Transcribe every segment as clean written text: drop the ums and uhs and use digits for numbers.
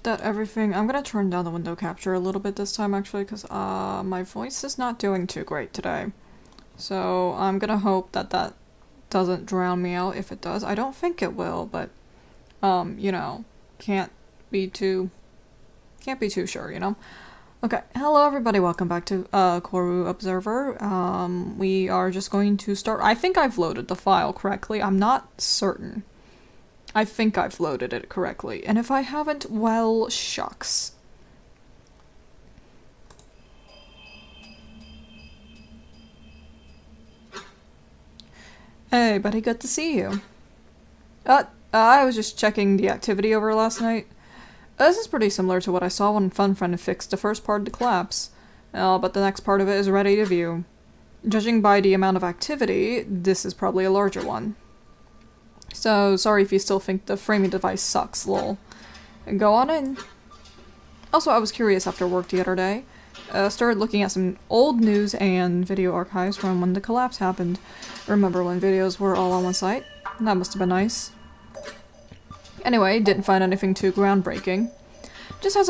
that everything... I'm gonna turn down the window capture a little bit this time, actually, because my voice is not doing too great today. So I'm gonna hope that that doesn't drown me out. If it does, I don't think it will, but, you know, can't be too sure, you know? Okay, hello everybody, welcome back to corru.observer. We are just going to start... I think I've loaded the file correctly, I'm not certain. I think I've loaded it correctly, and if I haven't, well, shucks. Hey buddy, good to see you. I was just checking the activity over last night. This is pretty similar to what I saw when FunFriend fixed the first part of the collapse, but the next part of it is ready to view. Judging by the amount of activity, this is probably a larger one. So, sorry if you still think the framing device sucks, lol. Go on in. Also, I was curious after work the other day. Started looking at some old news and video archives from when the collapse happened. Remember when videos were all on one site? That must have been nice. Anyway, didn't find anything too groundbreaking. Just had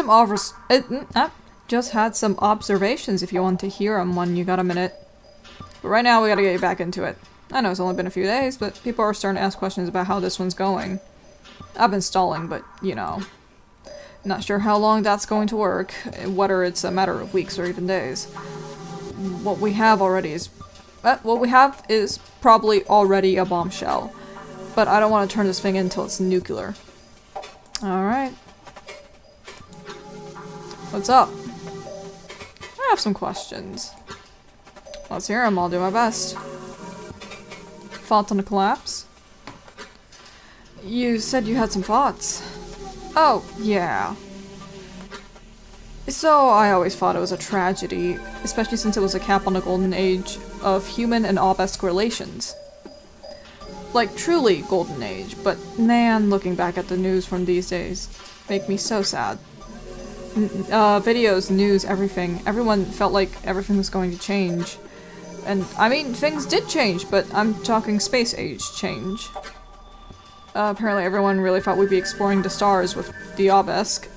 some observations if you want to hear them when you got a minute. But right now we gotta get you back into it. I know it's only been a few days, but people are starting to ask questions about how this one's going. I've been stalling, but, you know. Not sure how long that's going to work, whether it's a matter of weeks or even days. What we have is probably already a bombshell. But I don't want to turn this thing until it's nuclear. Alright. What's up? I have some questions. Let's hear them, I'll do my best. Thoughts on the collapse? You said you had some thoughts. Oh, yeah. So, I always thought it was a tragedy, especially since it was a cap on the golden age of human and obelisk relations. Like, truly golden age, but man, looking back at the news from these days, make me so sad. Videos, news, everything. Everyone felt like everything was going to change. And, I mean, things did change, but I'm talking space age change. Apparently everyone really thought we'd be exploring the stars with the obelisk.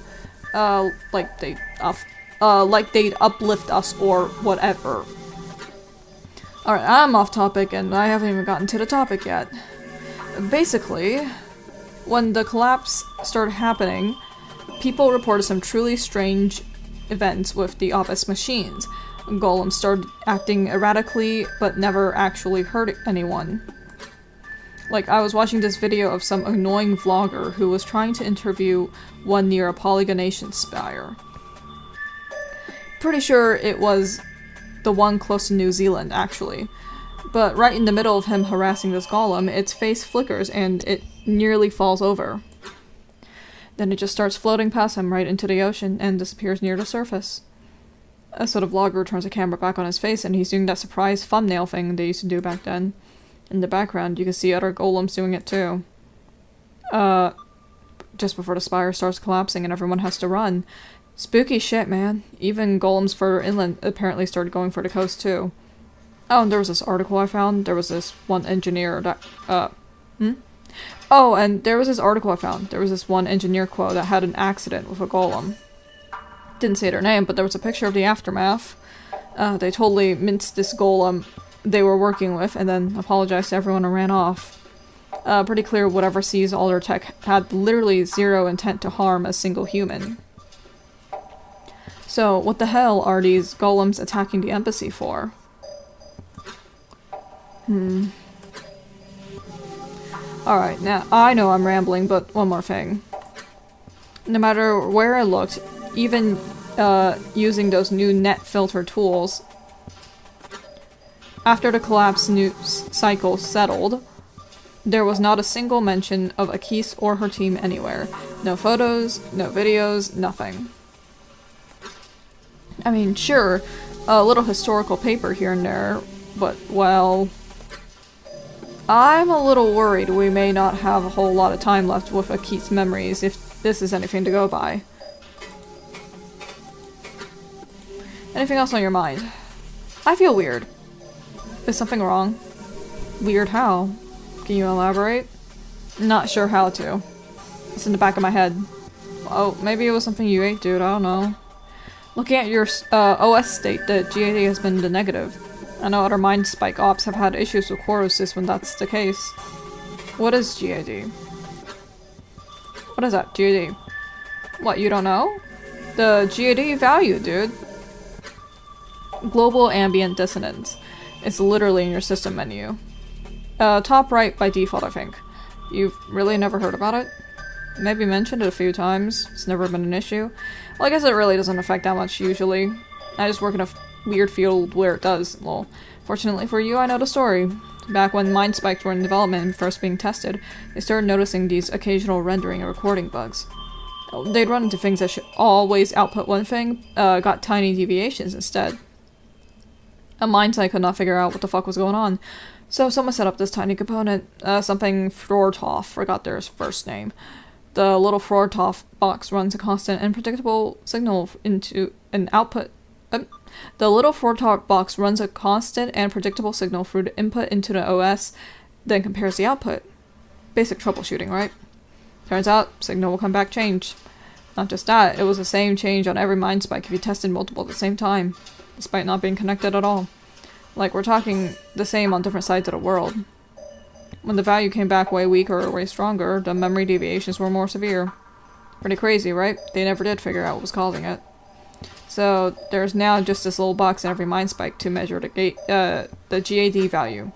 Like they'd uplift us or whatever. Alright, I'm off topic and I haven't even gotten to the topic yet. Basically, when the collapse started happening, people reported some truly strange events with the obelisk machines. Golems started acting erratically, but never actually hurt anyone. Like, I was watching this video of some annoying vlogger who was trying to interview one near a polygonation spire. Pretty sure it was the one close to New Zealand, actually. But right in the middle of him harassing this golem, its face flickers and it nearly falls over. Then it just starts floating past him right into the ocean and disappears near the surface. So the vlogger turns the camera back on his face and he's doing that surprise thumbnail thing they used to do back then. In the background, you can see other golems doing it too. Just before the spire starts collapsing and everyone has to run. Spooky shit, man. Even golems further inland apparently started going for the coast too. Oh, and there was this article I found. There was this one engineer that, Oh, and there was this article I found. There was this one engineer quote that had an accident with a golem. Didn't say their name, but there was a picture of the aftermath. They totally minced this golem they were working with, and then apologized to everyone and ran off. Pretty clear whatever seized all their tech had literally zero intent to harm a single human. So, what the hell are these golems attacking the embassy for? Alright, now, I know I'm rambling, but one more thing. No matter where I looked, even using those new net filter tools, after the collapse news cycle settled, there was not a single mention of Akis or her team anywhere. No photos, no videos, nothing. I mean, sure, a little historical paper here and there, but, well... I'm a little worried we may not have a whole lot of time left with Akit's memories if this is anything to go by. Anything else on your mind? I feel weird. Is something wrong? Weird how? Can you elaborate? Not sure how to. It's in the back of my head. Oh, maybe it was something you ate, dude. I don't know. Looking at your OS state, the GAD has been the negative. I know other mind spike ops have had issues with corrosives when that's the case. What is GAD? What is that, GAD? What, you don't know? The GAD value, dude. Global ambient dissonance. It's literally in your system menu. Top right by default, I think. You've really never heard about it? Maybe mentioned it a few times. It's never been an issue. Well, I guess it really doesn't affect that much usually. I just work in a weird field where it does. Well, fortunately for you, I know the story. Back when mind spikes were in development and first being tested, they started noticing these occasional rendering and recording bugs. They'd run into things that should always output one thing, got tiny deviations instead. A mind spike could not figure out what the fuck was going on. So someone set up this tiny component, something Frortov, forgot their first name. The little Frortov box runs a constant and predictable signal into an output. The little Frortov box runs a constant and predictable signal through the input into the OS, then compares the output. Basic troubleshooting, right? Turns out, signal will come back changed. Not just that, it was the same change on every mind spike if you tested multiple at the same time, despite not being connected at all. Like, we're talking the same on different sides of the world. When the value came back way weaker or way stronger, the memory deviations were more severe. Pretty crazy, right? They never did figure out what was causing it. So, there's now just this little box in every mind spike to measure the GAD value.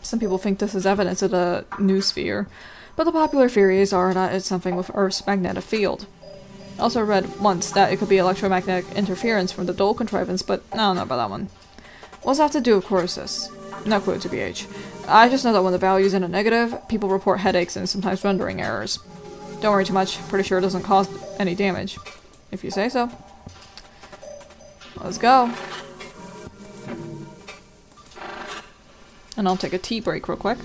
Some people think this is evidence of the noosphere, but the popular theories are that it's something with Earth's magnetic field. I also read once that it could be electromagnetic interference from the Dole contrivance, but I don't know about that one. What does that have to do with corrosives? No clue, to BH. I just know that when the value is in a negative, people report headaches and sometimes rendering errors. Don't worry too much, pretty sure it doesn't cause any damage. If you say so. Let's go. And I'll take a tea break real quick.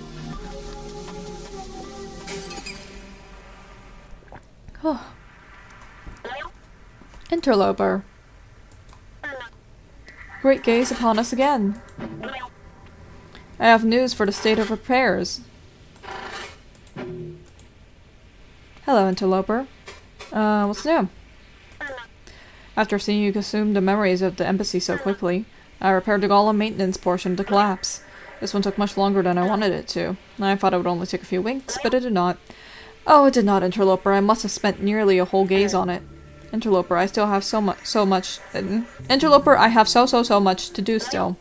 Interloper. Great gaze upon us again. I have news for the state of repairs. Hello, Interloper. What's new? After seeing you consume the memories of the embassy so quickly, I repaired the golem maintenance portion of the collapse. This one took much longer than I wanted it to. I thought it would only take a few winks, but it did not. Oh, it did not, Interloper. I must have spent nearly a whole gaze on it. Interloper, I still have so much. Interloper, I have so much to do still.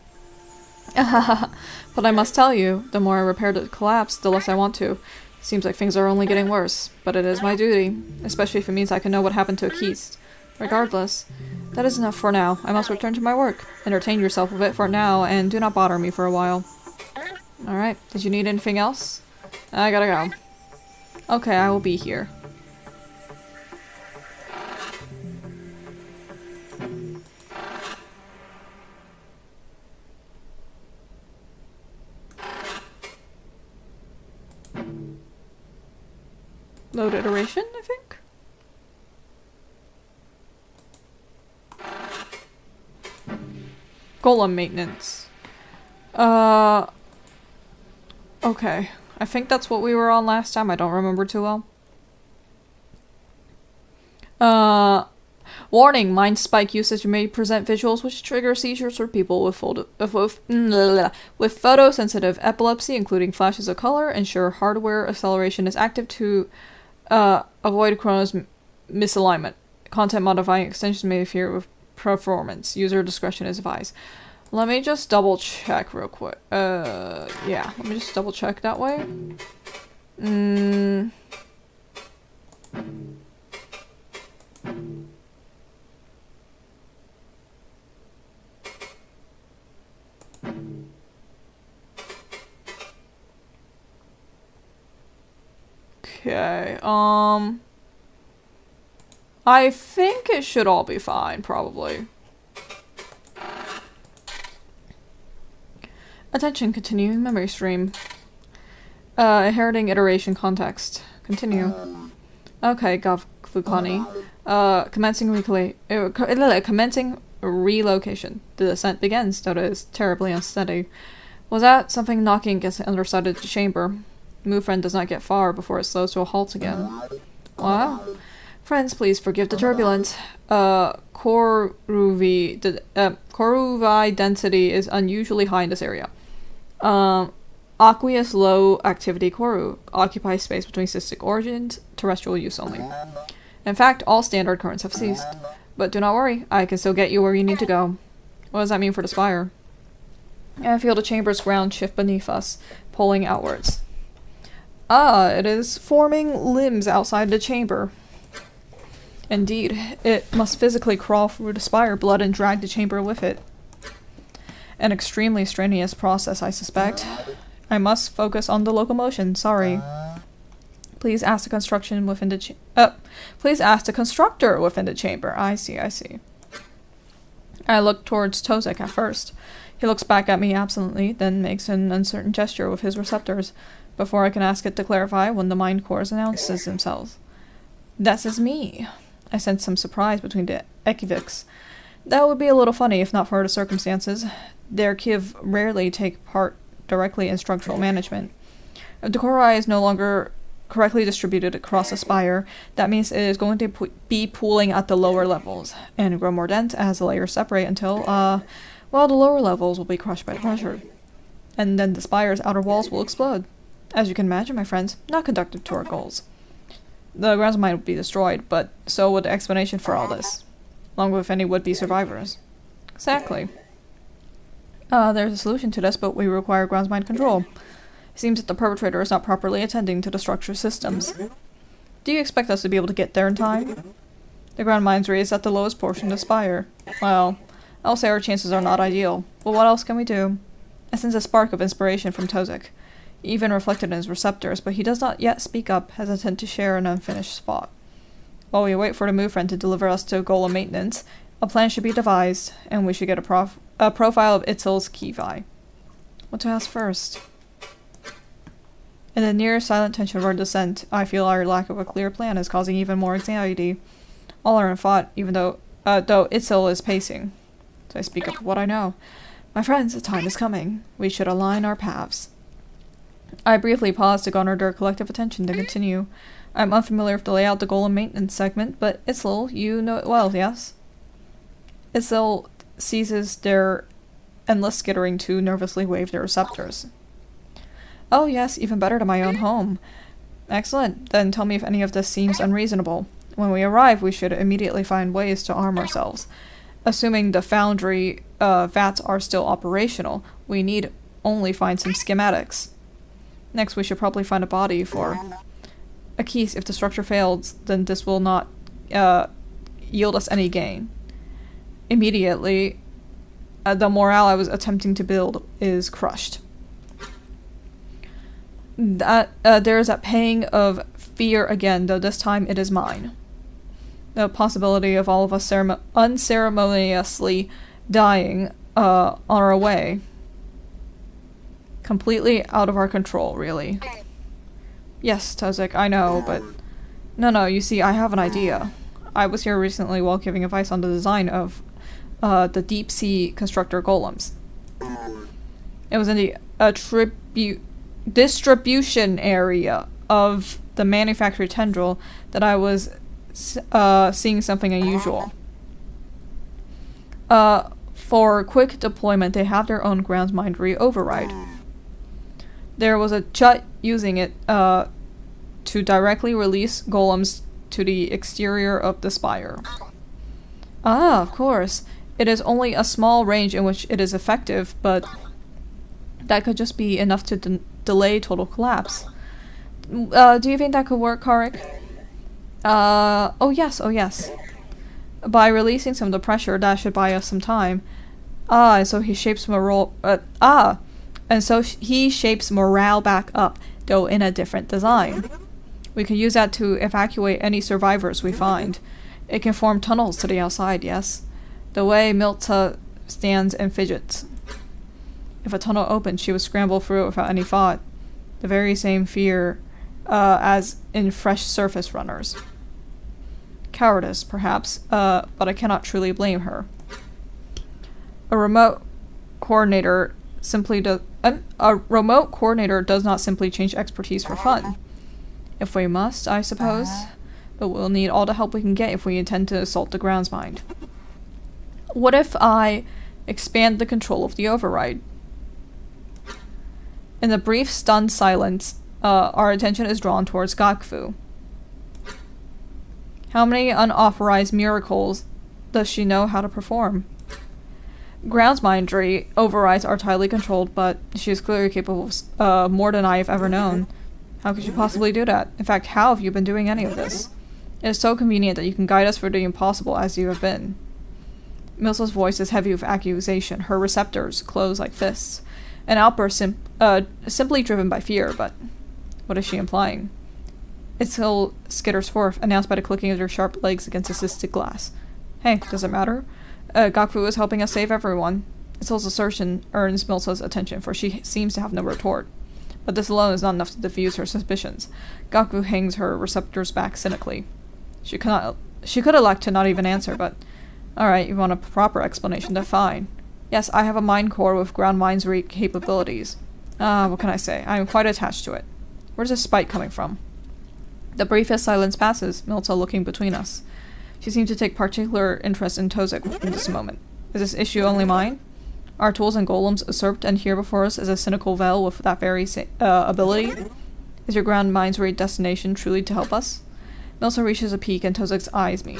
But I must tell you, the more I repair the collapse, the less I want to. Seems like things are only getting worse, but it is my duty, especially if it means I can know what happened to Akist. Regardless, that is enough for now. I must return to my work. Entertain yourself with it for now, and do not bother me for a while. Alright, did you need anything else? I gotta go. Okay, I will be here. Load iteration, I think? Golem maintenance. Okay. I think that's what we were on last time. I don't remember too well. Warning, mind spike usage may present visuals which trigger seizures for people with photosensitive epilepsy, including flashes of color. Ensure hardware acceleration is active to avoid Chrono's misalignment. Content modifying extensions may interfere with performance. User discretion is advised. Let me just double check real quick. Yeah, let me just double check that way. Okay, I think it should all be fine, probably. Attention, continuing memory stream. Inheriting iteration context. Continue. Okay, Fukani. Commencing relocation. The descent begins, though it is terribly unsteady. Was that something knocking against the underside of the chamber? Move friend does not get far before it slows to a halt again. Wow. Friends, please forgive the turbulence. Corruvi density is unusually high in this area. Aqueous low activity corru occupies space between cystic origins, terrestrial use only. In fact, all standard currents have ceased. But do not worry, I can still get you where you need to go. What does that mean for the spire? I feel the chamber's ground shift beneath us, pulling outwards. Ah, it is forming limbs outside the chamber. Indeed, it must physically crawl through the spire blood and drag the chamber with it. An extremely strenuous process, I suspect. I must focus on the locomotion, sorry. Please ask the construction within the please ask the constructor within the chamber. I see. I look towards Tozek at first. He looks back at me absently, then makes an uncertain gesture with his receptors, before I can ask it to clarify when the mind cores announces themselves. That is me. I sense some surprise between the equivoques. That would be a little funny if not for the circumstances. Their Kiv rarely take part directly in structural management. If the Corrai is no longer correctly distributed across the spire, that means it is going to be pooling at the lower levels, and grow more dense as the layers separate until, well, the lower levels will be crushed by the pressure. And then the spire's outer walls will explode. As you can imagine, my friends, not conductive to our goals. The grounds might be destroyed, but so would the explanation for all this, along with any would-be survivors. Exactly. There's a solution to this, but we require grounds mind control. It seems that the perpetrator is not properly attending to the structure systems. Do you expect us to be able to get there in time? The ground mind's raised at the lowest portion of the spire. Well, I'll say our chances are not ideal, but what else can we do? I sense a spark of inspiration from Tozek, even reflected in his receptors, but he does not yet speak up, hesitant to share an unfinished spot. While we wait for the move friend to deliver us to Golem maintenance, a plan should be devised, and we should get a profile of Itzel's Kivi. What to ask first? In the near silent tension of our descent, I feel our lack of a clear plan is causing even more anxiety. All are in thought, even though Itzel is pacing. So I speak up of what I know. My friends, the time is coming. We should align our paths. I briefly pause to garner their collective attention, then continue. I'm unfamiliar with the layout of the Golem maintenance segment, but Itzel, you know it well, yes? Itzel seizes their endless skittering to nervously wave their receptors. Oh yes, even better than my own home. Excellent, then tell me if any of this seems unreasonable. When we arrive, we should immediately find ways to arm ourselves. Assuming the foundry vats are still operational, we need only find some schematics. Next, we should probably find a body for Akis. If the structure fails, then this will not yield us any gain. Immediately, the morale I was attempting to build is crushed. There is a pang of fear again, though this time it is mine. The possibility of all of us unceremoniously dying on our way. Completely out of our control, really. Yes, Tozek, I know, but... No, you see, I have an idea. I was here recently while giving advice on the design of the deep-sea constructor golems. It was in the distribution area of the manufactured tendril that I was seeing something unusual. For quick deployment, they have their own grounds mind re-override. There was a chut using it to directly release golems to the exterior of the spire. Ah, of course. It is only a small range in which it is effective, but that could just be enough to delay total collapse. Do you think that could work, Karik? Oh yes. By releasing some of the pressure, that should buy us some time. And so he shapes morale back up, though in a different design. We can use that to evacuate any survivors we find. It can form tunnels to the outside, yes. The way Milta stands and fidgets. If a tunnel opened, she would scramble through it without any thought. The very same fear as in fresh surface runners. Cowardice, perhaps, but I cannot truly blame her. A remote coordinator does not simply change expertise for fun. If we must, I suppose. but we'll need all the help we can get if we intend to assault the grounds mind. What if I expand the control of the override? In the brief, stunned silence, our attention is drawn towards Gakfu. How many unauthorized miracles does she know how to perform? Grounds mindry overrides are tightly controlled, but she is clearly capable of more than I have ever known. How could you possibly do that? In fact, how have you been doing any of this? It is so convenient that you can guide us through the impossible as you have been. Milsa's voice is heavy with accusation. Her receptors close like fists. An outburst simply driven by fear, but what is she implying? Itzel skitters forth, announced by the clicking of her sharp legs against assisted glass. Hey, does it matter? Gakfu is helping us save everyone. Itzel's assertion earns Milsa's attention, for she seems to have no retort. But this alone is not enough to diffuse her suspicions. Gakfu hangs her receptors back cynically. She could elect to not even answer, but... Alright, you want a proper explanation, then fine. Yes, I have a mind core with ground mind's capabilities. What can I say? I am quite attached to it. Where's this spite coming from? The briefest silence passes, Milsa looking between us. She seemed to take particular interest in Tozek in this moment. Is this issue only mine? Our tools and golems usurped and here before us is a cynical veil with that very ability? Is your ground mind's destination truly to help us? Milsa reaches a peak and Tozek's eyes me.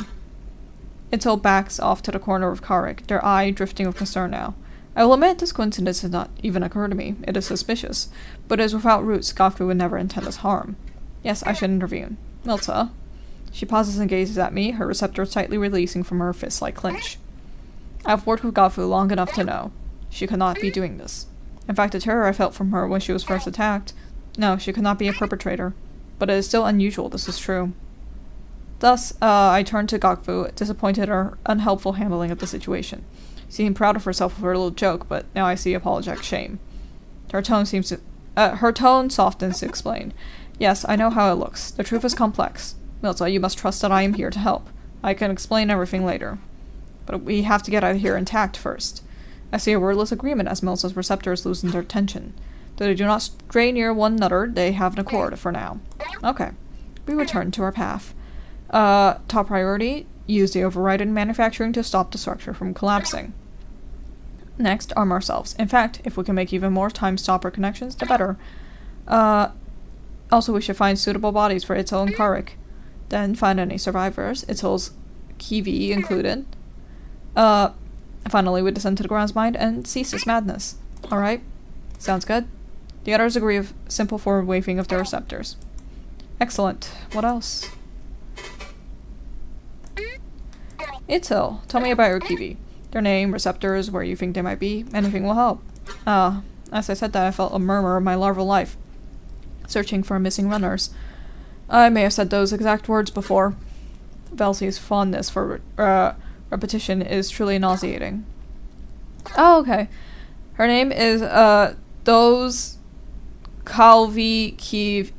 Itzel backs off to the corner of Karik, their eye drifting with concern now. I will admit this coincidence did not even occur to me. It is suspicious, but it is without roots. Gakfu would never intend us harm. Yes, I should intervene. Milsa. She pauses and gazes at me, her receptors tightly releasing from her fist-like clench. I have worked with Gakfu long enough to know. She could not be doing this. In fact, the terror I felt from her when she was first attacked... No, she could not be a perpetrator. But it is still unusual this is true. Thus, I turned to Gakfu, disappointed at her unhelpful handling of the situation. She seemed proud of herself for her little joke, but now I see apologetic shame. Her tone softens to explain. Yes, I know how it looks. The truth is complex. Milsa, you must trust that I am here to help. I can explain everything later. But we have to get out of here intact first. I see a wordless agreement as Milsa's receptors loosen their tension. Though they do not stray near one another, they have an accord for now. Okay. We return to our path. Top priority, use the override in manufacturing to stop the structure from collapsing. Next, arm ourselves. In fact, if we can make even more time-stopper connections, the better. Also, we should find suitable bodies for Itzel and Karik. Then find any survivors, Itzel's Kiwi included. Finally, we descend to the grounds mind and cease this madness. Alright? Sounds good? The others agree with simple forward waving of their receptors. Excellent. What else? Itzel, tell me about your Kiwi. Their name, receptors, where you think they might be. Anything will help. As I said that, I felt a murmur of my larval life, searching for missing runners. I may have said those exact words before. Velsi's fondness for repetition is truly nauseating. Oh, okay. Her name is, Doz Kalvi Kiv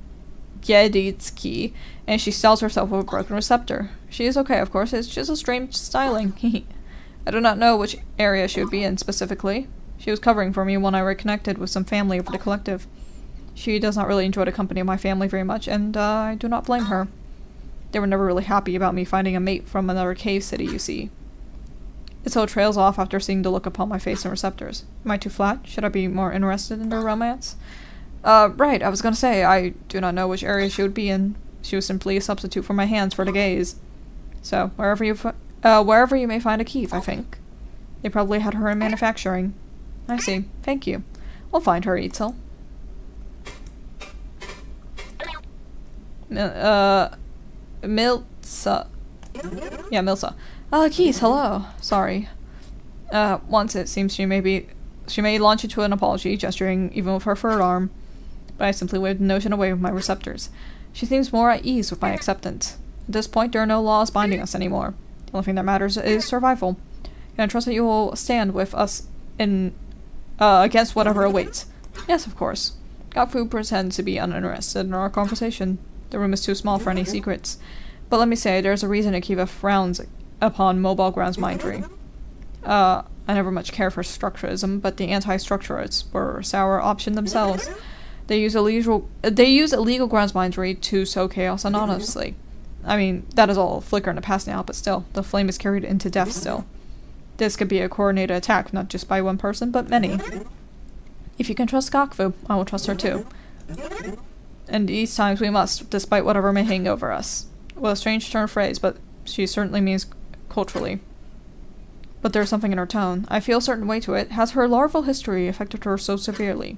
Geditsky, and she styles herself with a broken receptor. She is okay, of course, it's just a strange styling. I do not know which area she would be in specifically. She was covering for me when I reconnected with some family over the collective. She does not really enjoy the company of my family very much, and I do not blame her. They were never really happy about me finding a mate from another cave city, you see. Itzel trails off after seeing the look upon my face and receptors. Am I too flat? Should I be more interested in their romance? Right, I was gonna say, I do not know which area she would be in. She was simply a substitute for my hands for the gaze. So, wherever you may find a Keith, I think. They probably had her in manufacturing. I see. Thank you. We'll find her, Itzel. Milsa. Yeah, Milsa. Keith, hello. Sorry. Once it seems she may launch into an apology, gesturing even with her furred arm. But I simply waved the notion away with my receptors. She seems more at ease with my acceptance. At this point, there are no laws binding us anymore. The only thing that matters is survival. And I trust that you will stand with us in against whatever awaits. Yes, of course. Gakfu pretends to be uninterested in our conversation. The room is too small for any secrets. But let me say, there's a reason Akiva frowns upon mobile grounds mindry. I never much cared for structuralism, but the anti-structuralists were a sour option themselves. They use illegal grounds mindry to sow chaos anonymously. I mean, that is all flicker in the past now, but still, the flame is carried into depth still. This could be a coordinated attack, not just by one person, but many. If you can trust Gakfu, I will trust her too. And these times we must, despite whatever may hang over us. Well, a strange turn of phrase, but she certainly means culturally. But there's something in her tone. I feel a certain way to it. Has her larval history affected her so severely?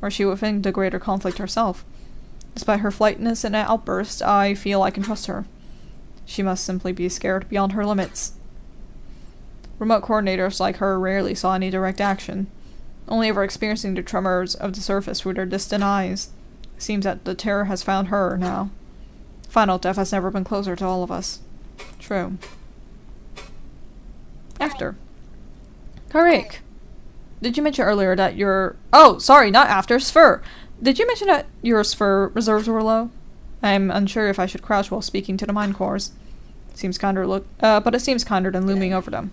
Or is she within the greater conflict herself? Despite her flightness and outburst, I feel I can trust her. She must simply be scared beyond her limits. Remote coordinators like her rarely saw any direct action, only ever experiencing the tremors of the surface through their distant eyes. It seems that the terror has found her now. Final death has never been closer to all of us. True. After. Karik, did you mention earlier that your— oh, sorry, not after, Sphere! Did you mention that your Sphere reserves were low? I'm unsure if I should crouch while speaking to the mind cores. Seems kinder but it seems kinder than looming over them.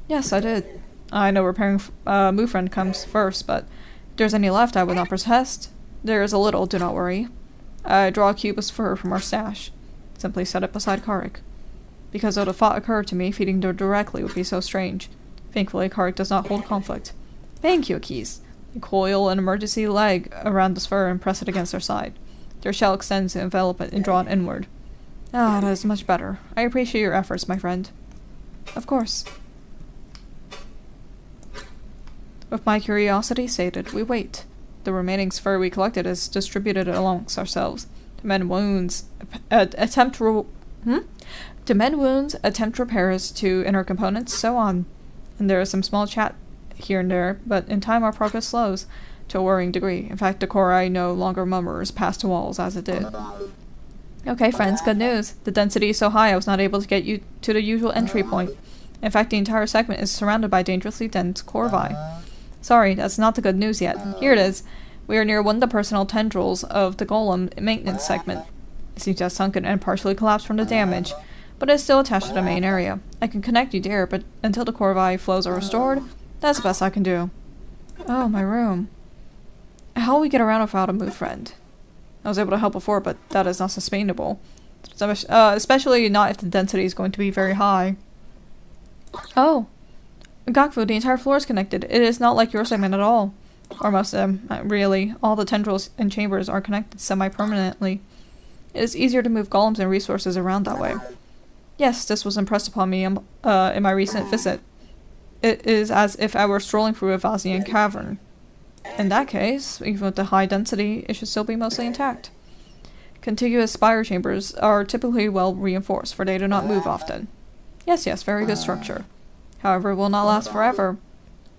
Yes, I did. I know repairing Moo Friend comes first, but if there's any left, I would not protest. There is a little, do not worry. I draw a cube of fur from our stash. Simply set it beside Karik. Because though the thought occurred to me, feeding her directly would be so strange. Thankfully, Karik does not hold conflict. Thank you, Keys. You coil an emergency leg around the sphere and press it against their side. Their shell extends to envelop it and draw it inward. Ah, that is much better. I appreciate your efforts, my friend. Of course. With my curiosity sated, we wait. The remaining sphere we collected is distributed amongst ourselves. To mend wounds, attempt repairs to inner components, so on. And there is some small chat here and there, but in time our progress slows to a worrying degree. In fact, the core no longer murmurs past the walls as it did. Okay, friends, good news. The density is so high I was not able to get you to the usual entry point. In fact, the entire segment is surrounded by dangerously dense corvi. Sorry, that's not the good news yet. Here it is. We are near one of the personal tendrils of the golem maintenance segment. It seems to have sunken and partially collapsed from the damage, but it is still attached to the main area. I can connect you there, but until the corvi flows are restored, that's the best I can do. Oh, my room. How will we get around without a Moo Friend? I was able to help before, but that is not sustainable. Especially not if the density is going to be very high. Oh. Gakfu, the entire floor is connected. It is not like your segment at all. Or most of them, really. All the tendrils and chambers are connected semi-permanently. It is easier to move golems and resources around that way. Yes, this was impressed upon me in my recent visit. It is as if I were strolling through a Vazian cavern. In that case, even with the high density, it should still be mostly intact. Contiguous spire chambers are typically well reinforced, for they do not move often. Yes, very good structure. However, it will not last forever.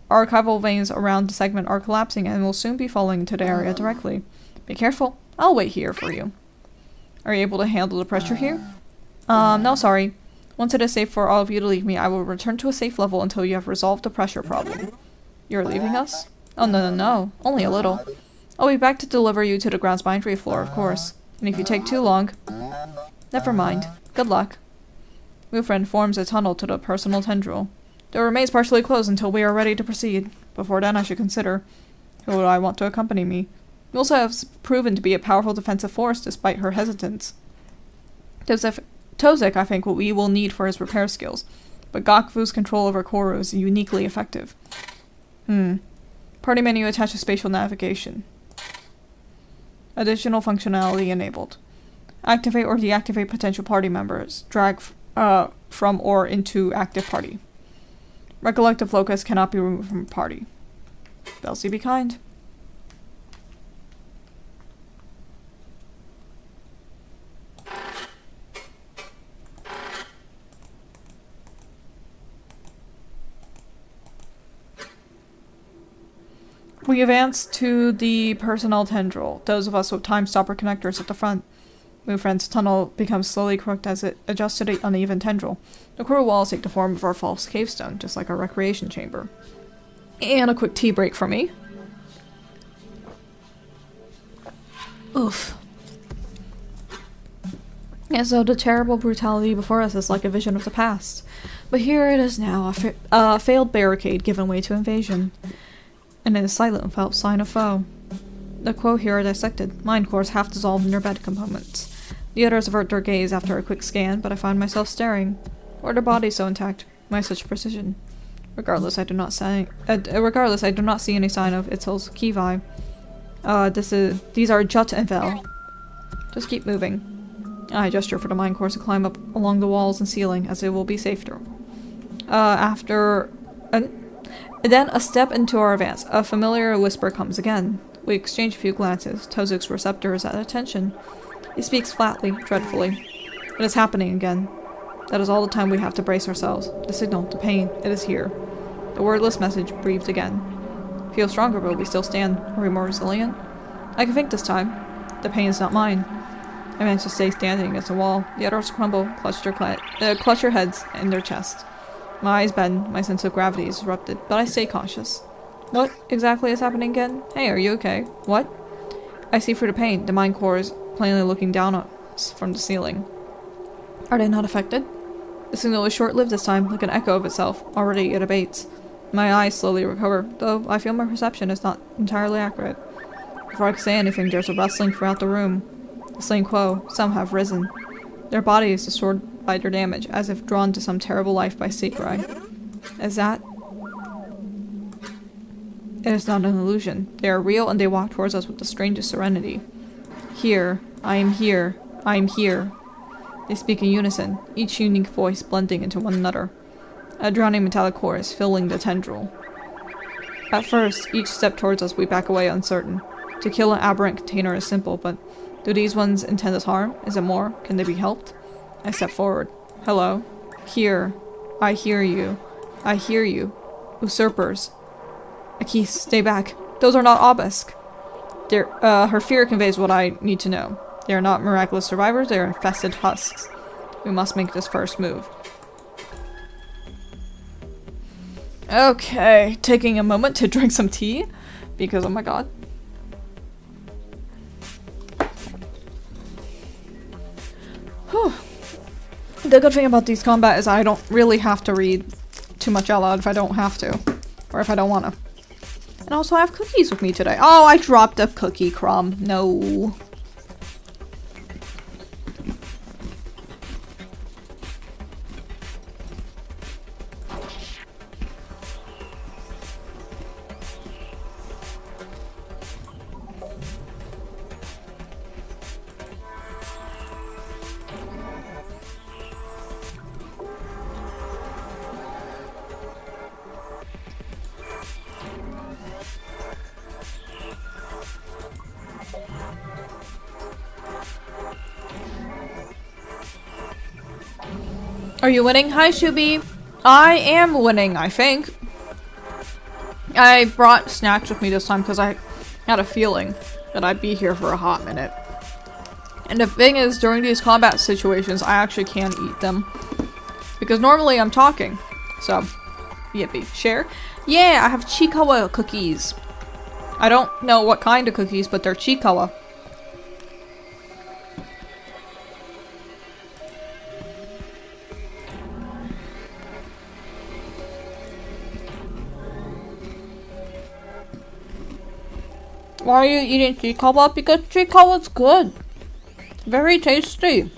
Archival veins around the segment are collapsing and will soon be falling into the area directly. Be careful. I'll wait here for you. Are you able to handle the pressure here? No, sorry. Once it is safe for all of you to leave me, I will return to a safe level until you have resolved the pressure problem. You're leaving us? Oh, no. Only a little. I'll be back to deliver you to the ground's entry floor, of course. And if you take too long... Never mind. Good luck. Moo Friend forms a tunnel to the personal tendril. It remains partially closed until we are ready to proceed. Before then, I should consider who would I want to accompany me. Milsa has proven to be a powerful defensive force despite her hesitance. Tozik, I think, we will need for his repair skills, but Gakfu's control over Corru is uniquely effective. Party menu attaches spatial navigation. Additional functionality enabled. Activate or deactivate potential party members. Drag from or into active party. Recollective locus cannot be removed from party. Belzy, be kind. We advance to the personnel tendril, those of us with time stopper connectors at the front. Moo Friend's tunnel becomes slowly crooked as it adjusts to the uneven tendril. The core walls take the form of our false cavestone, just like our recreation chamber. And a quick tea break for me. Oof. And so the terrible brutality before us is like a vision of the past. But here it is now, a failed barricade given way to invasion. And it is silent without sign of foe. The quo here are dissected, mind cores half dissolved in their bed components. The others avert their gaze after a quick scan, but I find myself staring. Why are their bodies so intact? Why such precision? Regardless, I do not see any sign of Itzel's Kivi. These are Jut and Vel. Just keep moving. I gesture for the mind course to climb up along the walls and ceiling, as it will be safer. Then a step into our advance. A familiar whisper comes again. We exchange a few glances. Tozuk's receptor is at attention. He speaks flatly, dreadfully. It is happening again. That is all the time we have to brace ourselves. The signal, the pain, it is here. The wordless message breathed again. Feel stronger, but we still stand. Are we more resilient? I can think this time. The pain is not mine. I managed to stay standing against the wall. The others crumble, clutch their heads in their chest. My eyes bend, my sense of gravity is disrupted, but I stay cautious. What exactly is happening again? Hey, are you okay? What? I see through the pain. The mind core is plainly looking down on us from the ceiling. Are they not affected? The signal is short-lived this time, like an echo of itself. Already it abates. My eyes slowly recover, though I feel my perception is not entirely accurate. Before I can say anything, there's a rustling throughout the room. The slain quo, some have risen. Their bodies distorted by their damage, as if drawn to some terrible life by Seikurai. Is that? It is not an illusion. They are real and they walk towards us with the strangest serenity. Here, I am here, I am here. They speak in unison, each unique voice blending into one another. A drowning metallic chorus filling the tendril. At first, each step towards us we back away uncertain. To kill an aberrant container is simple, but do these ones intend us harm? Is it more? Can they be helped? I step forward. Hello. Here. I hear you. I hear you. Usurpers. Akis, stay back. Those are not obelisk. Her fear conveys what I need to know. They are not miraculous survivors, they are infested husks. We must make this first move. Okay, taking a moment to drink some tea, because oh my god. Whew. The good thing about these combat is I don't really have to read too much out loud if I don't have to. Or if I don't wanna. And also I have cookies with me today. Oh, I dropped a cookie crumb. No. Are you winning? Hi, Shubi. I am winning, I think. I brought snacks with me this time because I had a feeling that I'd be here for a hot minute. And the thing is, during these combat situations, I actually can eat them. Because normally I'm talking. So, yippee. Share? Yeah, I have Chikawa cookies. I don't know what kind of cookies, but they're Chikawa. Why are you eating Chikawa? Because Chikawa's good. Very tasty.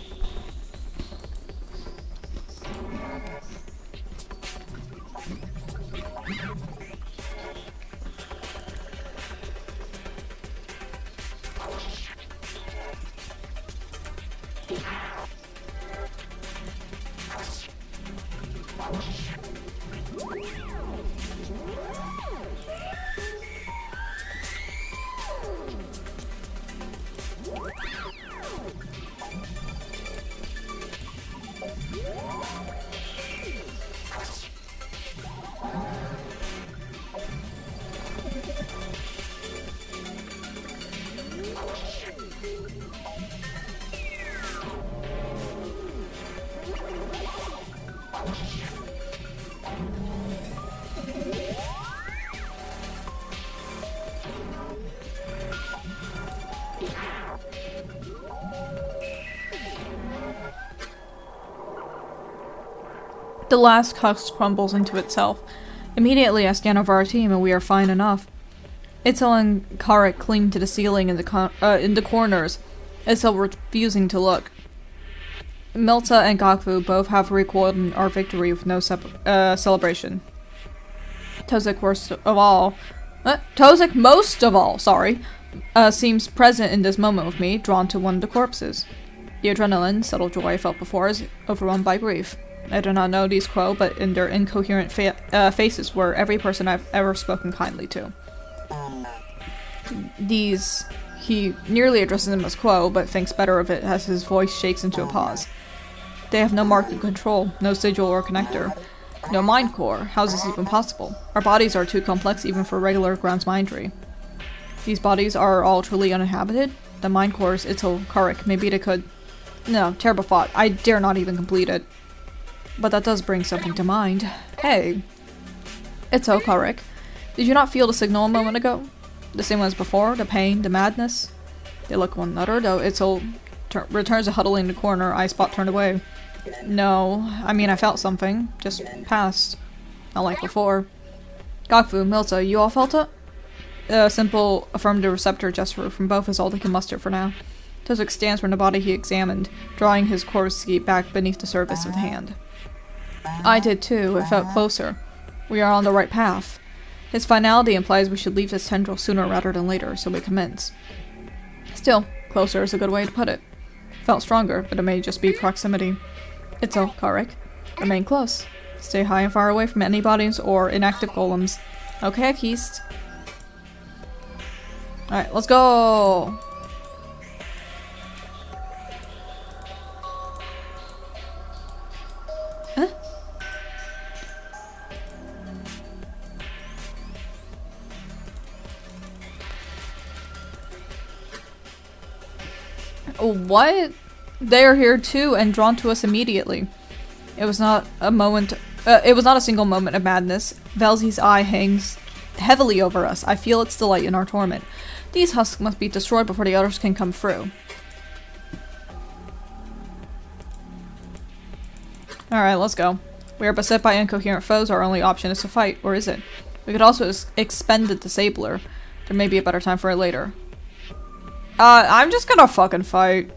The last husk crumbles into itself. Immediately I scan over our team and we are fine enough. Itzel and Karik cling to the ceiling in the corners, Itzel refusing to look. Milta and Gokfu both have recoiled in our victory with no celebration. Tozik most of all, seems present in this moment with me, drawn to one of the corpses. The adrenaline, subtle joy I felt before is overwhelmed by grief. I do not know these Quo, but in their incoherent faces were every person I've ever spoken kindly to. He nearly addresses them as Quo, but thinks better of it as his voice shakes into a pause. They have no mark of control, no sigil or connector. No mind core. How is this even possible? Our bodies are too complex even for regular grounds mindry. These bodies are all truly uninhabited? The mind cores, Itzel, Karik, maybe they could... No, terrible thought. I dare not even complete it. But that does bring something to mind. Hey. Itzel, Karik. Did you not feel the signal a moment ago? The same one as before? The pain? The madness? They look one another, though Itzel returns to huddling in the corner, eye spot turned away. No, I mean I felt something. Just passed. Not like before. Gokfu, Milta, you all felt it? A simple affirmative receptor gesture from both is all they can muster for now. Tozik stands from the body he examined, drawing his korski back beneath the surface of the hand. I did too. It felt closer. We are on the right path. His finality implies we should leave this tendril sooner rather than later, so we commence. Still, closer is a good way to put it. Felt stronger, but it may just be proximity. Itzel, Karik. Remain close. Stay high and far away from any bodies or inactive golems. Okay, Keist. Alright, let's go! Huh? What? They are here too and drawn to us immediately. It was not a single moment of madness. Velzy's eye hangs heavily over us. I feel its delight in our torment. These husks must be destroyed before the others can come through. Alright, let's go. We are beset by incoherent foes. Our only option is to fight, or is it? We could also expend the disabler. There may be a better time for it later. I'm just gonna fucking fight.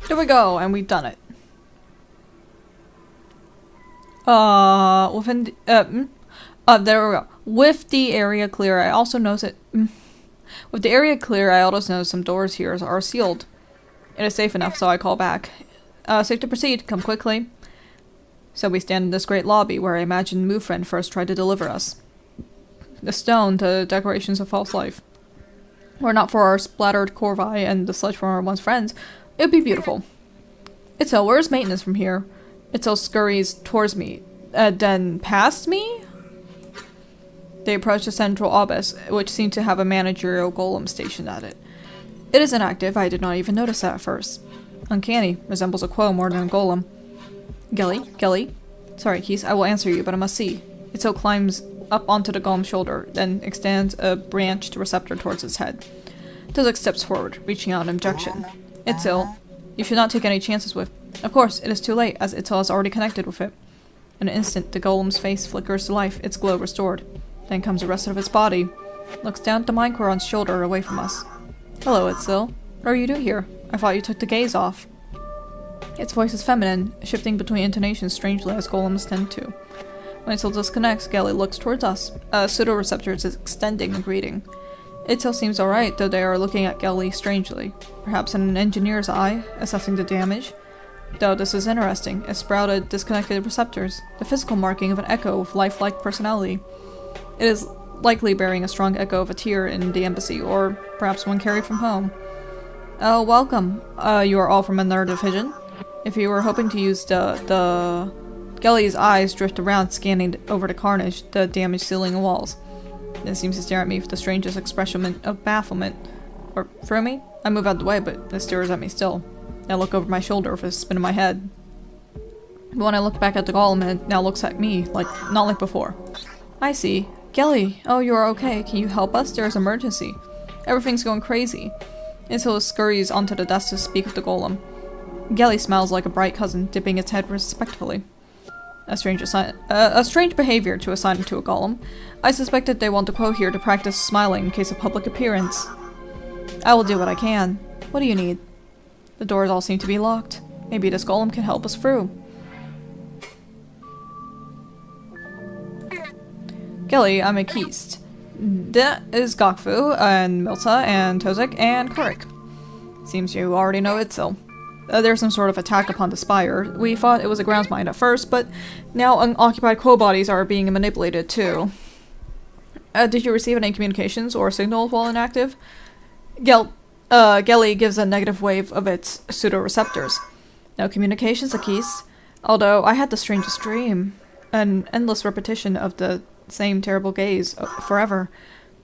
There we go, and we've done it. There we go. With the area clear, I also notice it. With the area clear, I also notice some doors here are sealed. It is safe enough, so I call back. Safe to proceed. Come quickly. So we stand in this great lobby where I imagine Mufren first tried to deliver us. The stone, the decorations of false life. Were it not for our splattered corvi and the sludge from our once friends, it would be beautiful. Itzel, where's maintenance from here? Itzel scurries towards me. Then past me? They approach the central obelisk, which seemed to have a managerial golem stationed at it. It is inactive. I did not even notice that at first. Uncanny. Resembles a quo more than a golem. Gelly? Sorry, Keys, I will answer you, but I must see. Itzel climbs up onto the golem's shoulder, then extends a branched receptor towards its head. Tozek steps forward, reaching out in objection. Itzel, you should not take any chances with. Of course, it is too late, as Itzel has already connected with it. In an instant, the golem's face flickers to life, its glow restored. Then comes the rest of its body. Looks down at the mind Quran's shoulder away from us. Hello, Itzel. What are you doing here? I thought you took the gaze off. Its voice is feminine, shifting between intonations strangely as golems tend to. When Itzel disconnects, Gelly looks towards us. A pseudo-receptor is extending a greeting. Itzel seems alright, though they are looking at Gelly strangely. Perhaps in an engineer's eye, assessing the damage. Though this is interesting, it sprouted disconnected receptors, the physical marking of an echo with lifelike personality. It is likely bearing a strong echo of a tear in the embassy, or perhaps one carried from home. Oh, welcome. You are all from another division? If you were hoping to use the... Gelly's eyes drift around, scanning over the carnage, the damaged ceiling and walls. It seems to stare at me with the strangest expression of bafflement. Or through me? I move out of the way, but it stares at me still. I look over my shoulder with a spin in my head. But when I look back at the golem, it now looks at me, not like before. I see. Gelly! Oh, you are okay. Can you help us? There is emergency. Everything's going crazy. Itzel scurries onto the desk to speak with the golem. Gelly smiles like a bright cousin, dipping its head respectfully. A strange behavior to assign to a golem. I suspect that they want the quo here to practice smiling in case of public appearance. I will do what I can. What do you need? The doors all seem to be locked. Maybe this golem can help us through. Gelly, I'm a Keist. That is Gokfu, and Milta, and Tozek, and Kurik. Seems you already know Itzel. There's some sort of attack upon the spire. We thought it was a grounds mine at first, but now unoccupied quo bodies are being manipulated too. Did you receive any communications or signals while inactive? Gelly gives a negative wave of its pseudo-receptors. No communications, Akis. Although I had the strangest dream. An endless repetition of the same terrible gaze forever.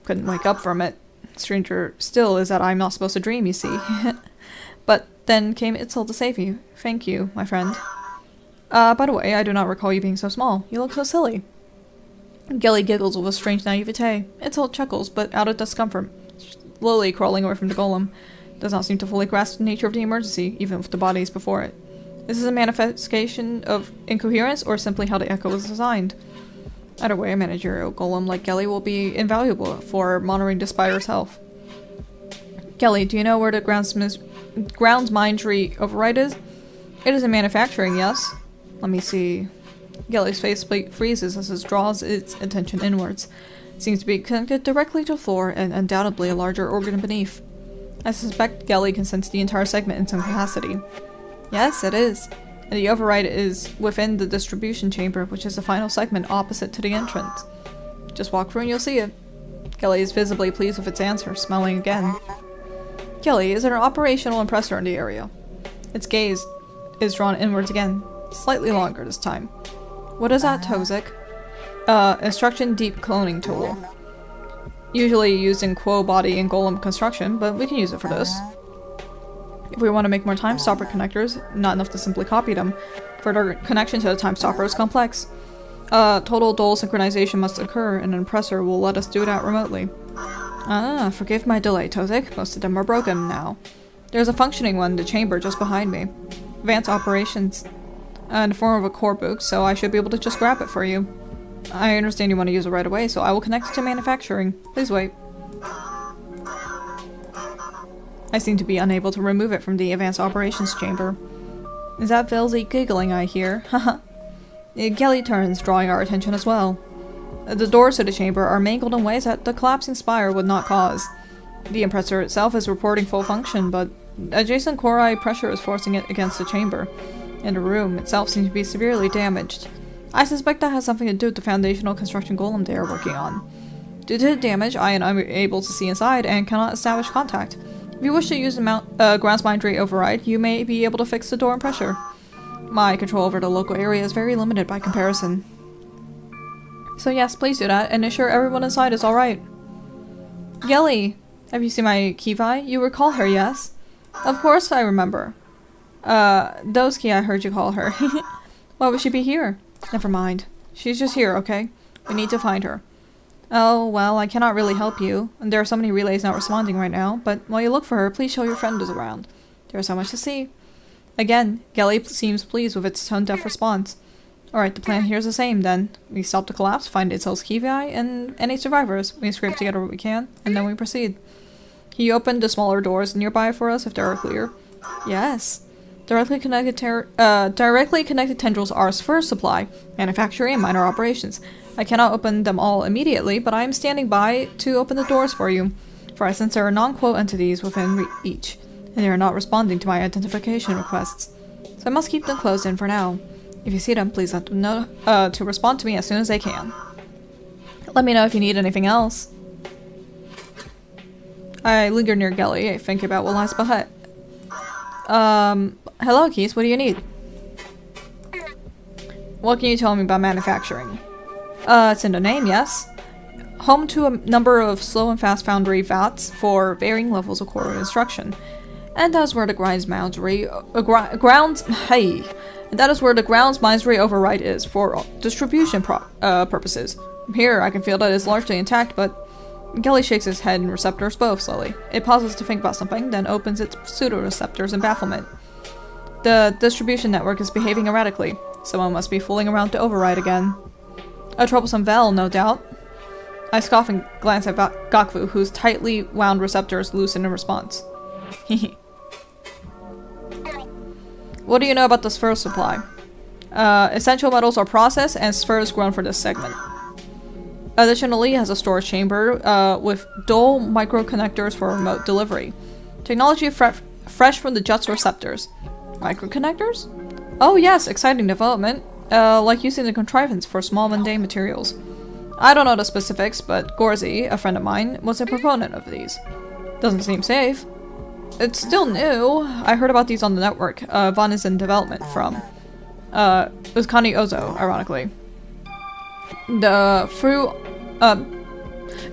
Couldn't wake up from it. Stranger still is that I'm not supposed to dream, you see. But then came Itzel to save you. Thank you, my friend. By the way, I do not recall you being so small. You look so silly. Gelly giggles with a strange naivete. Itzel chuckles, but out of discomfort, slowly crawling away from the golem. Does not seem to fully grasp the nature of the emergency, even with the bodies before it. Is this a manifestation of incoherence, or simply how the echo was designed? Either way, a managerial golem like Gelly will be invaluable for monitoring the spire's health. Gelly, do you know where the grounds mindry override is? It is in manufacturing, yes. Let me see. Gelly's face freezes as it draws its attention inwards. It seems to be connected directly to the floor and undoubtedly a larger organ beneath. I suspect Gelly can sense the entire segment in some capacity. Yes, it is. And the override is within the distribution chamber, which is the final segment opposite to the entrance. Just walk through and you'll see it. Gelly is visibly pleased with its answer, smiling again. Gelly, is there an operational impressor in the area? Its gaze is drawn inwards again, slightly longer this time. What is that, Tozek? Instruction deep cloning tool. Usually used in quo body and golem construction, but we can use it for this. If we want to make more time stopper connectors, not enough to simply copy them. Further connection to the time stopper is complex. Total dual synchronization must occur, and an impressor will let us do that remotely. Ah, forgive my delay, Tozek. Most of them are broken now. There's a functioning one in the chamber just behind me. Advanced operations. In the form of a core book, so I should be able to just grab it for you. I understand you want to use it right away, so I will connect it to manufacturing. Please wait. I seem to be unable to remove it from the advanced operations chamber. Is that Vilsey giggling I hear? Haha. Gelly turns, drawing our attention as well. The doors to the chamber are mangled in ways that the collapsing spire would not cause. The impressor itself is reporting full function, but adjacent core pressure is forcing it against the chamber, and the room itself seems to be severely damaged. I suspect that has something to do with the foundational construction golem they are working on. Due to the damage, I am unable to see inside and cannot establish contact. If you wish to use the grounds mindry override, you may be able to fix the door and pressure. My control over the local area is very limited by comparison. So yes, please do that, and ensure everyone inside is alright. Gelly! Have you seen my Kivi? You recall her, yes? Of course I remember. Doski, I heard you call her. Why would she be here? Never mind. She's just here, okay? We need to find her. Oh, well, I cannot really help you. And there are so many relays not responding right now, but while you look for her, please show your friend is around. There's so much to see. Again, Gelly seems pleased with its tone-deaf response. Alright, the plan here is the same, then. We stop the collapse, find Itzel's Kiwi, and any survivors. We scrape together what we can, and then we proceed. Can you open the smaller doors nearby for us if they are clear? Yes. Directly connected tendrils are sphere supply, manufacturing, and minor operations. I cannot open them all immediately, but I am standing by to open the doors for you. For I sense there are non-quote entities within each, and they are not responding to my identification requests. So I must keep them closed in for now. If you see them, please let them know to respond to me as soon as they can. Let me know if you need anything else. I linger near Gelly, thinking about what lies behind. Hello, Keys, what do you need? What can you tell me about manufacturing? It's in the name, yes. Home to a number of slow and fast foundry vats for varying levels of core instruction. And that is where the grounds minery override is for distribution purposes. From here, I can feel that it's largely intact, but Gelly shakes his head and receptors both slowly. It pauses to think about something, then opens its pseudo-receptors in bafflement. The distribution network is behaving erratically. Someone must be fooling around to override again. A troublesome Vel, no doubt. I scoff and glance at Gakvu, whose tightly wound receptors loosen in response. Hehe. What do you know about the sphere supply? Essential metals are processed and spheres grown for this segment. Additionally, it has a storage chamber with dual microconnectors for remote delivery. Technology fresh from the Jut's receptors. Microconnectors? Oh yes, exciting development. Like using the contrivance for small mundane materials. I don't know the specifics, but Gorzi, a friend of mine, was a proponent of these. Doesn't seem safe. It's still new. I heard about these on the network. Von is in development from Uzkani Ozo, ironically.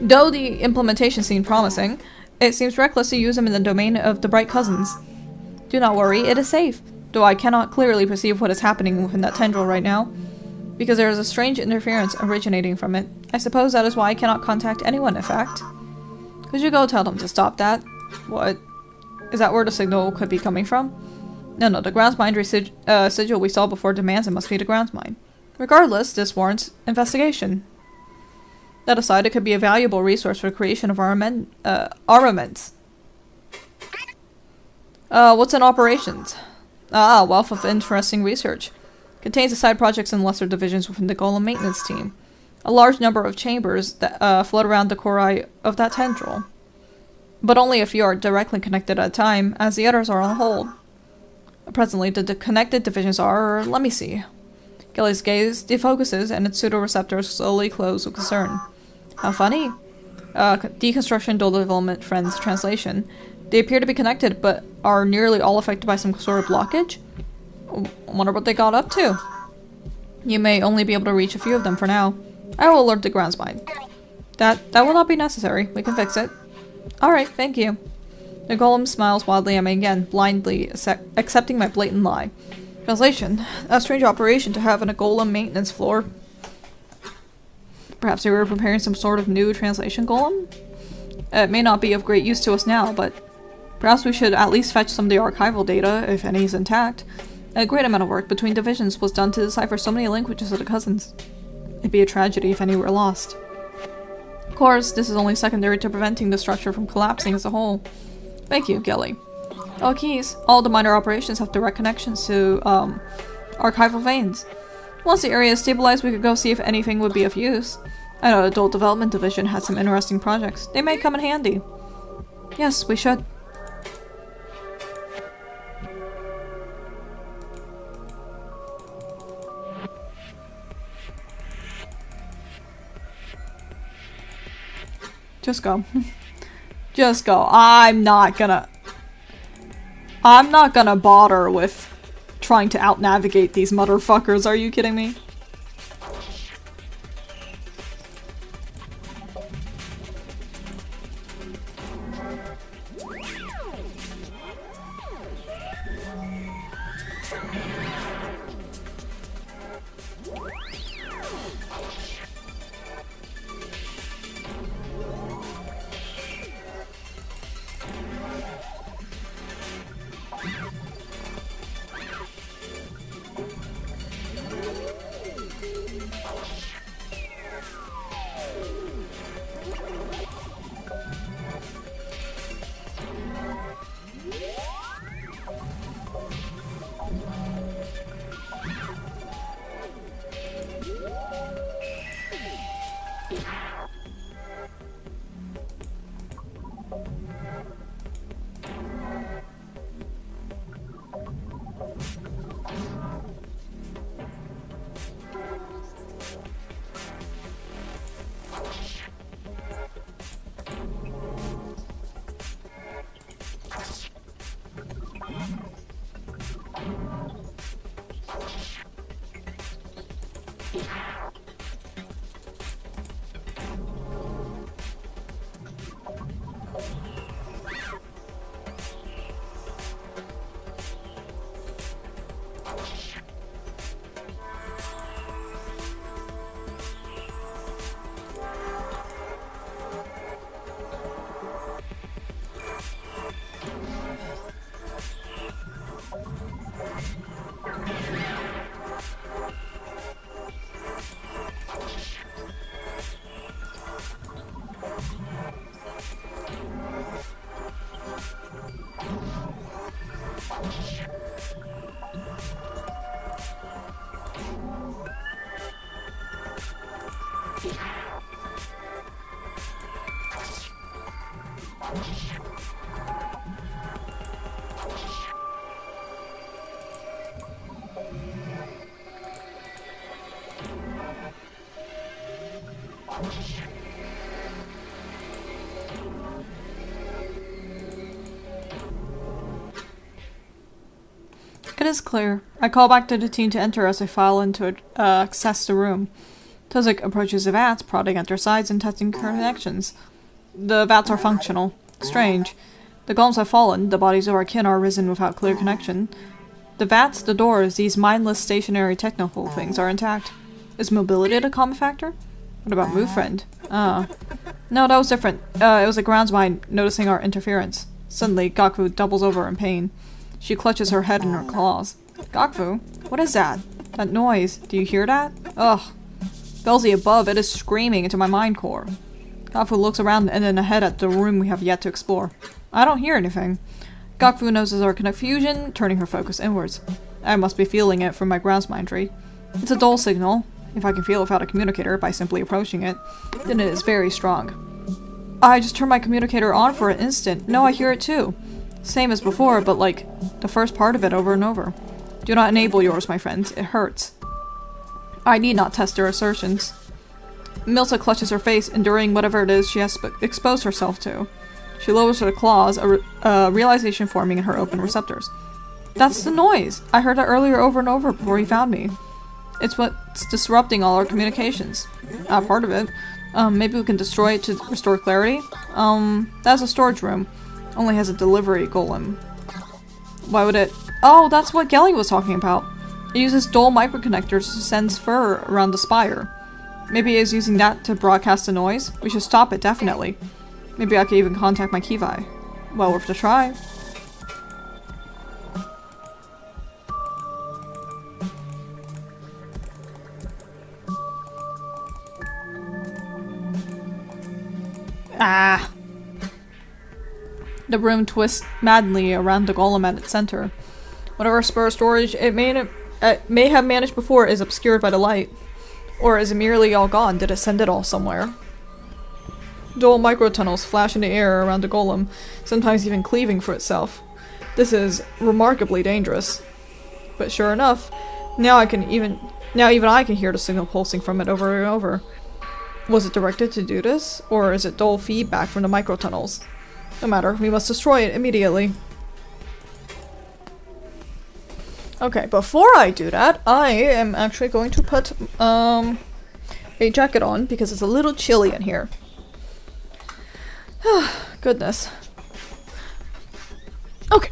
Though the implementation seemed promising, it seems reckless to use them in the domain of the Bright Cousins. Do not worry, it is safe, though I cannot clearly perceive what is happening within that tendril right now, because there is a strange interference originating from it. I suppose that is why I cannot contact anyone, in fact. Could you go tell them to stop that? What? Is that where the signal could be coming from? No, the grounds mine sigil we saw before demands it must be the grounds mine. Regardless, this warrants investigation. That aside, it could be a valuable resource for the creation of armaments. What's in operations? A wealth of interesting research. Contains the side projects and lesser divisions within the Golem maintenance team. A large number of chambers that float around the core of that tendril. But only a few are directly connected at a time, as the others are on hold. Presently, the connected divisions are, let me see. Gelly's gaze defocuses and its pseudo-receptors slowly close with concern. How funny. Deconstruction dual development friends translation. They appear to be connected, but are nearly all affected by some sort of blockage? I wonder what they got up to. You may only be able to reach a few of them for now. I will alert the grounds mine. That will not be necessary. We can fix it. Alright, thank you. The golem smiles wildly at me again, blindly accepting my blatant lie. Translation. A strange operation to have in a golem maintenance floor. Perhaps they were preparing some sort of new translation golem? It may not be of great use to us now, but perhaps we should at least fetch some of the archival data, if any is intact. A great amount of work between divisions was done to decipher so many languages of the cousins. It'd be a tragedy if any were lost. Of course, this is only secondary to preventing the structure from collapsing as a whole. Thank you, Gelly. Oh, Keys, all the minor operations have direct connections to, archival veins. Once the area is stabilized, we could go see if anything would be of use. I know the Adult Development Division has some interesting projects. They may come in handy. Yes, we should. Just go. Just go. I'm not gonna bother with trying to out-navigate these motherfuckers. Are you kidding me? It is clear. I call back to the team to enter as I file in to access the room. Tozik approaches the vats, prodding at their sides and testing connections. The vats are functional. Strange. The golems have fallen, the bodies of our kin are risen without clear connection. The vats, the doors, these mindless stationary technical things are intact. Is mobility the common factor? What about move friend? No, that was different. It was the ground's mind noticing our interference. Suddenly, Gakfu doubles over in pain. She clutches her head in her claws. Gakfu? What is that? That noise. Do you hear that? Ugh. Belzy above, it is screaming into my mind core. Gakfu looks around and then ahead at the room we have yet to explore. I don't hear anything. Gakfu notices our confusion, turning her focus inwards. I must be feeling it from my ground's mindry. It's a dull signal. If I can feel it without a communicator by simply approaching it, then it is very strong. I just turned my communicator on for an instant. No, I hear it too. Same as before, but like the first part of it over and over. Do not enable yours, my friends. It hurts. I need not test their assertions. Milta clutches her face, enduring whatever it is she has exposed herself to. She lowers her claws, a realization forming in her open receptors. That's the noise! I heard it earlier over and over before he found me. It's what's disrupting all our communications. Part of it. Maybe we can destroy it to restore clarity? That's a storage room. Only has a delivery golem. Why would it? Oh, that's what Gelling was talking about. It uses dual microconnectors to sense fur around the spire. Maybe it is using that to broadcast the noise? We should stop it, definitely. Maybe I could even contact my Kivai. Well worth a try. Ah! The room twists madly around the golem at its center. Whatever spur storage it may have managed before is obscured by the light. Or is it merely all gone? Did it send it all somewhere? Dual microtunnels flash in the air around the golem, sometimes even cleaving for itself. This is remarkably dangerous. But sure enough, now even I can hear the signal pulsing from it over and over. Was it directed to do this? Or is it dual feedback from the microtunnels? No matter, we must destroy it immediately. Okay, before I do that, I am actually going to put a jacket on because it's a little chilly in here. Goodness. Okay.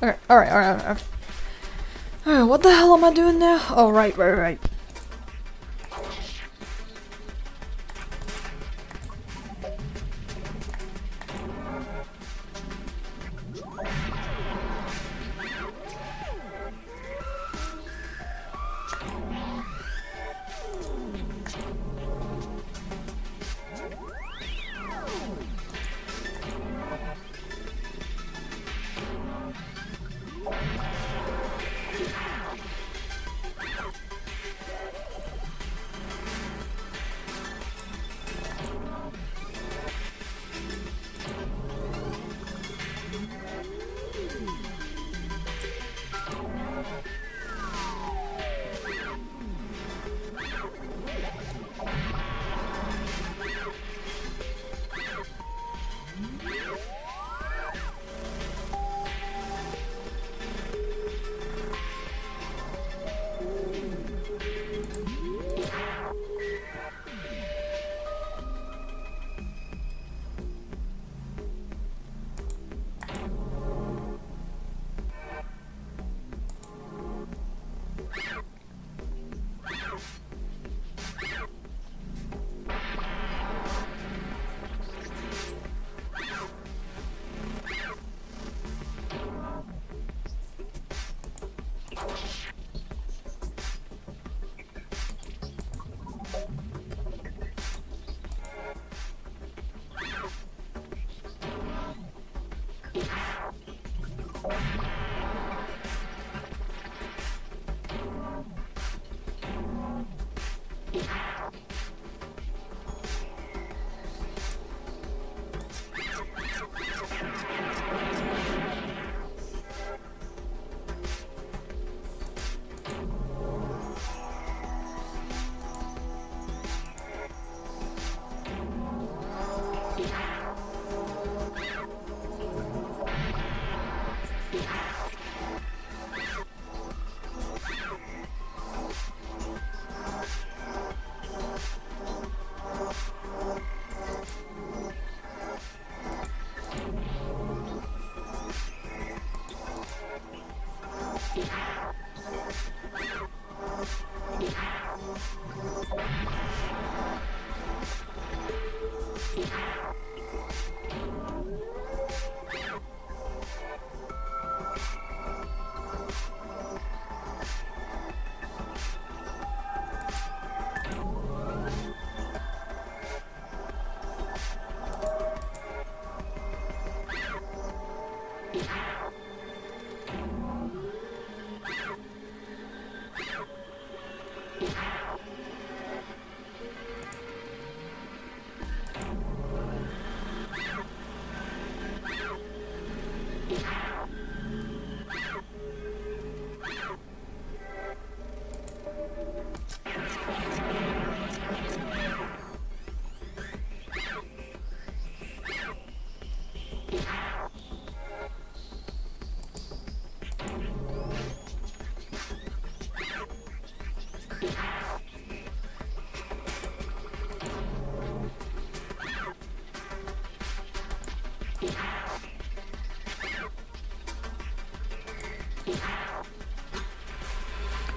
Okay, alright. What the hell am I doing now? Oh, right.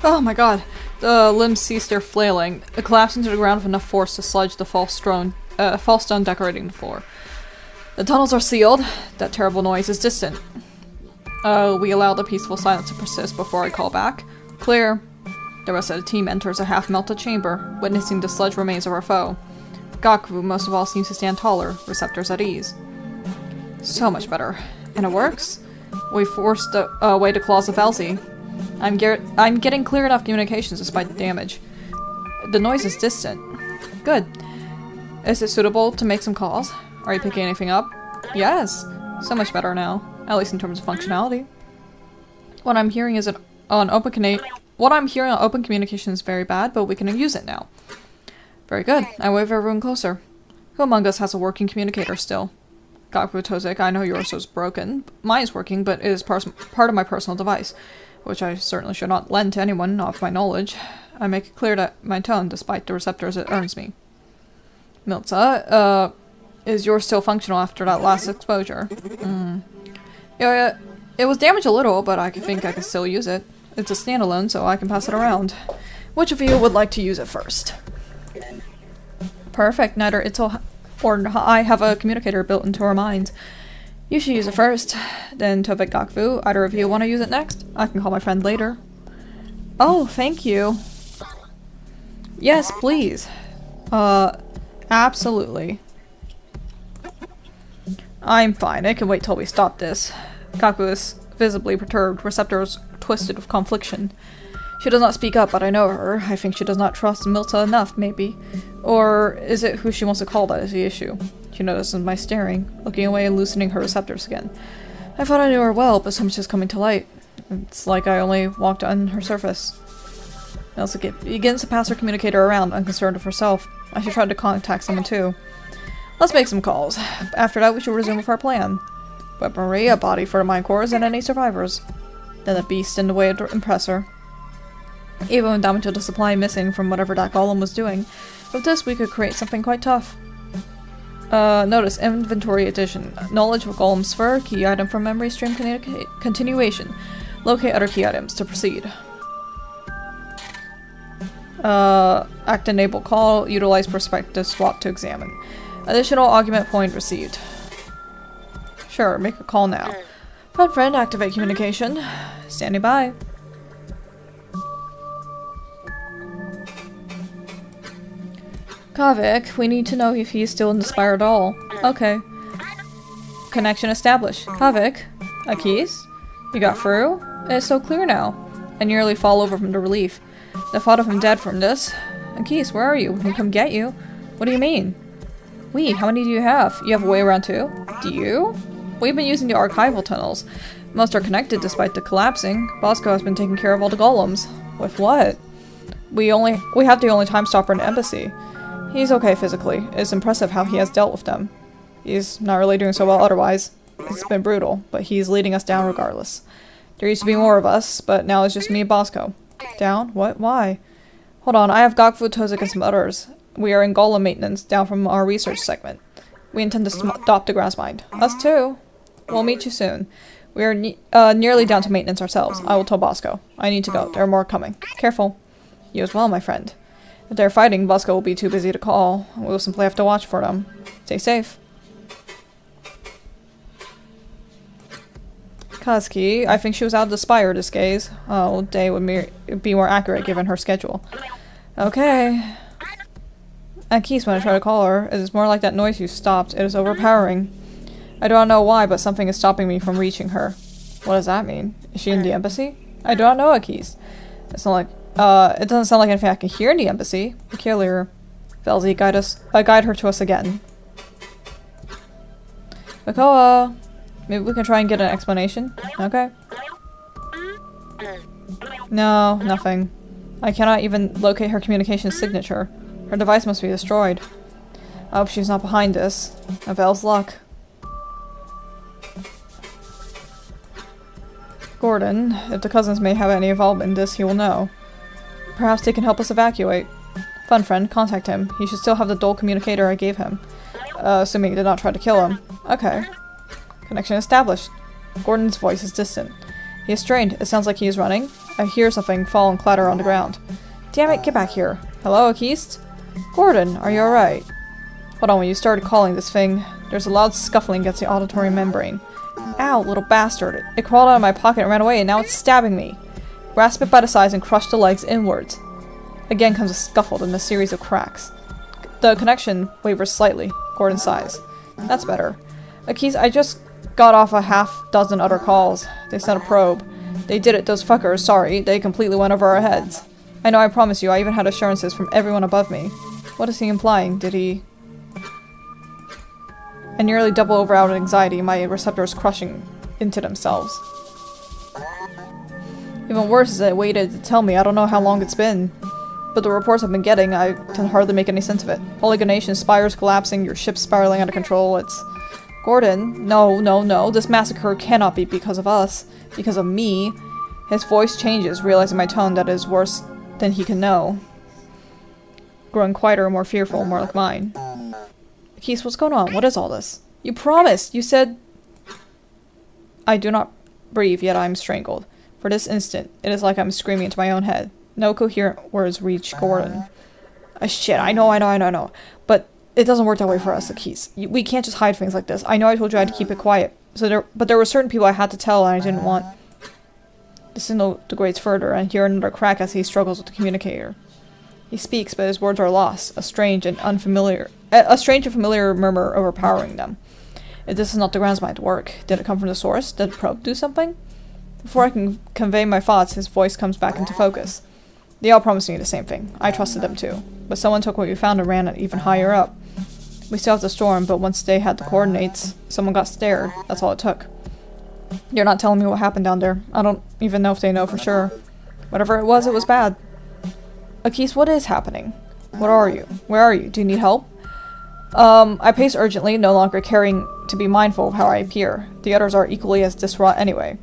Oh my god. The limbs ceased their flailing. It collapsed into the ground with enough force to sludge the false stone decorating the floor. The tunnels are sealed. That terrible noise is distant. We allow the peaceful silence to persist before I call back. Clear. The rest of the team enters a half-melted chamber, witnessing the sludge remains of our foe. Gaku, most of all, seems to stand taller, receptors at ease. So much better. And it works? We forced away the claws of Elsie. I'm getting clear enough communications despite the damage. The noise is distant. Good. Is it suitable to make some calls? Are you picking anything up? Yes. So much better now, at least in terms of functionality. What I'm hearing on open communication is very bad, but we can use it now. Very good. I wave everyone closer. Who among us has a working communicator still? Gaku Tozik, I know yours was broken. Mine is working, but it is part of my personal device, which I certainly should not lend to anyone of my knowledge. I make it clear that my tone, despite the receptors it earns me. Milza, is yours still functional after that last exposure? Yeah, it was damaged a little, but I think I can still use it. It's a standalone, so I can pass it around. Which of you would like to use it first? Perfect. Neither Itzel or I have a communicator built into our minds. You should use it first. Then Tovik Gakfu, either of you want to use it next? I can call my friend later. Oh, thank you. Yes, please. Absolutely. I'm fine. I can wait till we stop this. Gaku is visibly perturbed, receptors twisted with confliction. She does not speak up, but I know her. I think she does not trust Milta enough, maybe. Or is it who she wants to call that is the issue? She notices my staring, looking away and loosening her receptors again. I thought I knew her well, but so much is coming to light. It's like I only walked on her surface. Elsa begins to pass her communicator around, unconcerned of herself. I should try to contact someone too. Let's make some calls. After that, we should resume with our plan. Weaponry, a body for the mine cores, and any survivors. Then a beast in the way of the impressor. Even down to the supply missing from whatever that golem was doing. With this, we could create something quite tough. Notice, inventory addition. Knowledge of golem's fur, key item from memory stream continuation. Locate other key items to proceed. Act enable call, utilize perspective swap to examine. Additional argument point received. Sure, make a call now. Friend, activate communication. Standing by. Kavik, we need to know if he is still in the spire at all. Okay. Connection established. Kavik? Akis? You got through? It's so clear now. I nearly fall over from the relief. The thought of him dead from this. Akis, where are you? We can come get you. What do you mean? We, how many do you have? You have a way around too? Do you? We've been using the archival tunnels. Most are connected despite the collapsing. Bosco has been taking care of all the golems. With what? We have the only time stopper in the embassy. He's okay physically. It's impressive how he has dealt with them. He's not really doing so well otherwise. It's been brutal, but he's leading us down regardless. There used to be more of us, but now it's just me and Bosco. Down? What? Why? Hold on, I have Gokfu, Tozik, and some others. We are in golem maintenance, down from our research segment. We intend to stop the grass mine. Us too. We'll meet you soon. We are nearly down to maintenance ourselves. I will tell Bosco. I need to go. There are more coming. Careful. You as well, my friend. If they're fighting, Bosco will be too busy to call. We will simply have to watch for them. Stay safe. Kazuki, I think she was out of the spire this gaze. Oh, day would be more accurate given her schedule. Okay. Akis, when I try to call her, it is more like that noise you stopped. It is overpowering. I don't know why, but something is stopping me from reaching her. What does that mean? Is she in the embassy? I do not know, Akis. It's not like it doesn't sound like anything I can hear in the embassy. Peculiar. Velzy, guide her to us again. Makoa! Maybe we can try and get an explanation? Okay. No, nothing. I cannot even locate her communication signature. Her device must be destroyed. I hope she's not behind this. Vel's luck. Gordon, if the cousins may have any involvement in this, he will know. Perhaps they can help us evacuate. Fun friend, contact him. He should still have the dual communicator I gave him. Assuming he did not try to kill him. Okay. Connection established. Gordon's voice is distant. He is strained. It sounds like he is running. I hear something fall and clatter on the ground. Damn it, get back here. Hello, Akist? Gordon, are you alright? Hold on, when you started calling this thing, there's a loud scuffling against the auditory membrane. Ow, little bastard. It crawled out of my pocket and ran away, and now it's stabbing me. Grasp it by the sides and crush the legs inwards. Again comes a scuffle and a series of cracks. The connection wavers slightly. Gordon sighs. That's better. Akist, I just got off a half-dozen other calls. They sent a probe. They did it, those fuckers. Sorry, they completely went over our heads. I know, I promise you, I even had assurances from everyone above me. What is he implying? Did he... I nearly double over out of anxiety, my receptors crushing into themselves. Even worse is that it waited to tell me. I don't know how long it's been. But the reports I've been getting, I can hardly make any sense of it. Polygonation, spires collapsing, your ship spiraling out of control, it's... Gordon, no, this massacre cannot be because of us. Because of me. His voice changes, realizing my tone that is worse than he can know. Growing quieter, more fearful, more like mine. Akist, what's going on? What is all this? You promised! You said... I do not breathe, yet I am strangled. For this instant, it is like I'm screaming into my own head. No coherent words reach Gordon. Shit, I know. But it doesn't work that way for us, Akist. We can't just hide things like this. I know I told you I had to keep it quiet. But there were certain people I had to tell and I didn't want. The signal degrades further, and hear another crack as he struggles with the communicator. He speaks, but his words are lost, a strange and familiar murmur overpowering them. If this is not the ground's mind work, did it come from the source? Did the probe do something? Before I can convey my thoughts, his voice comes back into focus. They all promised me the same thing. I trusted them too. But someone took what we found and ran it even higher up. We still have the storm, but once they had the coordinates, someone got scared. That's all it took. They're not telling me what happened down there. I don't even know if they know for sure. Whatever it was bad. Akist, what is happening? What are you? Where are you? Do you need help? I pace urgently, no longer caring to be mindful of how I appear. The others are equally as distraught anyway.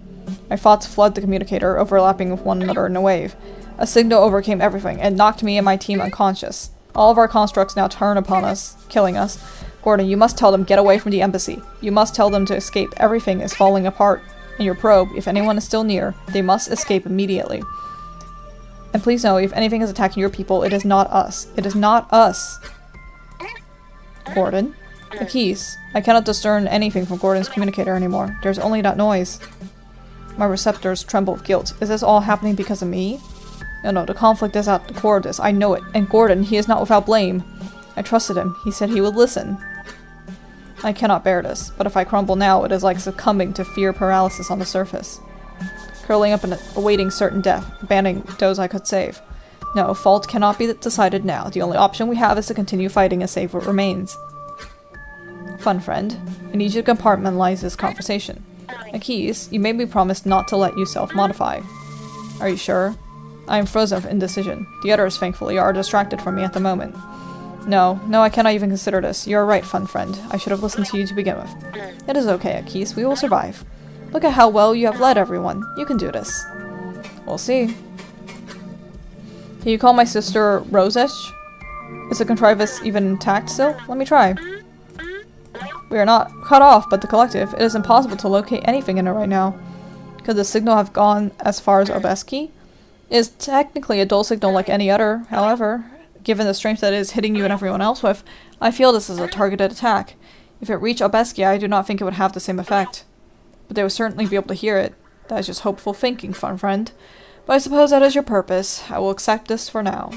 My thoughts flood the communicator, overlapping with one another in a wave. A signal overcame everything, and knocked me and my team unconscious. All of our constructs now turn upon us, killing us. Gordon, you must tell them get away from the embassy. You must tell them to escape. Everything is falling apart. And your probe, if anyone is still near, they must escape immediately. And please know, if anything is attacking your people, it is not us. It is not us. Gordon? Akist, I cannot discern anything from Gordon's communicator anymore. There's only that noise. My receptors tremble with guilt. Is this all happening because of me? No, the conflict is at the core of this. I know it. And Gordon, he is not without blame. I trusted him. He said he would listen. I cannot bear this, but if I crumble now, it is like succumbing to fear paralysis on the surface. Curling up and awaiting certain death, abandoning those I could save. No, fault cannot be decided now. The only option we have is to continue fighting and save what remains. Fun friend, I need you to compartmentalize this conversation. Akist, you made me promise not to let you self-modify. Are you sure? I am frozen with indecision. The others, thankfully, are distracted from me at the moment. No, I cannot even consider this. You are right, fun friend. I should have listened to you to begin with. It is okay, Akist. We will survive. Look at how well you have led everyone. You can do this. We'll see. Can you call my sister Rosish? Is the contrivance even intact still? Let me try. We are not cut off, but the collective. It is impossible to locate anything in it right now. Could the signal have gone as far as Obeski? It is technically a dull signal like any other, however. Given the strength that it is hitting you and everyone else with, I feel this is a targeted attack. If it reached Obeski, I do not think it would have the same effect. But they would certainly be able to hear it. That is just hopeful thinking, fun friend. But I suppose that is your purpose. I will accept this for now.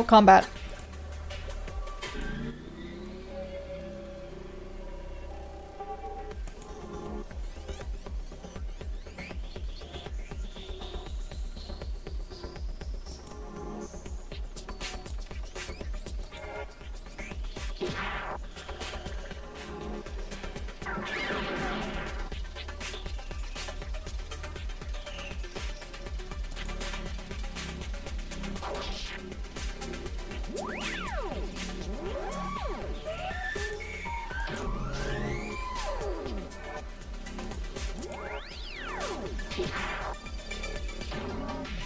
Combat.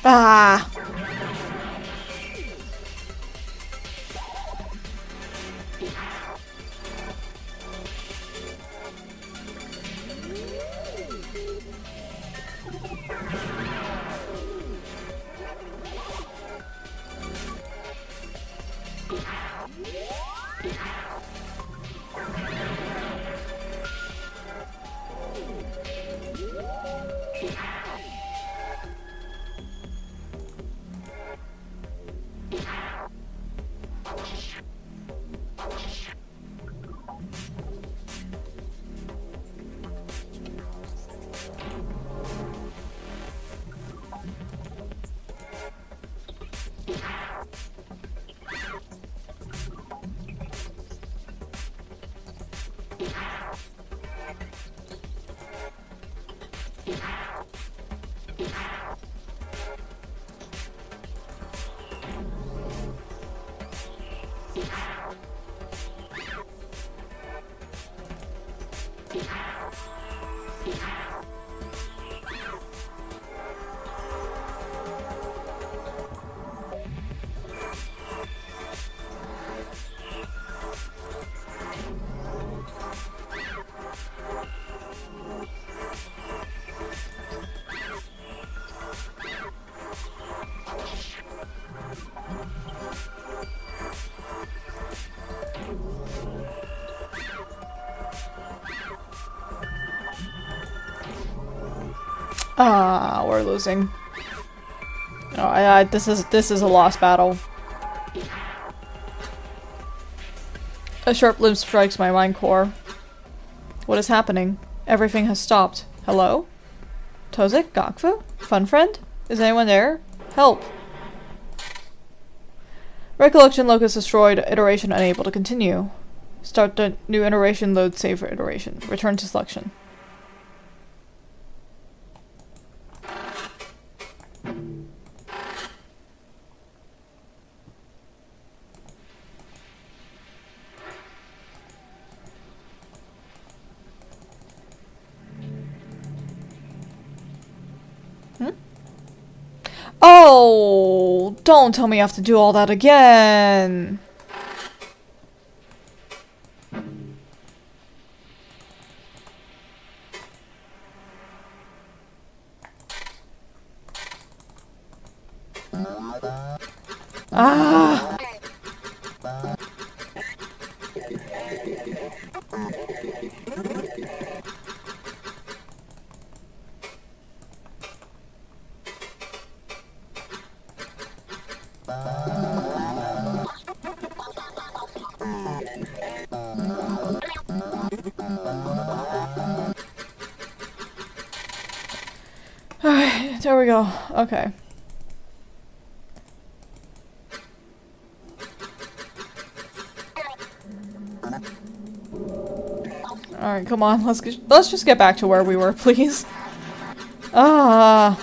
Ah! Ah, we're losing. Oh, this is a lost battle. A sharp limb strikes my mind core. What is happening? Everything has stopped. Hello? Tozik? Gakfu? Fun friend? Is anyone there? Help! Recollection locus destroyed. Iteration unable to continue. Start the new iteration. Load save for iteration. Return to selection. Oh, don't tell me I have to do all that again. Ah. Alright, there we go. Okay. Alright, come on. Let's just get back to where we were, please. Ah.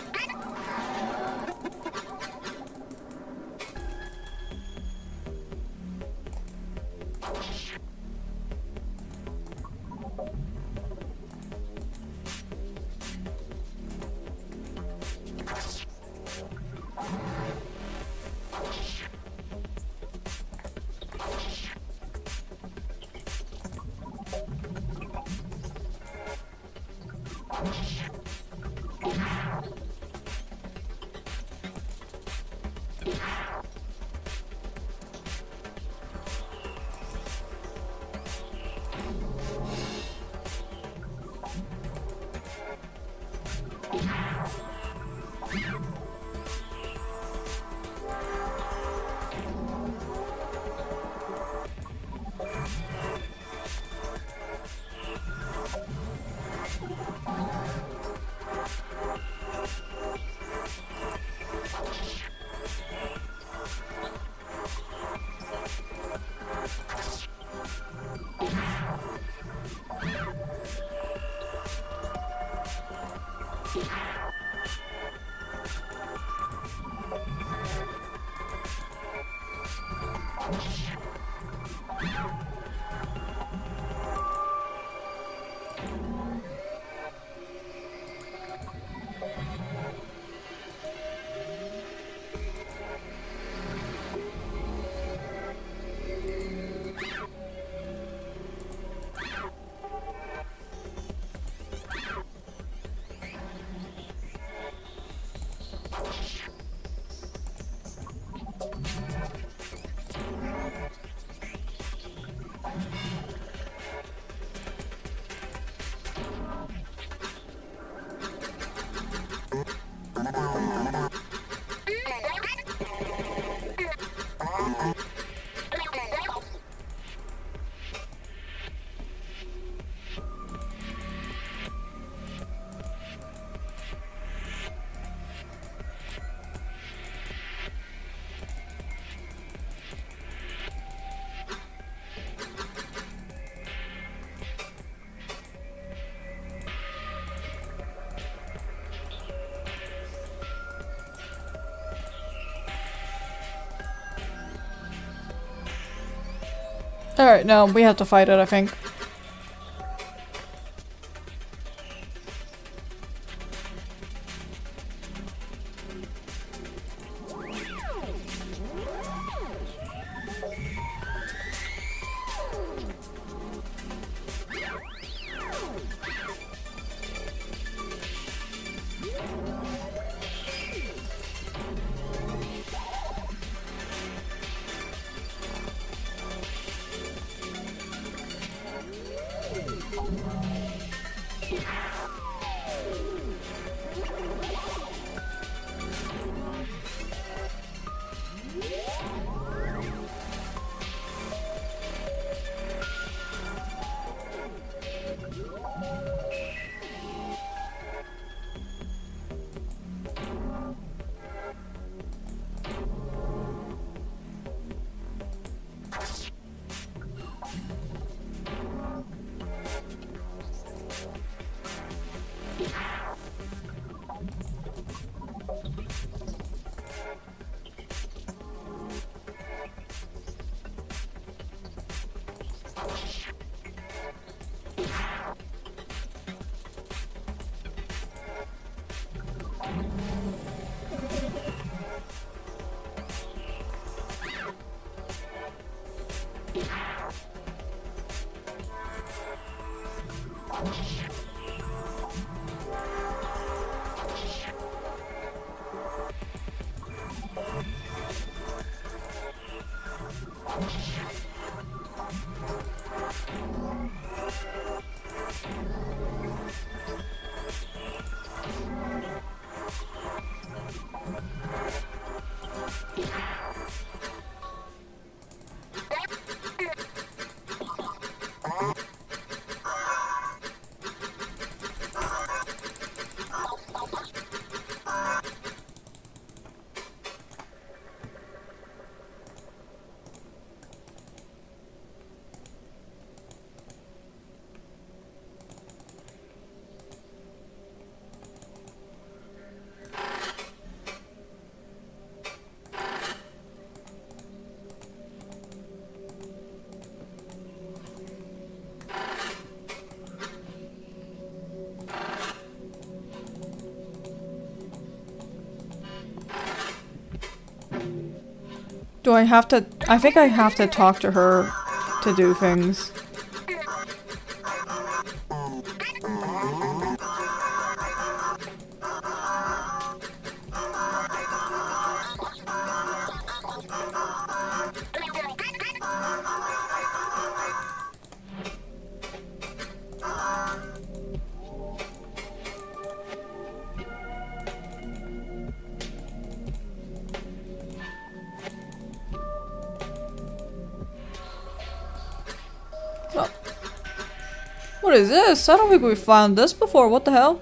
Alright, no, we have to fight it, I think. Do I have to- I think I have to talk to her to do things. What is this? I don't think we found this before. What the hell?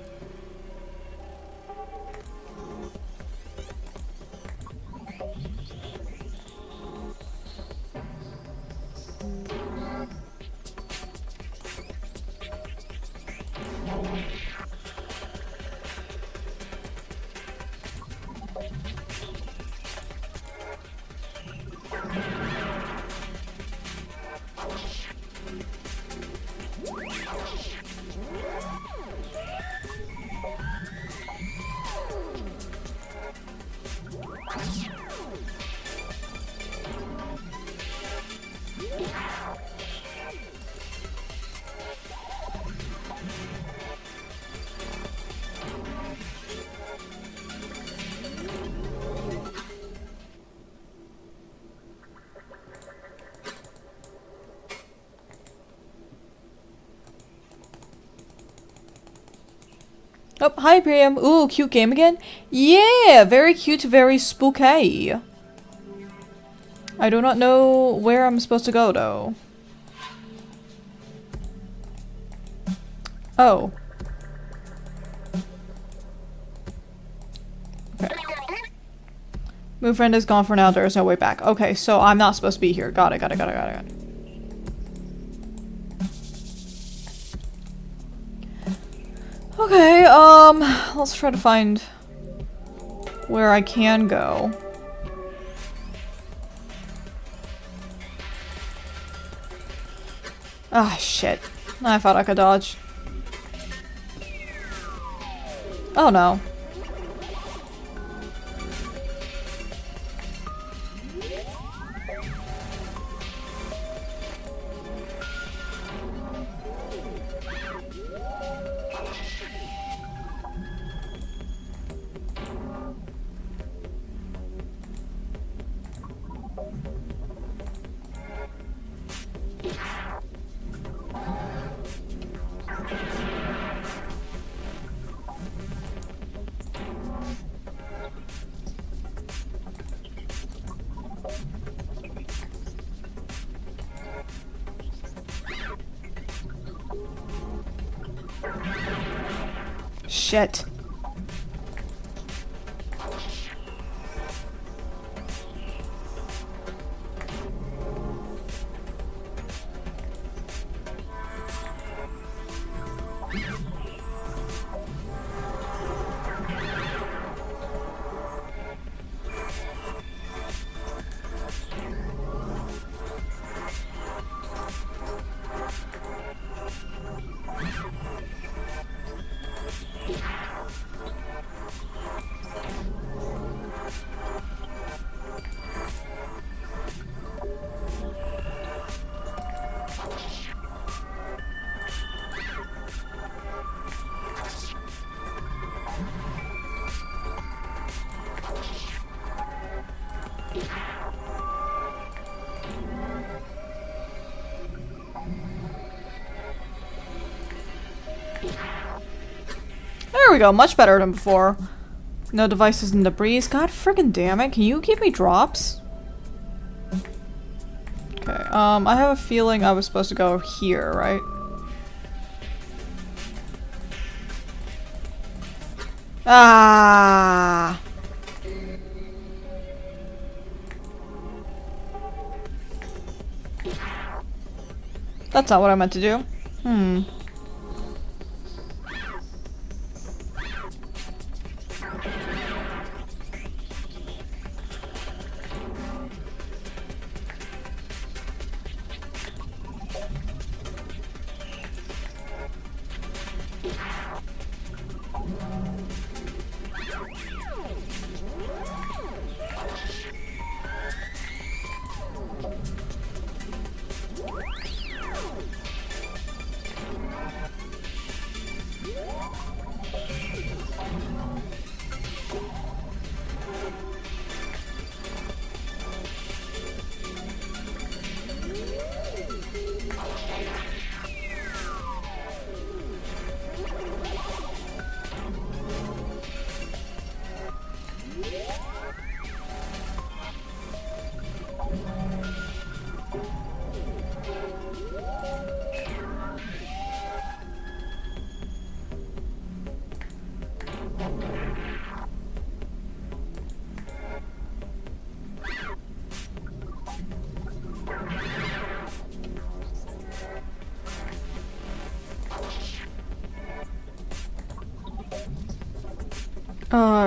Oh, hi Priam. Ooh, cute game again? Yeah, very cute, very spooky. I do not know where I'm supposed to go though. Oh. Okay. Move friend is gone for now, there is no way back. Okay, so I'm not supposed to be here. Got it, got it, got it, got it, got it. Okay, let's try to find where I can go. Ah, shit. I thought I could dodge. Oh no. Shit. There we go, much better than before. No devices in the breeze. God friggin' damn it, can you give me drops? Okay, I have a feeling I was supposed to go here, right? Ah! That's not what I meant to do. Hmm.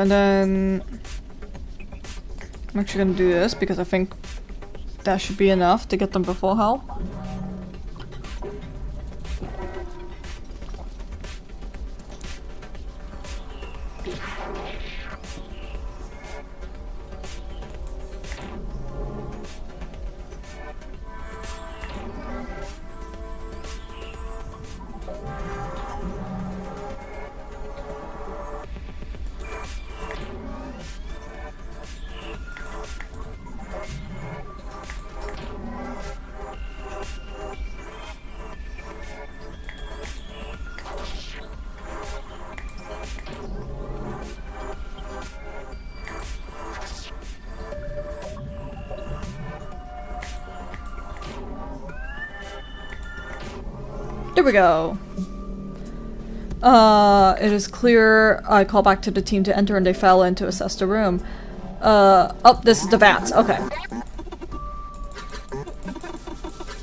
And then I'm actually gonna do this because I think that should be enough to get them to full health. There we go. It is clear. I call back to the team to enter and they fell in to assess the room. Oh, this is the vats. Okay.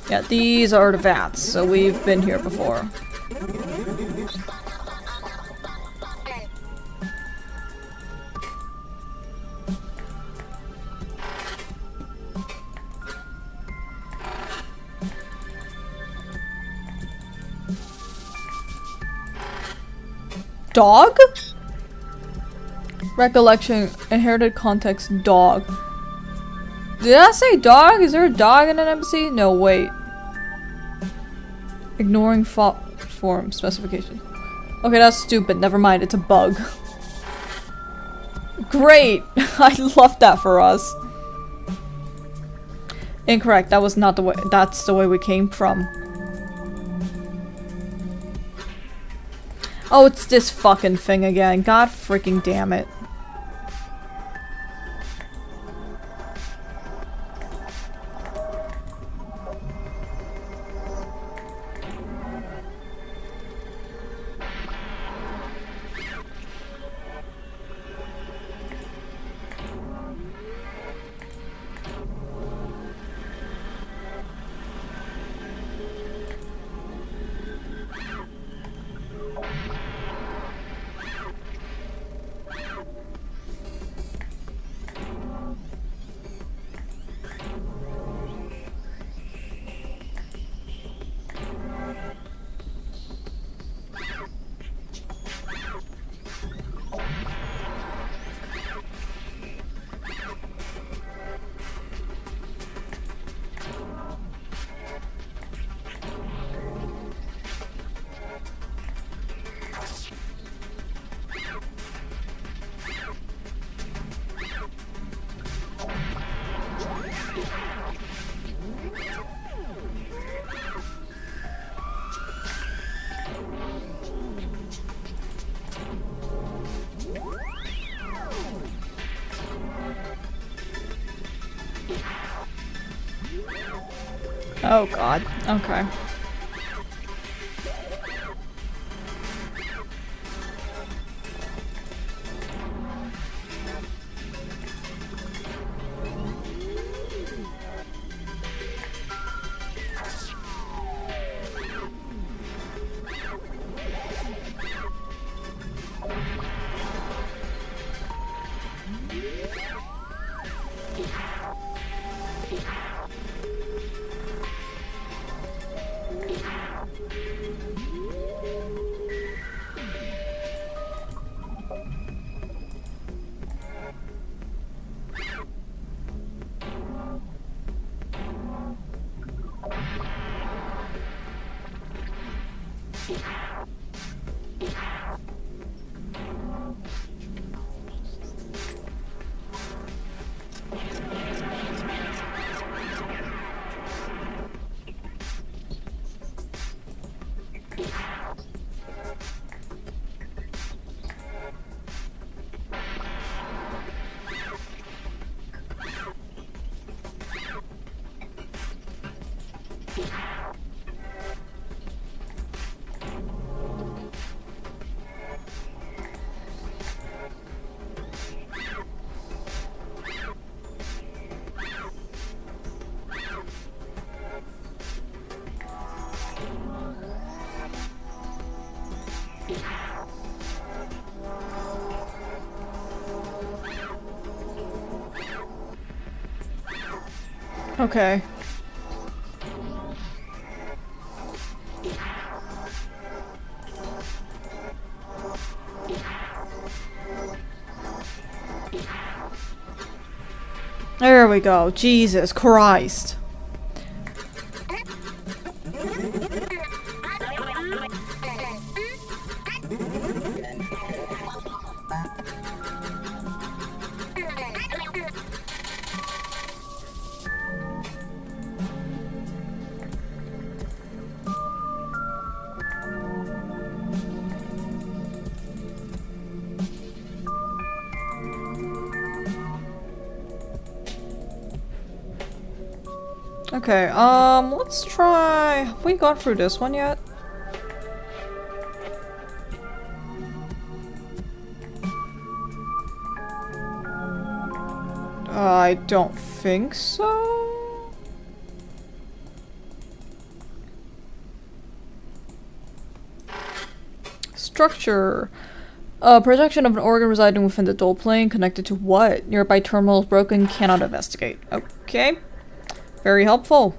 Yeah, these are the vats, so we've been here before. Dog? Recollection, inherited context, dog. Did I say dog? Is there a dog in an embassy? No, wait. Ignoring form specification. Okay, that's stupid. Never mind. It's a bug. Great! I love that for us. Incorrect. That was not the way. That's the way we came from. Oh, it's this fucking thing again. God freaking damn it. Oh god. Okay. Okay. There we go. Jesus Christ. Okay, let's try... Have we gone through this one yet? I don't think so. Structure. Projection of an organ residing within the dual plane connected to what? Nearby terminal is broken, cannot investigate. Okay. Very helpful.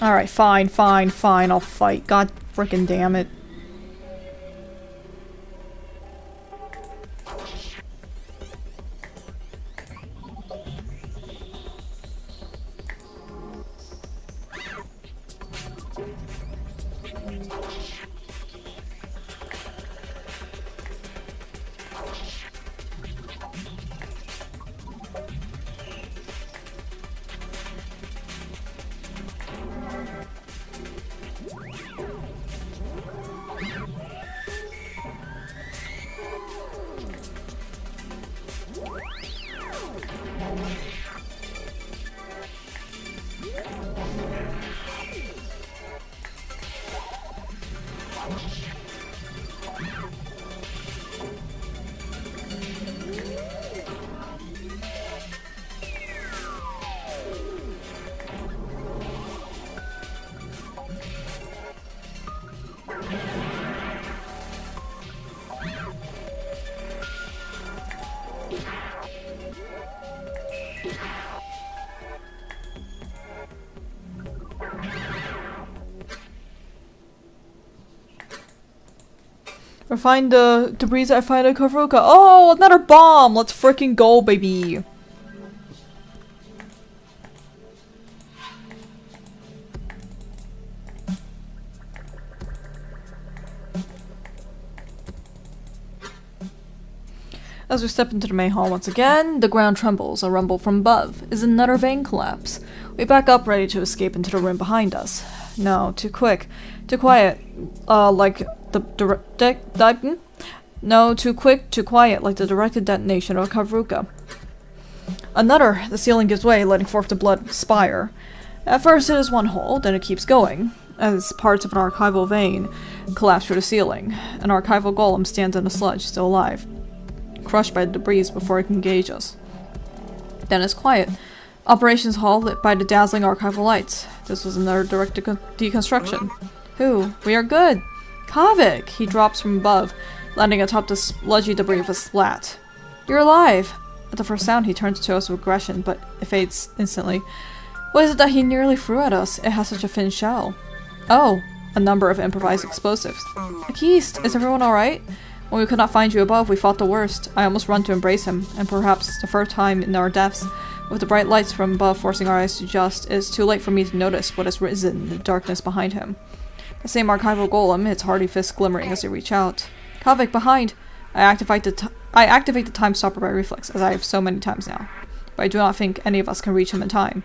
Alright, fine, fine, fine, I'll fight. God frickin' damn it. Or find the debris I find at corru. Oh, another bomb! Let's freaking go, baby! As we step into the main hall once again, the ground trembles. A rumble from above. Is another vein collapse? We back up, ready to escape into the room behind us. No, too quick. Too quiet. Like the No, too quick, too quiet, like the directed detonation of a corru. Another. The ceiling gives way, letting forth the blood spire. At first it is one hole, then it keeps going, as parts of an archival vein collapse through the ceiling. An archival golem stands in the sludge, still alive, crushed by the debris before it can engage us. Then it's quiet. Operations hall lit by the dazzling archival lights. This was another direct deconstruction. Who? We are good! Kavik! He drops from above, landing atop the sludgy debris with a splat. You're alive! At the first sound, he turns to us with aggression, but it fades instantly. What is it that he nearly threw at us? It has such a thin shell. Oh! A number of improvised explosives. Akist, is everyone alright? When we could not find you above, we fought the worst. I almost run to embrace him, and perhaps the first time in our deaths, with the bright lights from above forcing our eyes to adjust, it is too late for me to notice what has risen in the darkness behind him. The same archival golem, its hardy fist glimmering as we reach out. Kavik, behind! I activate the time stopper by reflex, as I have so many times now. But I do not think any of us can reach him in time.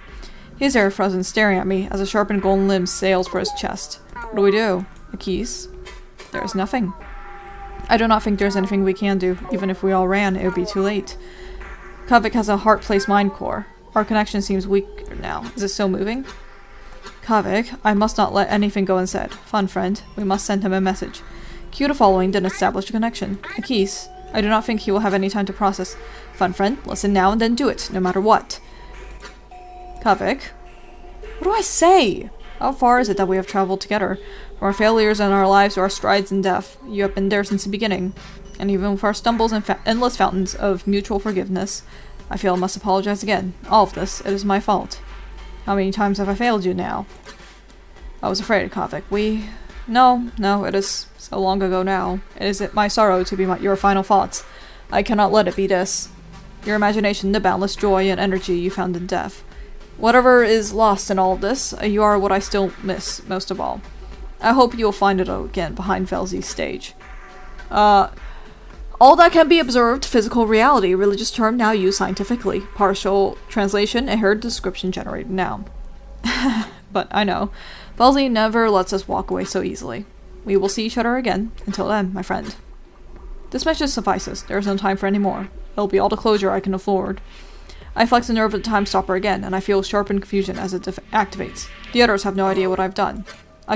He is there, frozen, staring at me, as a sharpened golden limb sails for his chest. What do we do? Akist? There is nothing. I do not think there is anything we can do. Even if we all ran, it would be too late. Kavik has a heart-placed mind core. Our connection seems weaker now. Is it still moving? Kavik, I must not let anything go unsaid. Fun friend, we must send him a message. Cue the following, then establish a connection. Akist, I do not think he will have any time to process. Fun friend, listen now and then do it, no matter what. Kavik? What do I say? How far is it that we have traveled together? From our failures in our lives to our strides in death, you have been there since the beginning. And even with our stumbles and endless fountains of mutual forgiveness, I feel I must apologize again. All of this, it is my fault. How many times have I failed you now? I was afraid, Kavik. No, it is so long ago now. It is my sorrow to be your final thoughts. I cannot let it be this. Your imagination, the boundless joy and energy you found in death. Whatever is lost in all of this, you are what I still miss most of all. I hope you will find it again behind Velzy's stage. All that can be observed, physical reality, religious term now used scientifically. Partial translation, a heard description generated now. But I know. Velzy never lets us walk away so easily. We will see each other again. Until then, my friend. This message suffices. There is no time for any more. It'll be all the closure I can afford. I flex the nerve of the time stopper again, and I feel sharpened confusion as it activates. The others have no idea what I've done.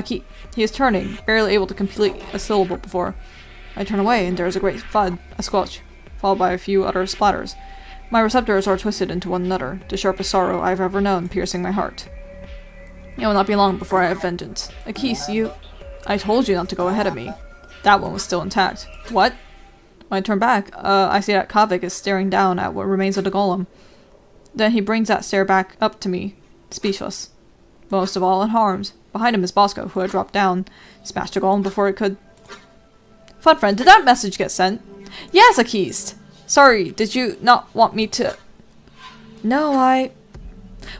He is turning, barely able to complete a syllable before. I turn away, and there is a great thud, a squelch, followed by a few utter splatters. My receptors are twisted into one another, the sharpest sorrow I have ever known piercing my heart. It will not be long before I have vengeance. Akist, you... I told you not to go ahead of me. That one was still intact. What? When I turn back, I see that Kavik is staring down at what remains of the golem. Then he brings that stare back up to me, speechless. most of all unharmed. Behind him is Bosco, who had dropped down, smashed a golem before it could. Fun friend, did that message get sent? Yes, Akist! Sorry, did you not want me to... No,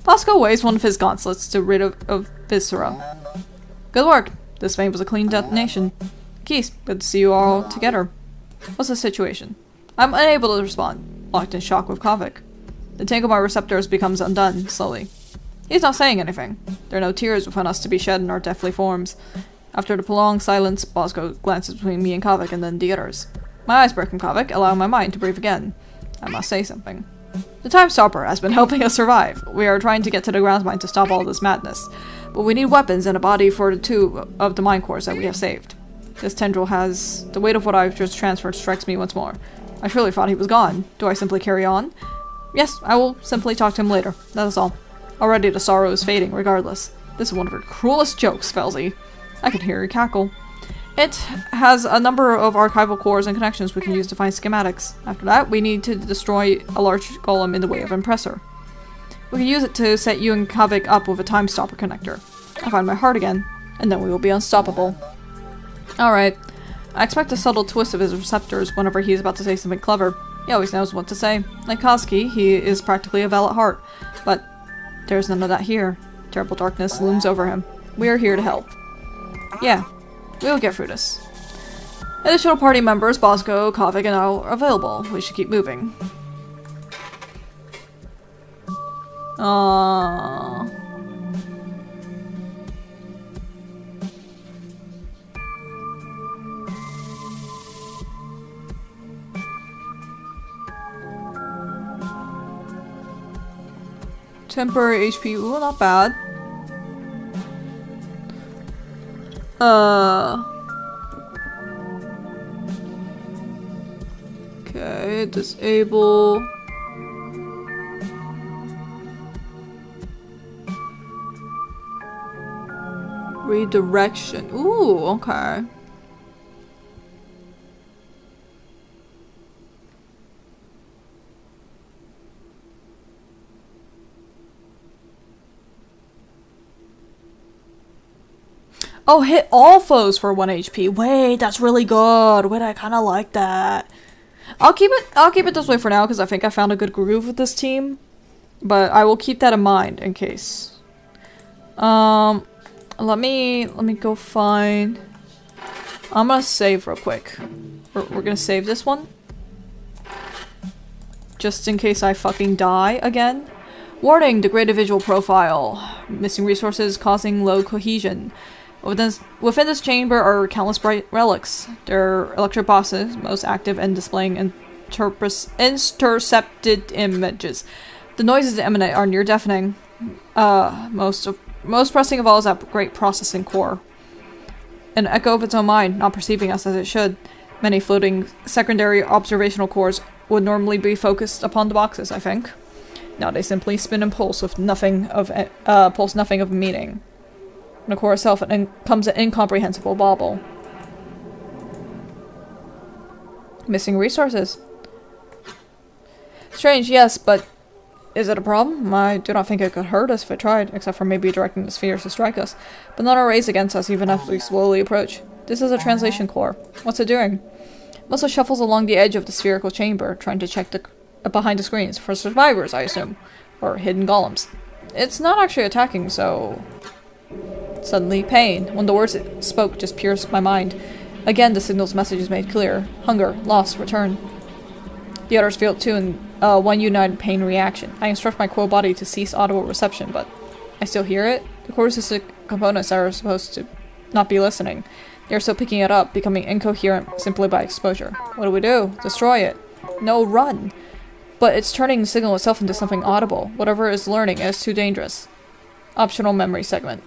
Bosco waves one of his gauntlets to rid of Viscera. Good work. This vein was a clean detonation. Akist, good to see you all together. What's the situation? I'm unable to respond, locked in shock with Kavik. The tangle of my receptors becomes undone, slowly. He's not saying anything. There are no tears within us to be shed in our deathly forms. After the prolonged silence, Bosco glances between me and Kavik and then the others. My eyes break from Kavik, allowing my mind to breathe again. I must say something. The Time Stopper has been helping us survive. We are trying to get to the ground mine to stop all this madness. But we need weapons and a body for the two of the mine cores that we have saved. This tendril has... The weight of what I've just transferred strikes me once more. I surely thought he was gone. Do I simply carry on? Yes, I will simply talk to him later. That is all. Already the sorrow is fading, regardless. This is one of her cruelest jokes, Felzy. I can hear her cackle. It has a number of archival cores and connections we can use to find schematics. After that, we need to destroy a large golem in the way of Impressor. We can use it to set you and Kavik up with a Time Stopper connector. I'll find my heart again, and then we will be unstoppable. Alright. I expect a subtle twist of his receptors whenever he is about to say something clever. He always knows what to say. Like Koski, he is practically a Val at heart. But there's none of that here. Terrible darkness looms over him. We are here to help. Yeah, we will get through this. Additional party members, Bosco, Kavik, and I are available. We should keep moving. Aww. Temporary HP, ooh, not bad. Okay, disable. Redirection. Ooh, okay. Oh, hit all foes for 1 HP. Wait, that's really good. Wait, I kind of like that. I'll keep it this way for now because I think I found a good groove with this team. But I will keep that in mind in case. Let me go find. I'm gonna save real quick. We're gonna save this one. Just in case I fucking die again. Warning, degraded visual profile. Missing resources causing low cohesion. Within this chamber are countless bright relics. They're electric bosses, most active and displaying intercepted images. The noises they emanate are near deafening. Most pressing of all is that great processing core. An echo of its own mind, not perceiving us as it should. Many floating secondary observational cores would normally be focused upon the boxes, I think. Now they simply spin and pulse with nothing of meaning. In the core itself, comes an incomprehensible bauble. Missing resources. Strange, yes, but is it a problem? I do not think it could hurt us if it tried, except for maybe directing the spheres to strike us. But none are raised against us even as we slowly approach. This is a translation core. What's it doing? It mostly shuffles along the edge of the spherical chamber, trying to check behind the screens. For survivors, I assume. Or hidden golems. It's not actually attacking, so... Suddenly, pain. When the words it spoke just pierced my mind. Again, the signal's message is made clear. Hunger, loss, return. The others feel it too in one united pain reaction. I instruct my core body to cease audible reception, but I still hear it. The core cystic components are supposed to not be listening. They are still picking it up, becoming incoherent simply by exposure. What do? Destroy it. No, run. But it's turning the signal itself into something audible. Whatever it is learning is too dangerous. Optional memory segment.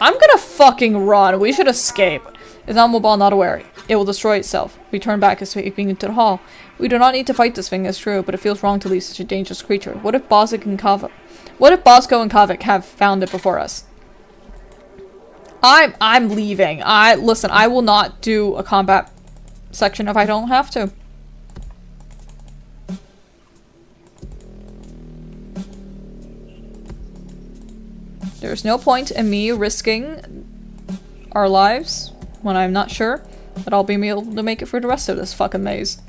I'm gonna fucking run. We should escape. Is non-mobile not aware? It will destroy itself. We turn back, escaping into the hall. We do not need to fight this thing, it's true, but it feels wrong to leave such a dangerous creature. What if Bosco and Kavik have found it before us? I'm leaving. Listen, I will not do a combat section if I don't have to. There's no point in me risking our lives when I'm not sure that I'll be able to make it through the rest of this fucking maze.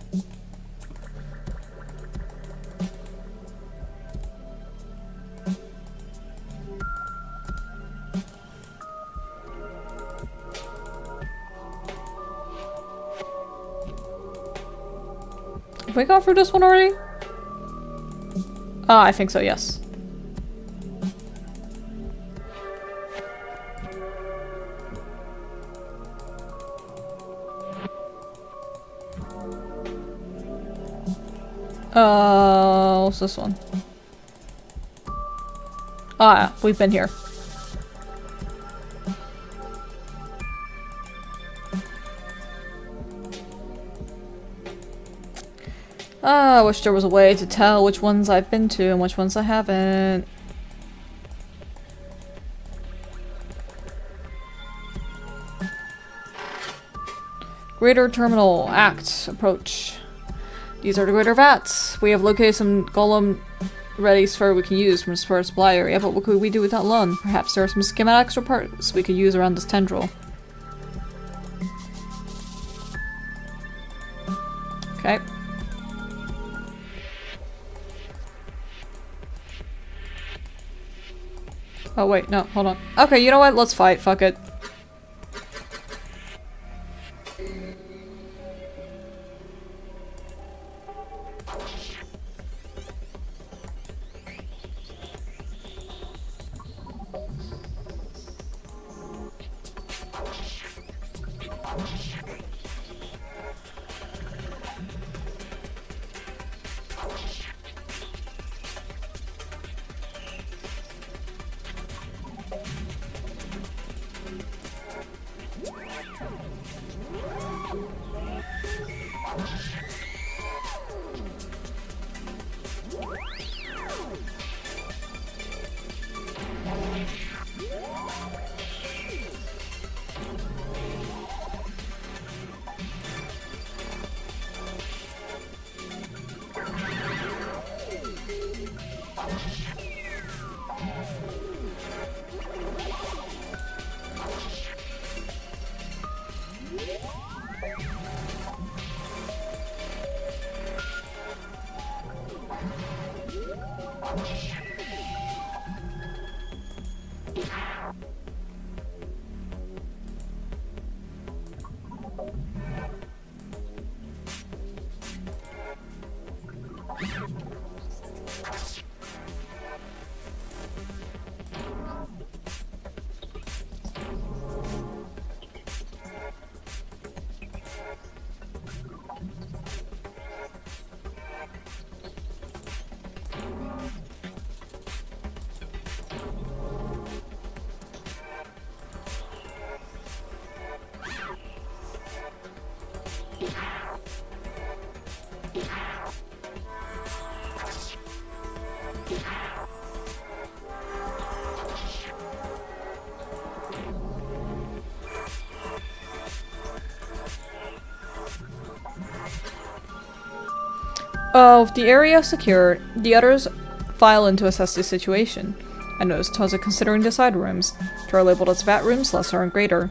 Have we gone through this one already? I think so, yes. What's this one? Ah, we've been here. I wish there was a way to tell which ones I've been to and which ones I haven't. Greater Terminal. Act. Approach. These are the greater vats. We have located some golem readies for we can use from the supply area, but what could we do with that alone? Perhaps there are some schematics or parts we could use around this tendril. Okay. Oh wait, no, hold on. Okay, you know what? Let's fight. Fuck it. With the area secured, the others file in to assess the situation. I noticed tons of considering the side rooms. They are labeled as vat rooms, lesser and greater.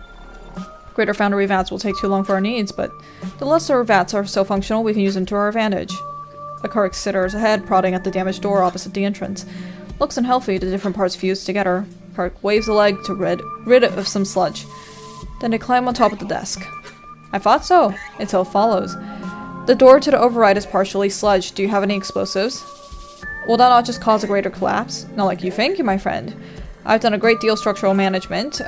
Greater foundry vats will take too long for our needs, but the lesser vats are so functional we can use them to our advantage. A Kark sitters ahead, prodding at the damaged door opposite the entrance. Looks unhealthy, the different parts fused together. Kark waves a leg to rid of some sludge. Then they climb on top of the desk. I thought so. It so follows. The door to the override is partially sludged. Do you have any explosives? Will that not just cause a greater collapse? Not like you think, my friend. I've done a great deal of structural management.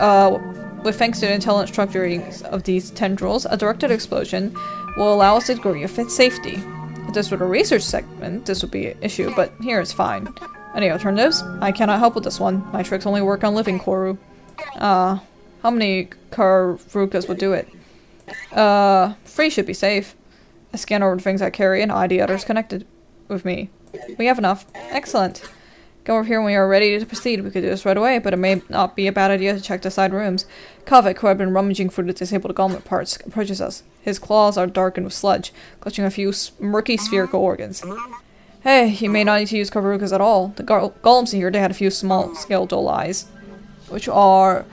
With thanks to the intelligent structuring of these tendrils, a directed explosion will allow us a degree of safety. If this were a research segment, this would be an issue, but here it's fine. Any alternatives? I cannot help with this one. My tricks only work on living corru. How many Karukas would do it? 3 should be safe. I scan over the things I carry and ID others connected with me. We have enough. Excellent. Come over here when we are ready to proceed. We could do this right away, but it may not be a bad idea to check the side rooms. Kavik, who had been rummaging through the disabled gauntlet parts, approaches us. His claws are darkened with sludge, clutching a few murky spherical organs. Hey, you may not need to use Karukas at all. The golems in here, they had a few small-scale dull eyes. which are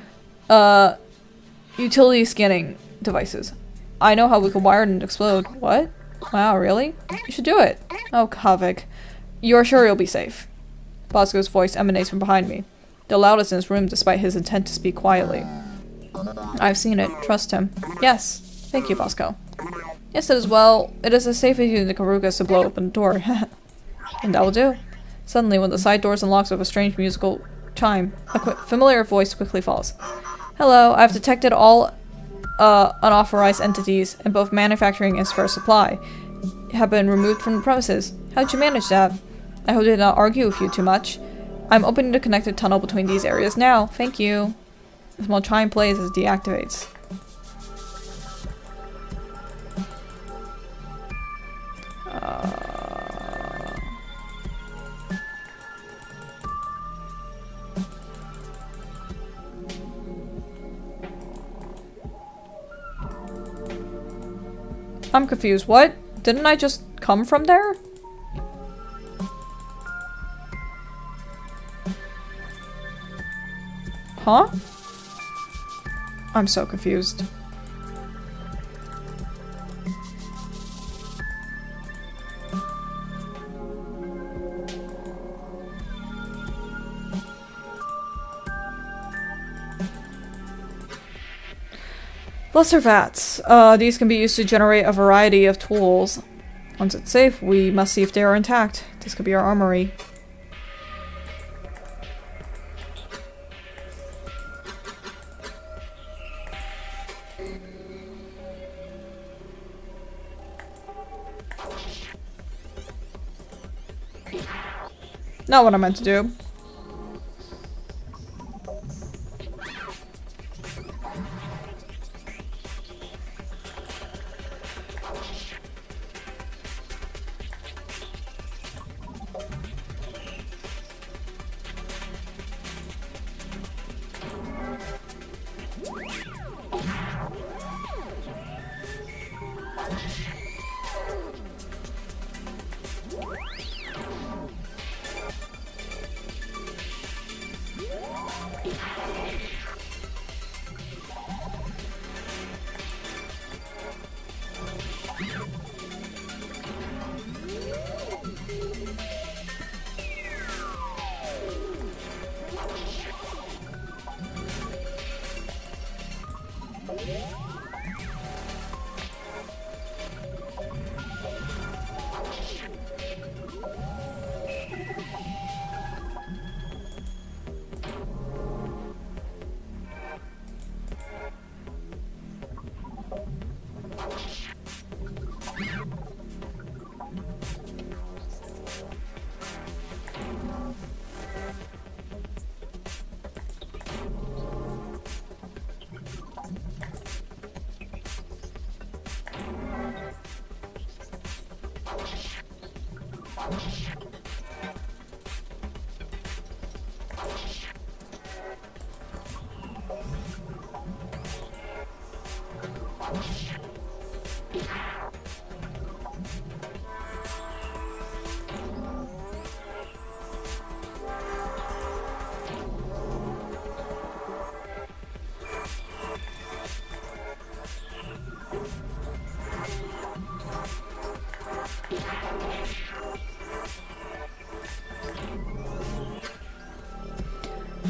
utility scanning devices. I know how we can wire it and explode. What? Wow, really? You should do it. Oh, Kavik. You're sure you'll be safe. Bosco's voice emanates from behind me, the loudest in his room despite his intent to speak quietly. I've seen it. Trust him. Yes. Thank you, Bosco. Yes, it is well. It is as safe as using the corrucas to blow open the door. And that will do. Suddenly, when the side doors unlocks with a strange musical chime, a familiar voice quickly falls. Hello, I've detected all unauthorized entities in both manufacturing and spare supply have been removed from the premises. How'd you manage that? I hope I did not argue with you too much. I'm opening the connected tunnel between these areas now. Thank you. A small chime plays as it deactivates. I'm confused. What? Didn't I just come from there? Huh? I'm so confused. Lesser vats. These can be used to generate a variety of tools. Once it's safe, we must see if they are intact. This could be our armory. Not what I meant to do.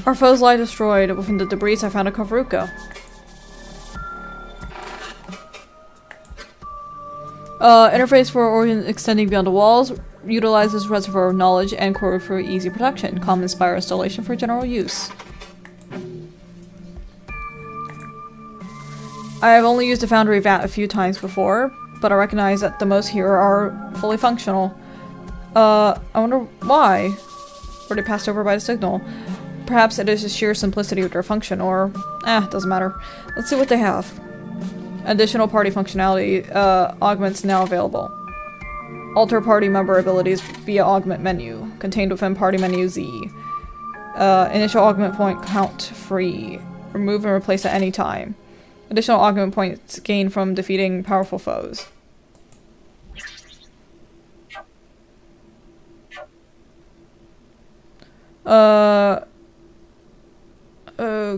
Our foes lie destroyed. Within the debris I found a corruca. Interface for organ extending beyond the walls. Utilizes reservoir of knowledge and corru for easy protection. Common spire installation for general use. I have only used a foundry vat a few times before, but I recognize that the most here are fully functional. I wonder why? Were they passed over by the signal? Perhaps it is the sheer simplicity of their function, or doesn't matter. Let's see what they have. Additional party functionality, augments now available. Alter party member abilities via augment menu, contained within party menu Z. Initial augment point count free. Remove and replace at any time. Additional augment points gained from defeating powerful foes.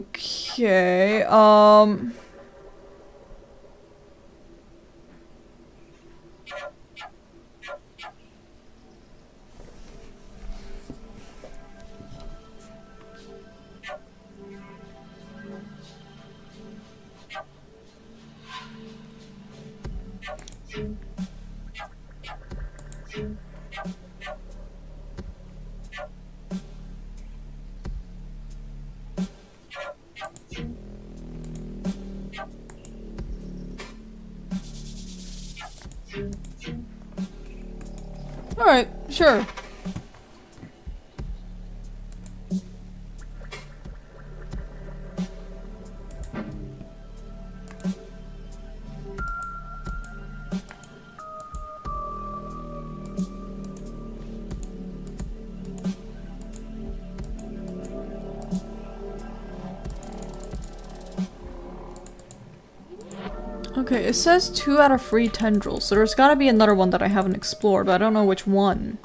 Okay, alright, sure. Okay, it says 2 out of 3 tendrils, so there's gotta be another one that I haven't explored, but I don't know which one.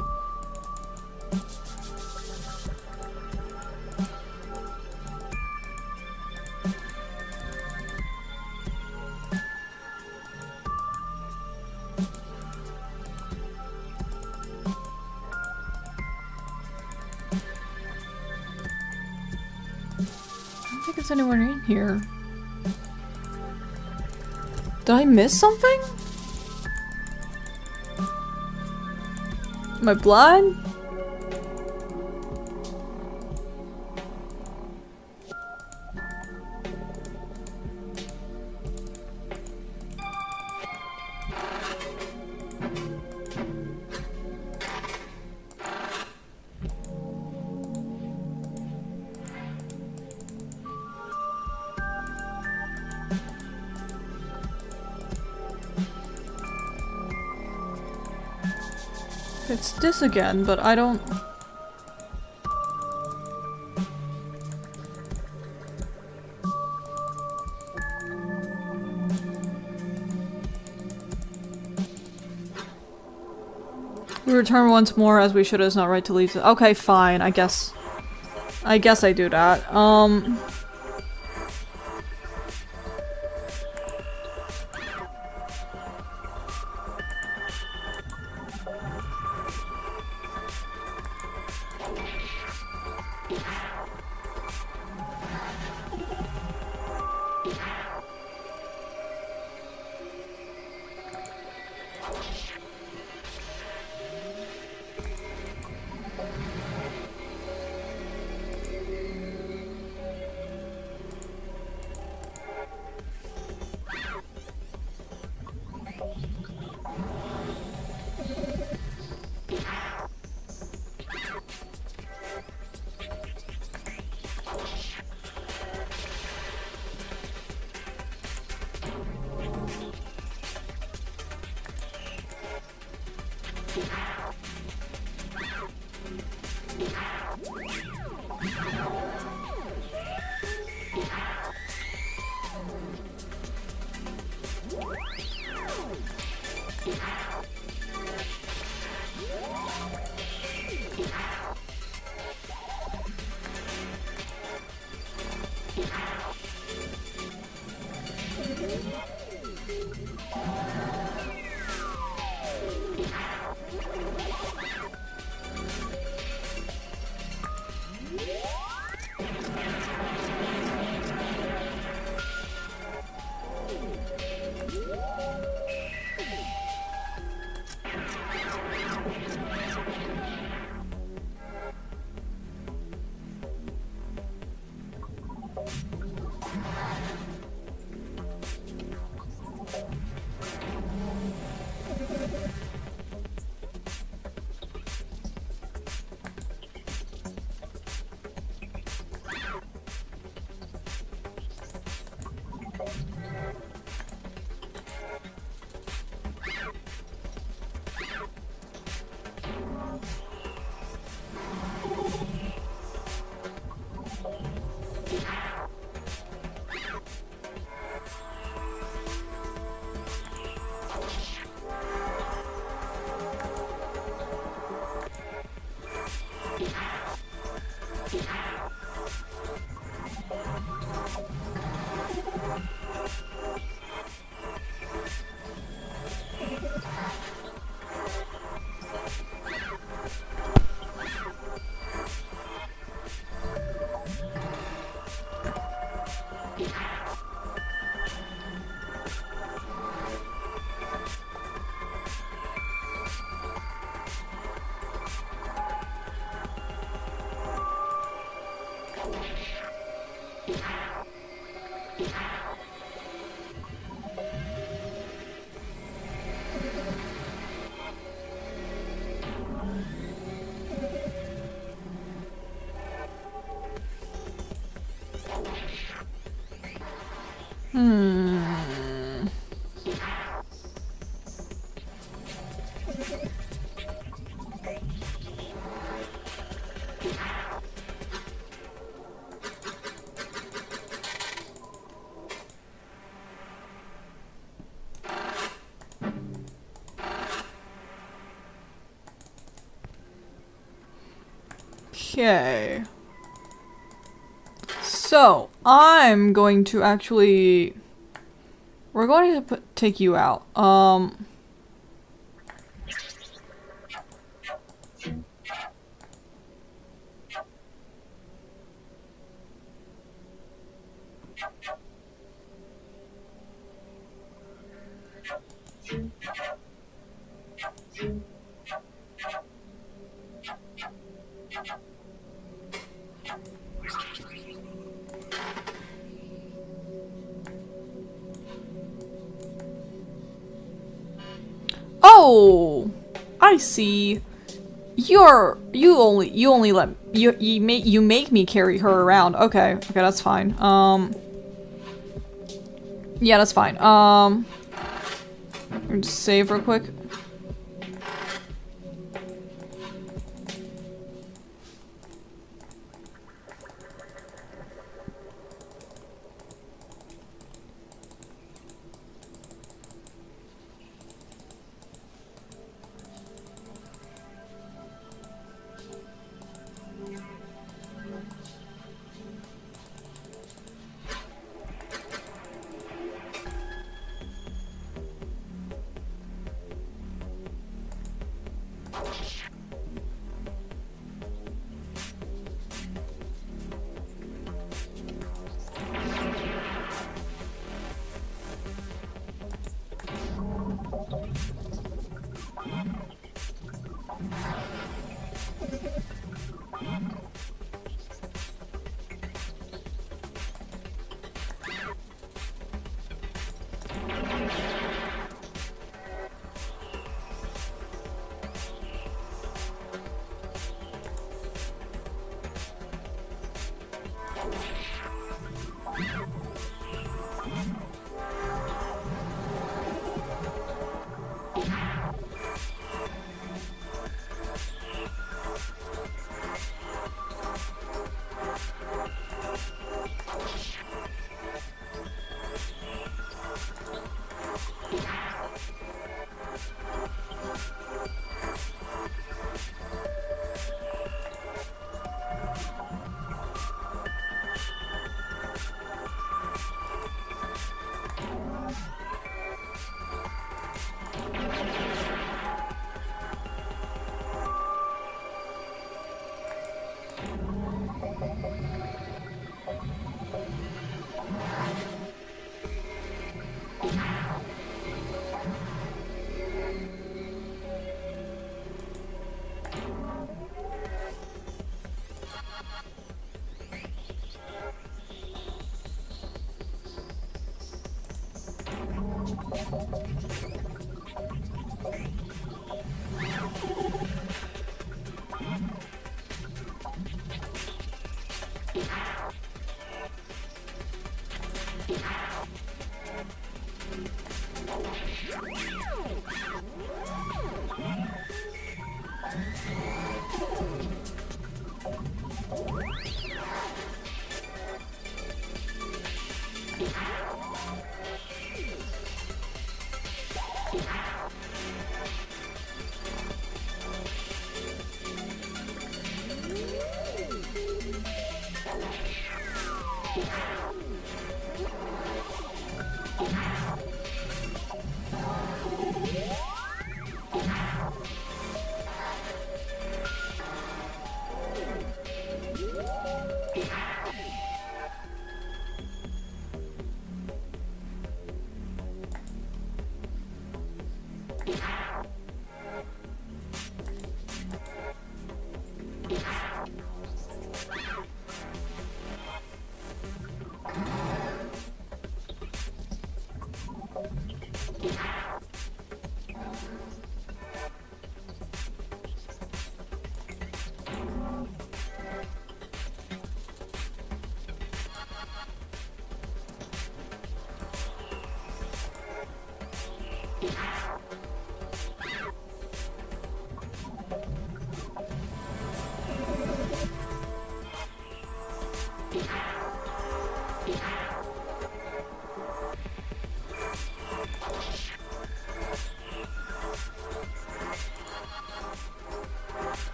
I don't think it's anywhere in here. Did I miss something? Am I blind? It's this again, but I don't... We return once more as we should. It's not right to leave. Okay, fine. I guess I do that. Okay. So, I'm going to actually... We're going to take you out. Oh, I see. You make me carry her around. Okay, that's fine. Yeah, that's fine. Let me just save real quick.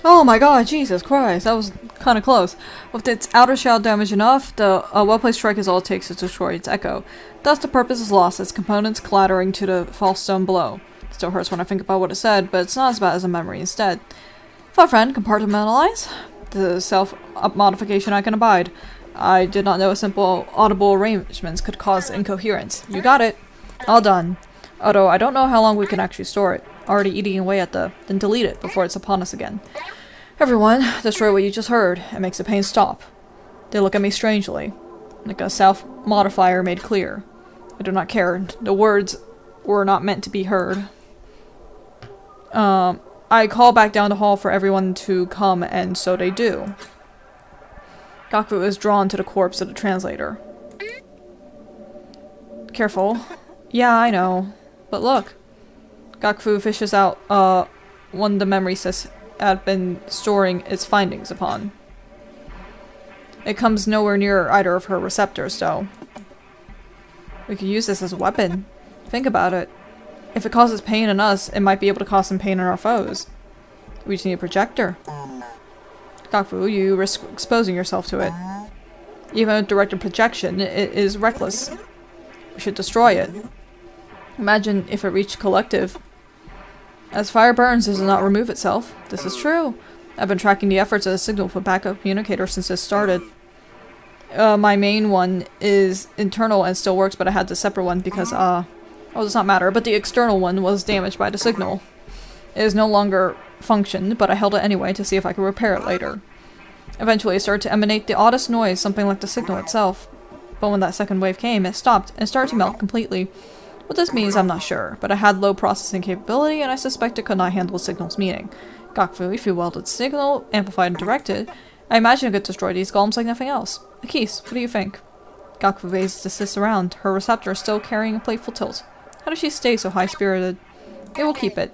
Oh my god, Jesus Christ, that was kind of close. With its outer shell damaged enough, the well-placed strike is all it takes to destroy its echo. Thus the purpose is lost, its components clattering to the false stone below. It still hurts when I think about what it said, but it's not as bad as a memory instead. Fun friend, compartmentalize? The self-modification I can abide. I did not know simple audible arrangements could cause incoherence. You got it. All done. Although I don't know how long we can actually store it. Already eating away at then delete it before it's upon us again. Everyone, destroy what you just heard. It makes the pain stop. They look at me strangely, like a self-modifier made clear. I do not care. The words were not meant to be heard. I call back down the hall for everyone to come, and so they do. Gaku is drawn to the corpse of the translator. Careful. Yeah, I know. But look. Gaku fishes out, one the memory Sis had been storing its findings upon. It comes nowhere near either of her receptors, though. We could use this as a weapon. Think about it. If it causes pain in us, it might be able to cause some pain in our foes. We just need a projector. Gaku, you risk exposing yourself to it. Even with directed projection, it is reckless. We should destroy it. Imagine if it reached collective. As fire burns, it does not remove itself. This is true. I've been tracking the efforts of the signal for backup communicator since this started. my main one is internal and still works, but I had the separate one because, well, it does not matter, but the external one was damaged by the signal. It is no longer functioned, but I held it anyway to see if I could repair it later. Eventually it started to emanate the oddest noise, something like the signal itself. But when that second wave came, it stopped and started to melt completely. What this means, I'm not sure, but I had low processing capability and I suspect it could not handle the signal's meaning. Gakfu, if you welded the signal, amplified and directed, I imagine it could destroy these golems like nothing else. Akis, what do you think? Gakfu desist around, her receptor still carrying a playful tilt. How does she stay so high-spirited? It will keep it.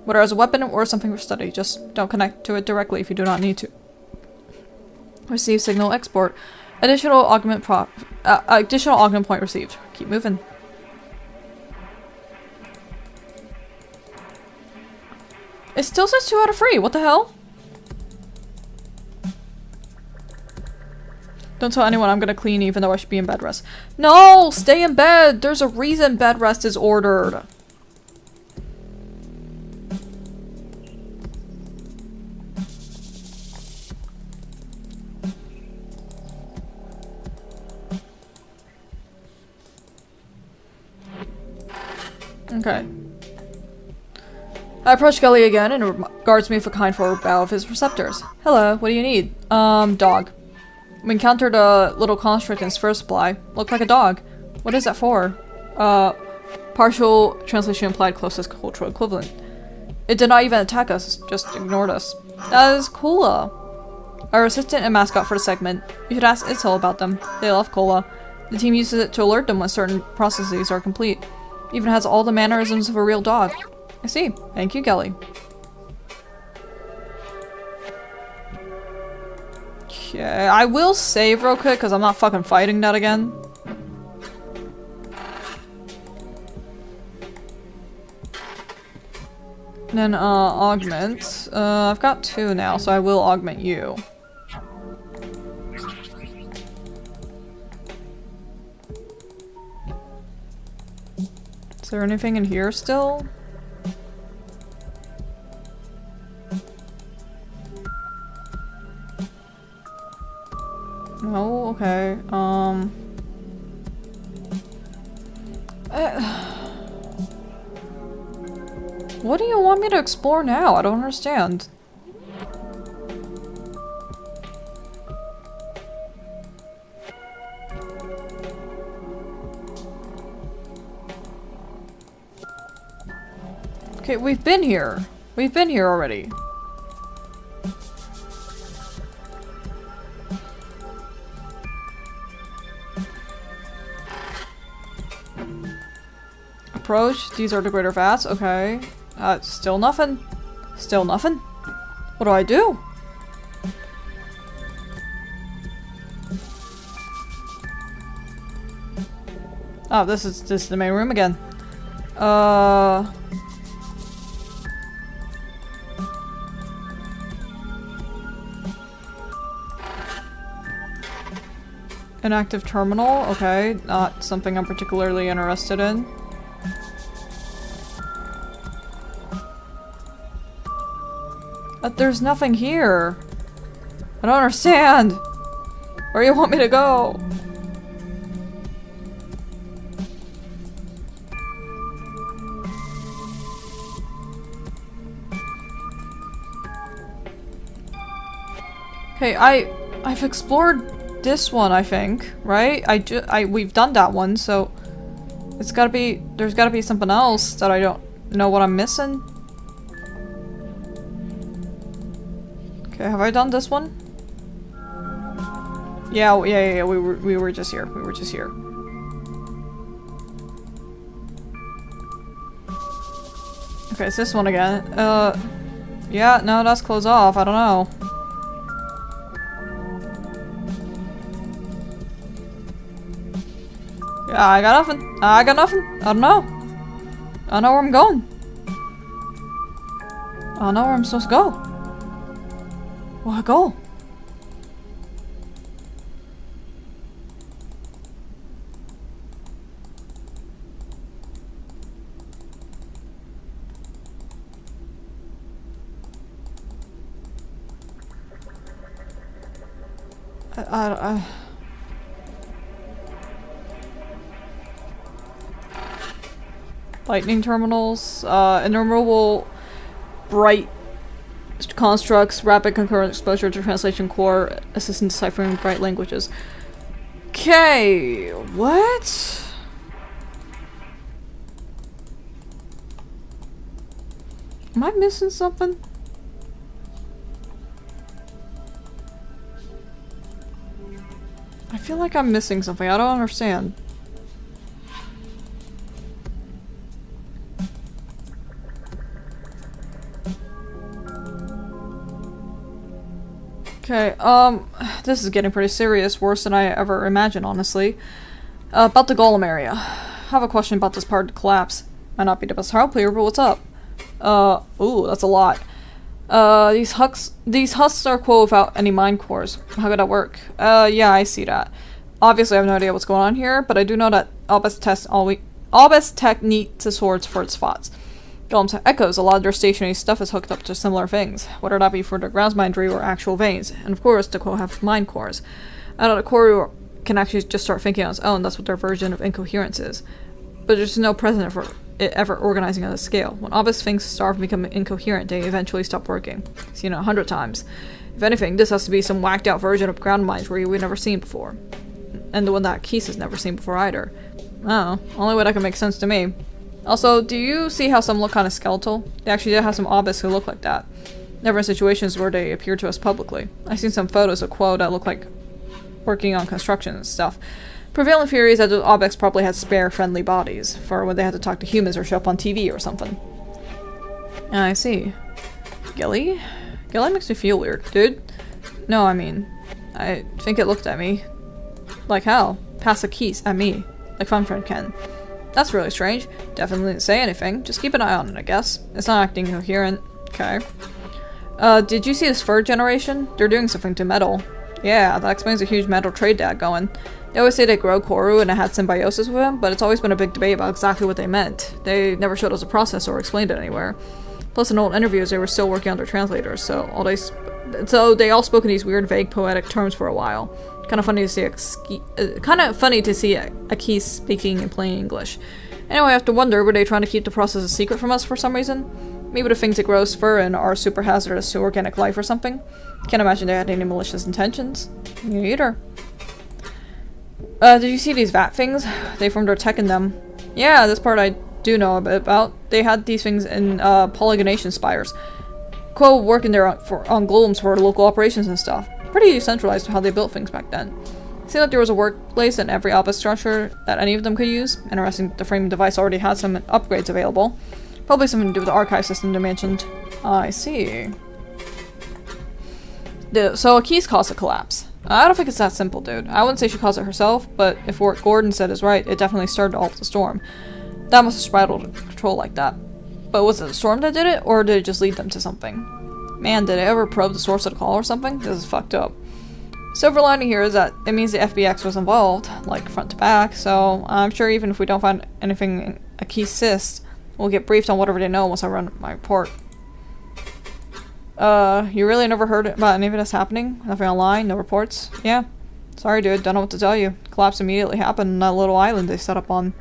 Whether as a weapon or something for study, just don't connect to it directly if you do not need to. Receive signal export. Additional augment point received. Keep moving. It still says 2 out of 3. What the hell? Don't tell anyone I'm gonna clean even though I should be in bed rest. No! Stay in bed! There's a reason bed rest is ordered. Okay. I approach Gully again and regards me with a kind forward bow of his receptors. Hello, what do you need? Dog. We encountered a little construct in its first supply. Looked like a dog. What is that for? Partial translation implied closest cultural equivalent. It did not even attack us, just ignored us. That is Cola. Our assistant and mascot for the segment. You should ask Itzel about them. They love Cola. The team uses it to alert them when certain processes are complete. Even has all the mannerisms of a real dog. I see. Thank you, Gelly. Okay, I will save real quick because I'm not fucking fighting that again. Then, augment. I've got 2 now, so I will augment you. Is there anything in here still? No, okay, what do you want me to explore now? I don't understand. Okay, we've been here. We've been here already. Approach. These are the greater vats. Okay. Still nothing. Still nothing. What do I do? Oh, this is the main room again. Inactive terminal. Okay, not something I'm particularly interested in. But there's nothing here. I don't understand. Where do you want me to go? Okay, I've explored this one, I think, right? We've done that one, so there's gotta be something else that I don't know what I'm missing. Okay, have I done this one? Yeah, we were just here. We were just here. Okay, it's this one again. Yeah, no, that's closed off. I don't know. Yeah, I got nothing. I got nothing. I don't know. I don't know where I'm going. I don't know where I'm supposed to go. Where I go? Lightning terminals, innumerable bright constructs, rapid concurrent exposure to translation core, assistant deciphering bright languages. Okay, what? Am I missing something? I feel like I'm missing something. I don't understand. Okay, this is getting pretty serious, worse than I ever imagined, honestly. About the golem area. I have a question about this part of the collapse. Might not be the best help here, but what's up? Ooh, that's a lot. These husks are quote without any mind cores. How could that work? Yeah, I see that. Obviously, I have no idea what's going on here, but I do know that Albus Tech needs the swords for its spots. Golem's echoes, a lot of their stationary stuff is hooked up to similar things, whether that be for their grounds mindry or actual veins, and of course, the quote have mind cores. I know the corru can actually just start thinking on its own, that's what their version of incoherence is. But there's no precedent for it ever organizing on a scale. When Albus things starve and become incoherent, they eventually stop working. Seen it 100 times. If anything, this has to be some whacked out version of ground mindry we've never seen before. And the one that Keese has never seen before either. Oh, only way that can make sense to me. Also, do you see how some look kind of skeletal? They actually did have some Albus who look like that. Never in situations where they appear to us publicly. I've seen some photos of Quo that look like working on construction and stuff. Prevailing theory is that the Albus probably had spare, friendly bodies for when they had to talk to humans or show up on TV or something. I see. Gilly? Gilly makes me feel weird, dude. No, I mean, I think it looked at me. Like how? Pass a keys at me. Like Fun Friend can. That's really strange. Definitely didn't say anything. Just keep an eye on it, I guess. It's not acting coherent. Okay. Did you see this third generation? They're doing something to metal. Yeah, that explains a huge metal trade they had going. They always say they grow corru and it had symbiosis with him, but it's always been a big debate about exactly what they meant. They never showed us a process or explained it anywhere. Plus in old interviews they were still working on their translators, so they all spoke in these weird vague poetic terms for a while. Kind of funny to see a Keese speaking in plain English. Anyway, I have to wonder, were they trying to keep the process a secret from us for some reason? Maybe the things that grow fur and are super hazardous to organic life or something? Can't imagine they had any malicious intentions. Me either. Did you see these vat things? They formed their tech in them. Yeah, this part I do know a bit about. They had these things in polygonation spires. Quo working there on golems for local operations and stuff. Pretty decentralized how they built things back then. Seemed like there was a workplace in every Albus structure that any of them could use. Interesting that the framing device already had some upgrades available. Probably something to do with the archive system they mentioned. I see. So a Keese caused a collapse. I don't think it's that simple, dude. I wouldn't say she caused it herself, but if what Gordon said is right, it definitely started all the storm. That must have spiraled control like that. But was it the storm that did it, or did it just lead them to something? Man, did it ever probe the source of the call or something? This is fucked up. Silver lining here is that it means the FBX was involved, like front to back, so I'm sure even if we don't find anything a key cyst, we'll get briefed on whatever they know once I run my report. You really never heard about any of this happening? Nothing online? No reports? Yeah. Sorry dude, don't know what to tell you. Collapse immediately happened on that little island they set up on.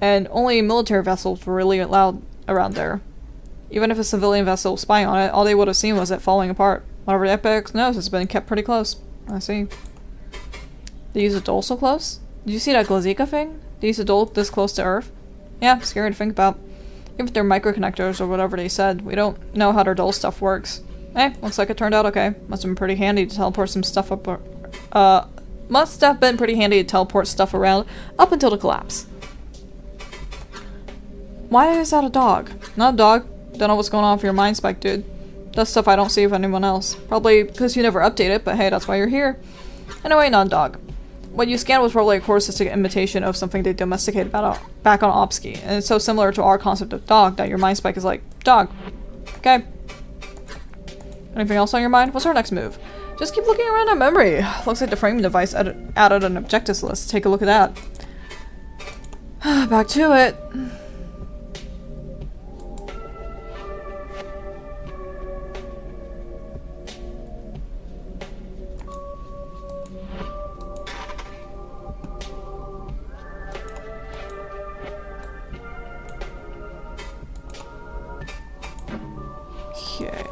And only military vessels were really allowed around there. Even if a civilian vessel was spying on it, all they would have seen was it falling apart. Whatever the FBX knows, it's been kept pretty close. I see. They use a dole so close? Did you see that Glazika thing? They use a dole this close to Earth? Yeah, scary to think about. Even if they're microconnectors or whatever they said, we don't know how their dole stuff works. Looks like it turned out okay. Must have been pretty handy to teleport some stuff up. Must have been pretty handy to teleport stuff around up until the collapse. Why is that a dog? Not a dog. Don't know what's going on with your mind spike, dude. That's stuff I don't see with anyone else. Probably because you never update it, but hey, that's why you're here. Anyway, not a dog. What you scanned was probably a corusistic imitation of something they domesticated back on Opsky, and it's so similar to our concept of dog that your mind spike is like, dog. Okay. Anything else on your mind? What's our next move? Just keep looking around at memory. Looks like the framing device added an objectives list. Take a look at that. Back to it.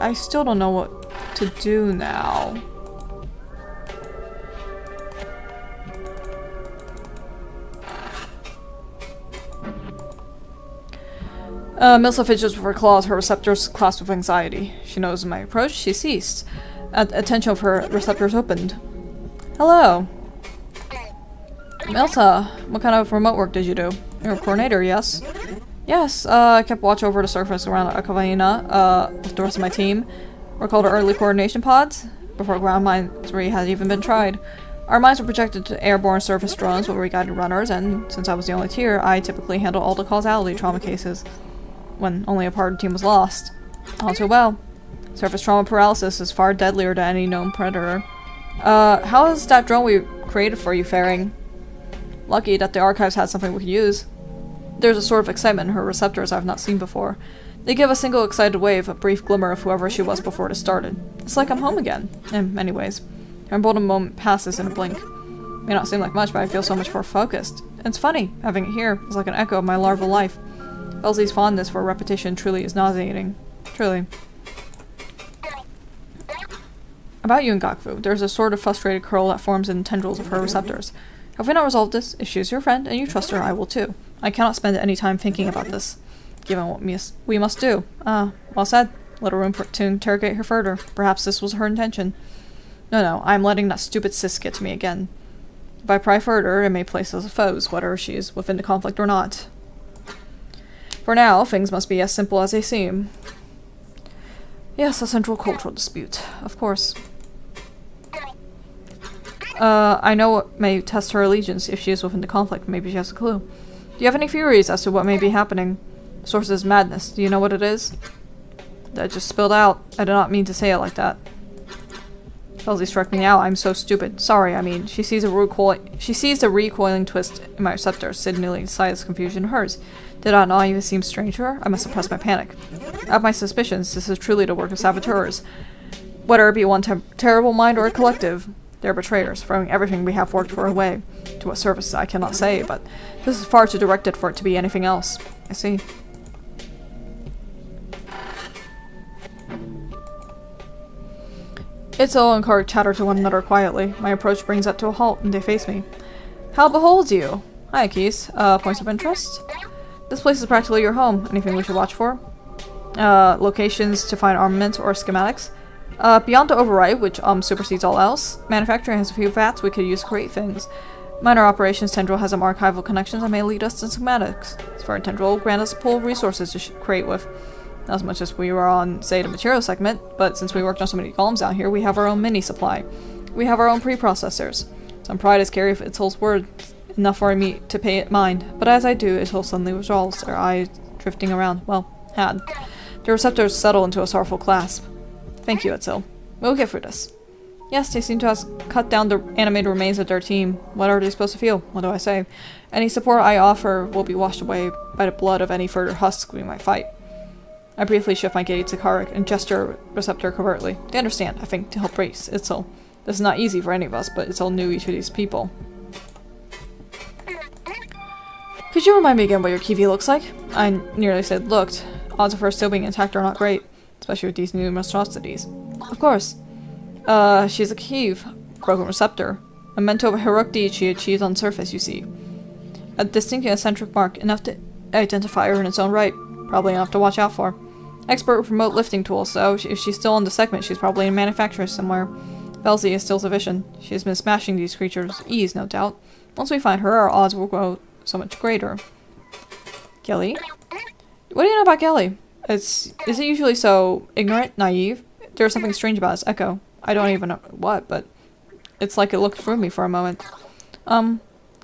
I still don't know what to do now. Milsa fidgets with her claws, her receptors clasped with anxiety. She knows my approach. She ceased. Attention of her receptors opened. Hello. Milsa, what kind of remote work did you do? You're a coordinator, yes? Yes, I kept watch over the surface around Akavina, with the rest of my team. We're called our early coordination pods, before ground minery had even been tried. Our mines were projected to airborne surface drones where we guided runners, and since I was the only tier, I typically handled all the causality trauma cases, when only a part of the team was lost. All too well. Surface trauma paralysis is far deadlier than any known predator. How is that drone we created for you faring? Lucky that the archives had something we could use. There's a sort of excitement in her receptors I've not seen before. They give a single excited wave, a brief glimmer of whoever she was before it started. It's like I'm home again, in many ways. Her emboldened moment passes in a blink. May not seem like much, but I feel so much more focused. And it's funny, having it here is like an echo of my larval life. Elsie's fondness for repetition truly is nauseating. Truly. About you and Gakfu, there's a sort of frustrated curl that forms in tendrils of her receptors. Have we not resolved this? If she is your friend and you trust her, I will too. I cannot spend any time thinking about this, given what we must do. Well said. Little room to interrogate her further. Perhaps this was her intention. No, I am letting that stupid sis get to me again. If I pry further, it may place us as foes, whether she is within the conflict or not. For now, things must be as simple as they seem. Yes, a central cultural dispute, of course. I know what may test her allegiance if she is within the conflict. Maybe she has a clue. Do you have any theories as to what may be happening? The source is madness. Do you know what it is? That just spilled out. I did not mean to say it like that. Elsie struck me out. I'm so stupid. Sorry, I mean, she sees a recoiling twist in my receptors, signaling Sia's confusion to hers. Did I not even seem strange to her? I must suppress my panic. I have my suspicions. This is truly the work of saboteurs. Whether it be one terrible mind or a collective, they're betrayers, throwing everything we have worked for away. To what service, I cannot say, but this is far too directed for it to be anything else. I see. Itzel and Kark chatter to one another quietly. My approach brings that to a halt, and they face me. How beholds you? Hi, Keys. Points of interest? This place is practically your home. Anything we should watch for? Locations to find armaments or schematics? Beyond the override, which supersedes all else, manufacturing has a few vats we could use to create things. Minor operations tendril has some archival connections that may lead us to schematics. As for a tendril, grant us a pool of resources to create with. Not as much as we were on, say, the material segment, but since we worked on so many golems out here, we have our own mini supply. We have our own preprocessors. Some pride is carried with Itzel's word, enough for me to pay it mind. But as I do, Itzel suddenly withdraws, her eyes drifting around. Well, had. The receptors settle into a sorrowful clasp. Thank you, Itzel. We'll get through this. Yes, they seem to have cut down the animated remains of their team. What are they supposed to feel? What do I say? Any support I offer will be washed away by the blood of any further husks we might fight. I briefly shift my gaze to Karuk and gesture receptor covertly. They understand, I think, to help brace Itzel. This is not easy for any of us, but Itzel knew each of these people. Could you remind me again what your Kiwi looks like? I nearly said looked. Odds of her still being intact are not great, especially with these new monstrosities. Of course. She's a Kiev, broken receptor. A memento of a heroic deed she achieved on surface, you see. A distinct and eccentric mark, enough to identify her in its own right. Probably enough to watch out for. Expert with remote lifting tools, so if she's still on the segment, she's probably in manufacturer somewhere. Belzy is still sufficient. She has been smashing these creatures' ease, no doubt. Once we find her, our odds will grow so much greater. Gelly? What do you know about Gelly? Is it usually so ignorant, naive? There's something strange about its echo. I don't even know what, but it's like it looked through me for a moment.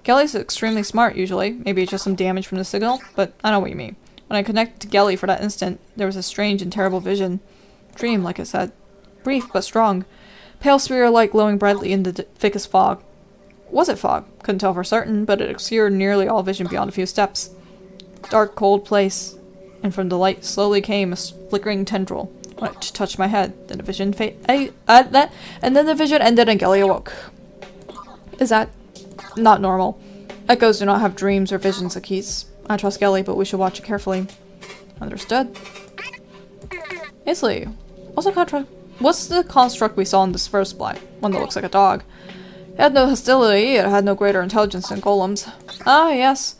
Gelly's extremely smart, usually. Maybe it's just some damage from the signal, but I know what you mean. When I connected to Gelly for that instant, there was a strange and terrible vision. Dream, like I said. Brief, but strong. Pale sphere-like glowing brightly in the thickest fog. Was it fog? Couldn't tell for certain, but it obscured nearly all vision beyond a few steps. Dark, cold place. And from the light slowly came a flickering tendril. When it touched my head, then the vision and then the vision ended and Gelly awoke. Is that not normal? Echoes do not have dreams or visions, Akis. I trust Gelly, but we should watch it carefully. Understood. Isley, What's the construct we saw in this first blight? One that looks like a dog. It had no hostility, it had no greater intelligence than golems. Ah, yes.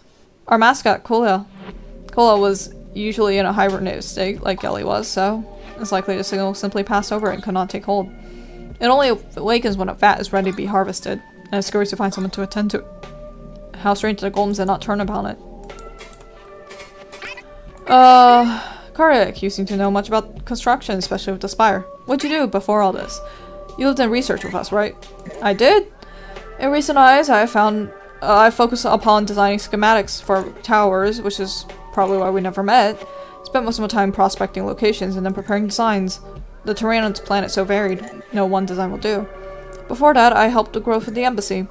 Our mascot, Cola. Cola was usually in a hibernated state, like Gelly was, so it's likely the signal simply passed over it and could not take hold. It only awakens when a vat is ready to be harvested, and it scurries to find someone to attend to it. How strange the golems did not turn upon it. Karek, you seem to know much about construction, especially with the spire. What'd you do before all this? You lived in research with us, right? I did. In recent eyes, I focused upon designing schematics for towers, which is probably why we never met. Spent most of my time prospecting locations and then preparing designs. The terrain on this planet is so varied, no one design will do. Before that, I helped the growth of the embassy.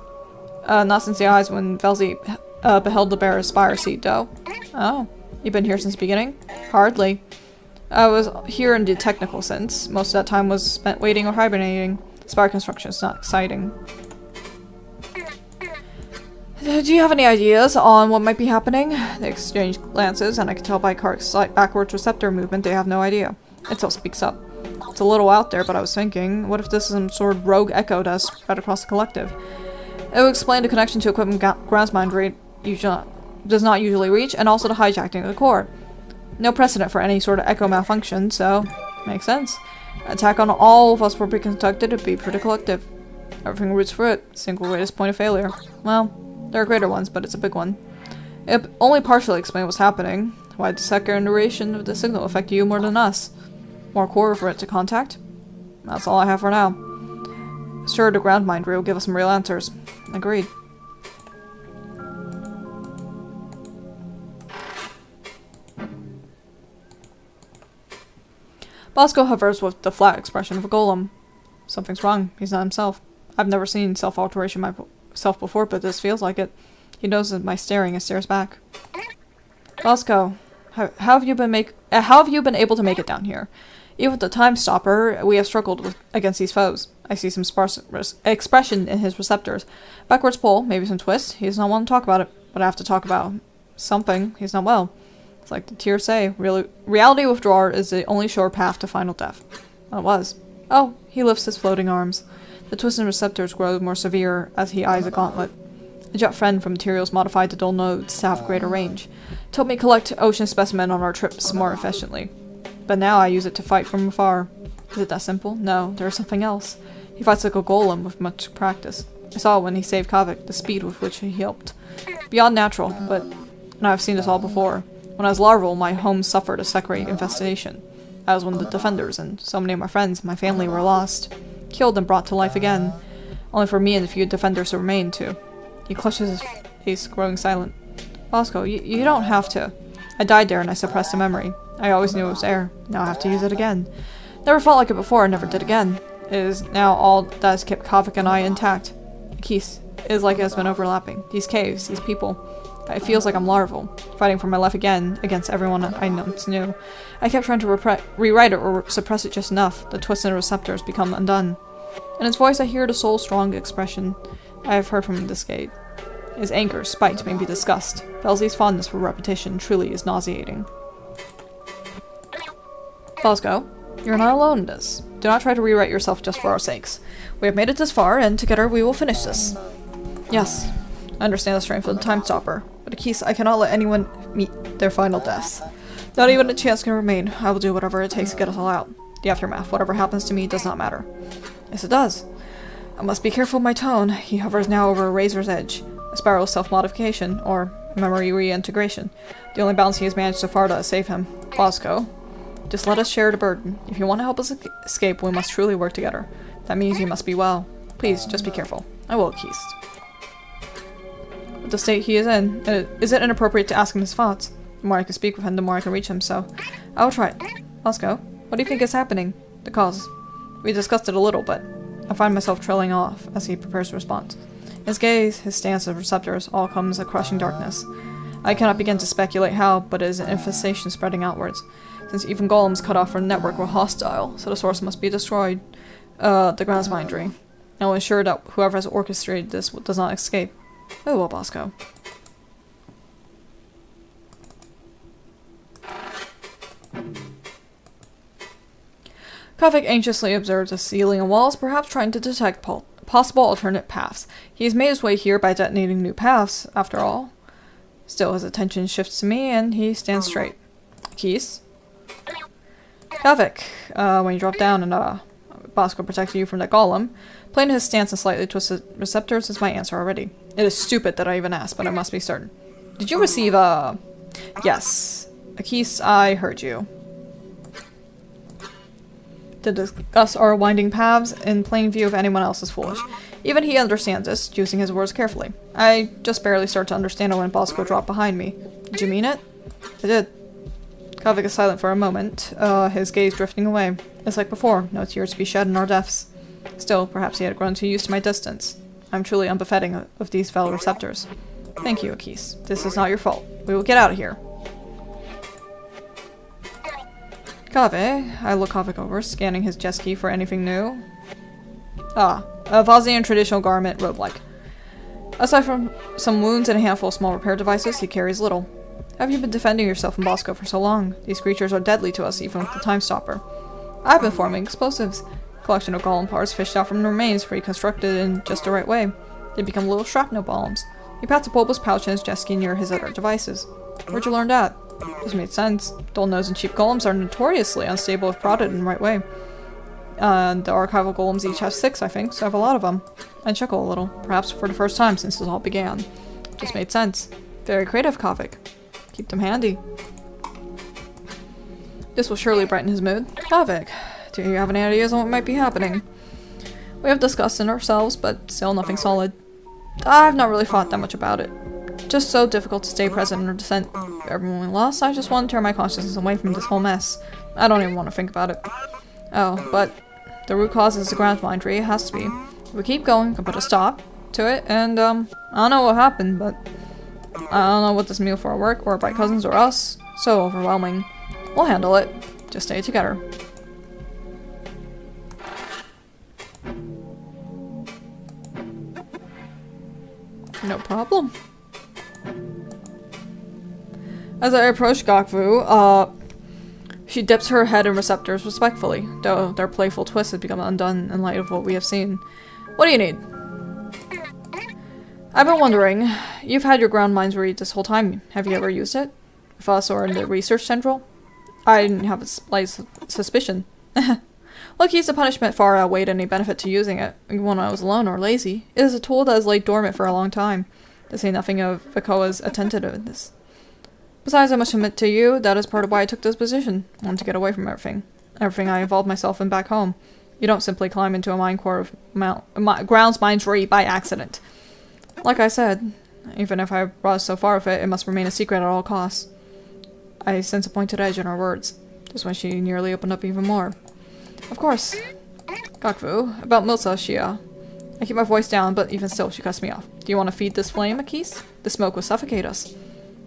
Not since the eyes when Velzy beheld the bearer's spire seat, though. Oh, you've been here since the beginning? Hardly. I was here in the technical sense. Most of that time was spent waiting or hibernating. Spire construction is not exciting. Do you have any ideas on what might be happening? They exchanged glances, and I could tell by Kark's slight backwards receptor movement they have no idea. Itself speaks up. It's a little out there, but I was thinking, what if this is some sort of rogue echo that has spread across the collective? It would explain the connection to equipment groundsmind does not usually reach, and also the hijacking of the core. No precedent for any sort of echo malfunction, so makes sense. Attack on all of us will be conducted to be pretty collective. Everything roots for it. Single greatest point of failure. Well, there are greater ones, but it's a big one. It only partially explains what's happening. Why did the second duration of the signal affect you more than us? More core for it to contact? That's all I have for now. Sure, the ground mind will give us some real answers. Agreed. Bosco hovers with the flat expression of a golem. Something's wrong. He's not himself. I've never seen self-alteration myself before, but this feels like it. He knows that my staring and stares back. Bosco, how have you been able to make it down here? Even with the time stopper, we have struggled against these foes. I see some sparse expression in his receptors. Backwards pull, maybe some twist. He does not want to talk about it, but I have to talk about something. He's not well. It's like the tears say, reality withdrawal is the only sure path to final death. Well, it was. Oh, he lifts his floating arms. The twisted receptors grow more severe as he eyes a gauntlet. A jet friend from materials modified to dull nodes to have greater range. Told me collect ocean specimen on our trips more efficiently. But now I use it to fight from afar. Is it that simple? No, there is something else. He fights like a golem with much practice. I saw when he saved Kavik, the speed with which he helped. Beyond natural, and I've seen this all before. When I was larval, my home suffered a secret infestation. I was one of the defenders, and so many of my friends and my family were lost. Killed and brought to life again. Only for me and a few defenders to remain, too. He clutches his face, growing silent. Bosco, you don't have to. I died there and I suppressed the memory. I always knew it was there. Now I have to use it again. Never felt like it before and never did again. It is now all that has kept Kavik and I intact. Keith, it is like it has been overlapping. These caves, these people. It feels like I'm larval, fighting for my life again against everyone I once knew. I kept trying to rewrite it or suppress it just enough. The twists and receptors become undone. In his voice I hear the soul-strong expression I have heard from this gate. His anger, spite, maybe disgust. Velzy's fondness for repetition truly is nauseating. Bosco, you're not alone in this. Do not try to rewrite yourself just for our sakes. We have made it this far, and together we will finish this. Yes, I understand the strength of the time stopper, but Akis, I cannot let anyone meet their final deaths. Not even a chance can remain. I will do whatever it takes to get us all out. The aftermath, whatever happens to me, does not matter. Yes, it does. I must be careful of my tone. He hovers now over a razor's edge. A spiral self-modification, or memory reintegration. The only balance he has managed so far to save him. Bosco, just let us share the burden. If you want to help us escape, we must truly work together. That means you must be well. Please, just be careful. I will, Keist. With the state he is in, is it inappropriate to ask him his thoughts? The more I can speak with him, the more I can reach him, so I will try it. Bosco, what do you think is happening? The cause. We discussed it a little, but I find myself trailing off as he prepares to respond. His gaze, his stance of receptors, all comes a crushing darkness. I cannot begin to speculate how, but it is an infestation spreading outwards. Since even golems cut off from the network were hostile, so the source must be destroyed. The ground's mindry. I will ensure that whoever has orchestrated this does not escape. Oh well, Bosco. Kavik anxiously observes the ceiling and walls, perhaps trying to detect possible alternate paths. He's made his way here by detonating new paths, after all. Still, his attention shifts to me, and he stands straight. Keys? Kavik, when you drop down and, Bosco protected you from that golem, playing his stance and slightly twisted receptors is my answer already. It is stupid that I even asked, but I must be certain. Did you receive, Yes. Akis, I heard you. To discuss our winding paths in plain view of anyone else is foolish. Even he understands this, choosing his words carefully. I just barely start to understand it when Bosco dropped behind me. Did you mean it? I did. Kavik is silent for a moment, his gaze drifting away. It's like before, no tears to be shed in our deaths. Still, perhaps he had grown too used to my distance. I'm truly unbefitting of these fellow receptors. Thank you, Akis. This is not your fault. We will get out of here. Kavik, I look Kavik over, scanning his jet ski for anything new. Ah, a Vozian traditional garment, robe-like. Aside from some wounds and a handful of small repair devices, he carries little. Have you been defending yourself from Bosco for so long? These creatures are deadly to us, even with the time stopper. I've been forming explosives. Collection of golem parts fished out from the remains, reconstructed in just the right way. They become little shrapnel bombs. He pats a bulbous pouch in his jet ski near his other devices. Where'd you learn that? This made sense. Dull-nosed and cheap golems are notoriously unstable if prodded in the right way. The archival golems each have 6, I think, so I have a lot of them. I chuckle a little, perhaps for the first time since this all began. Just made sense. Very creative, Kavik. Keep them handy. This will surely brighten his mood. Kavik, do you have any ideas on what might be happening? We have discussed it ourselves, but still nothing solid. I've not really thought that much about it. Just so difficult to stay present in our descent. Everyone we lost, I just want to tear my consciousness away from this whole mess. I don't even want to think about it. Oh, but the root cause is the ground bindery. It has to be. If we keep going, we can put a stop to it, and, I don't know what happened, but I don't know what this meal for our work, or by cousins, or us. So overwhelming. We'll handle it. Just stay together. No problem. As I approach Gakvu, she dips her head in receptors respectfully, though their playful twist has become undone in light of what we have seen. What do you need? I've been wondering, you've had your ground mines read this whole time. Have you ever used it? With us or in the research central? I didn't have a slight suspicion. Look, he's a punishment far outweighed any benefit to using it, even when I was alone or lazy. It is a tool that has laid dormant for a long time, to say nothing of Vikoa's attentiveness. Besides, I must admit to you, that is part of why I took this position. I wanted to get away from everything. Everything I involved myself in back home. You don't simply climb into a mine core of grounds minery by accident. Like I said, even if I brought us so far with it, it must remain a secret at all costs. I sense a pointed edge in her words, just when she nearly opened up even more. Of course. Gakvu, about Milsa, I keep my voice down, but even still, she cuts me off. Do you want to feed this flame, Akis? The smoke will suffocate us.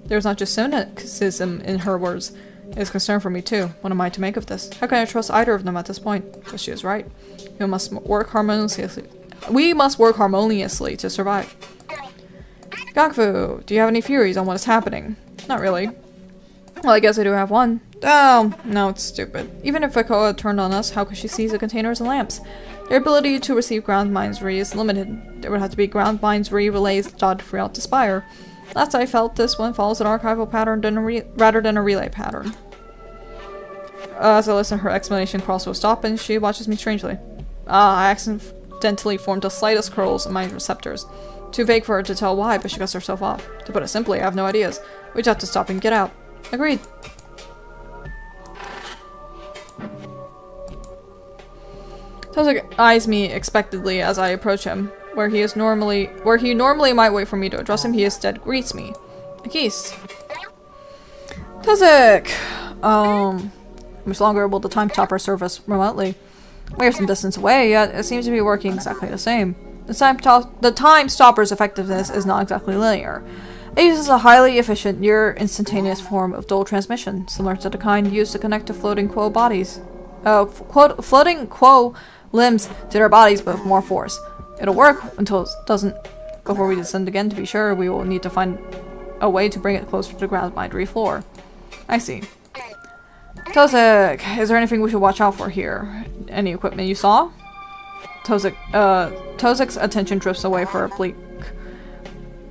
There's not just cynicism in her words. It is concern for me, too. What am I to make of this? How can I trust either of them at this point? But she is right. We must work harmoniously to survive. Gakvu, do you have any theories on what is happening? Not really. Well, I guess I do have one. Oh, no, it's stupid. Even if Vikoa turned on us, how could she seize the containers and lamps? Their ability to receive ground mines re is limited. There would have to be ground mines re relays dotted throughout the spire. Last I felt, this one follows an archival pattern rather than a relay pattern. As I listen, her explanation crawls to a stop, and she watches me strangely. I accidentally formed the slightest curls in my receptors. Too vague for her to tell why, but she cuts herself off. To put it simply, I have no ideas. We just have to stop and get out. Agreed. Tozak eyes me expectantly as I approach him. Where he normally might wait for me to address him, he instead greets me. Akis. Tozak! How much longer will the time stopper serve us remotely? We are some distance away, yet it seems to be working exactly the same. The time stopper's effectiveness is not exactly linear. It uses a highly efficient, near-instantaneous form of dual transmission, similar to the kind used to connect to floating quo bodies. Floating quo limbs to their bodies, but with more force. It'll work until it doesn't. Before we descend again, to be sure, we will need to find a way to bring it closer to the ground bindery floor. I see. Tozak, is there anything we should watch out for here? any equipment you saw? Tozek's attention drifts away for a blink.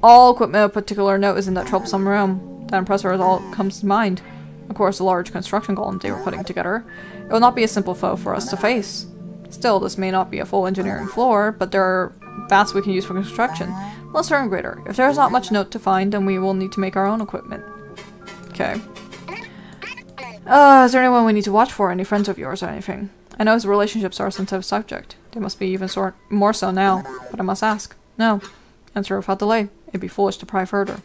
All equipment of particular note is in that troublesome room. That impressor is all that comes to mind. Of course, the large construction golem they were putting together. It will not be a simple foe for us to face. Still, this may not be a full engineering floor, but there are vats we can use for construction. Lesser and greater. If there is not much note to find, then we will need to make our own equipment. Okay. Is there anyone we need to watch for? Any friends of yours or anything? I know his relationships are a sensitive subject. They must be even more so now, but I must ask. No. Answer without delay. It'd be foolish to pry further.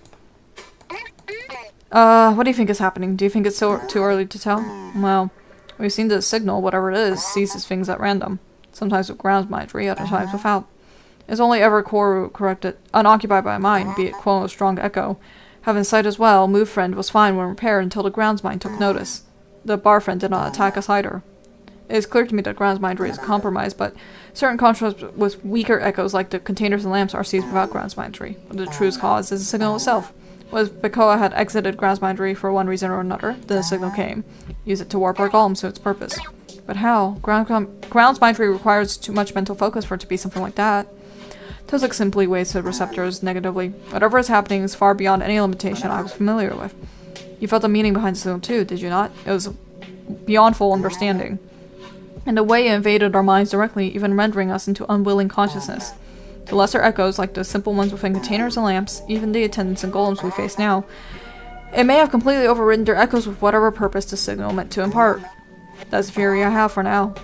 What do you think is happening? Do you think it's too early to tell? Well, we've seen the signal, whatever it is, seizes things at random. Sometimes with ground mindry, other times without. It's only ever corru corrected, unoccupied by mind, be it quo strong echo. Having sight as well, move friend was fine when repaired until the grounds mind took notice. The bar friend did not attack us either. It is clear to me that grounds mindry is compromised, but certain contrasts with weaker echoes like the containers and lamps are seized without grounds mindry. But the true cause is the signal itself. Was Bakoa had exited grounds mindry for one reason or another, then the signal came. Use it to warp our golems to its purpose. But how? Grounds mindry requires too much mental focus for it to be something like that. Tozek simply weighs the receptors negatively. Whatever is happening is far beyond any limitation I was familiar with. You felt the meaning behind the signal too, did you not? It was beyond full understanding. And the way it invaded our minds directly, even rendering us into unwilling consciousness. The lesser echoes, like the simple ones within containers and lamps, even the attendants and golems we face now, it may have completely overridden their echoes with whatever purpose the signal meant to impart. That's the theory I have for now.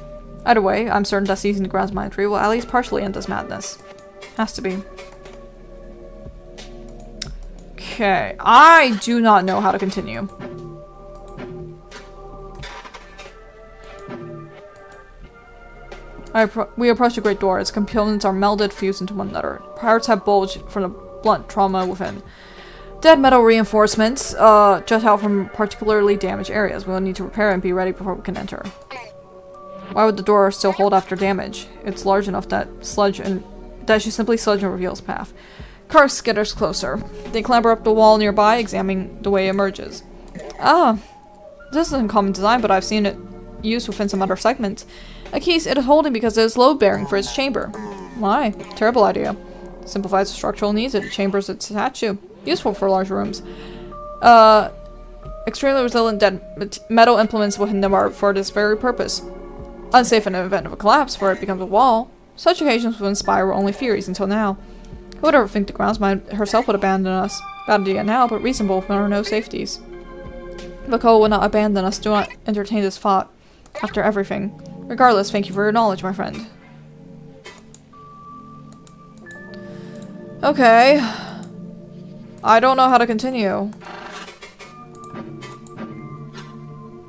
Either way, I'm certain that seizing the grounds mindry will at least partially end this madness. Has to be. Okay, I do not know how to continue. We approach the great door. Its components are melded, fused into one another. Parts have bulged from the blunt trauma within. Dead metal reinforcements jut out from particularly damaged areas. We'll need to repair and be ready before we can enter. Why would the door still hold after damage? It's large enough that she simply sludge and reveals path. Kark skitters closer. They clamber up the wall nearby, examining the way it emerges. Ah, this isn't common design, but I've seen it used within some other segments. A case it is holding because it is load-bearing for its chamber. Why? Terrible idea. Simplifies the structural needs of the chambers it's attached to. Useful for large rooms. Extremely resilient dead metal implements within them are for this very purpose. Unsafe in the event of a collapse, for it becomes a wall. Such occasions would inspire only theories until now. Who would ever think the grounds mind herself would abandon us? Bad idea now, but reasonable when there are no safeties. Bakoa would not abandon us. Do not entertain this thought. After everything. Regardless, thank you for your knowledge, my friend. Okay. I don't know how to continue.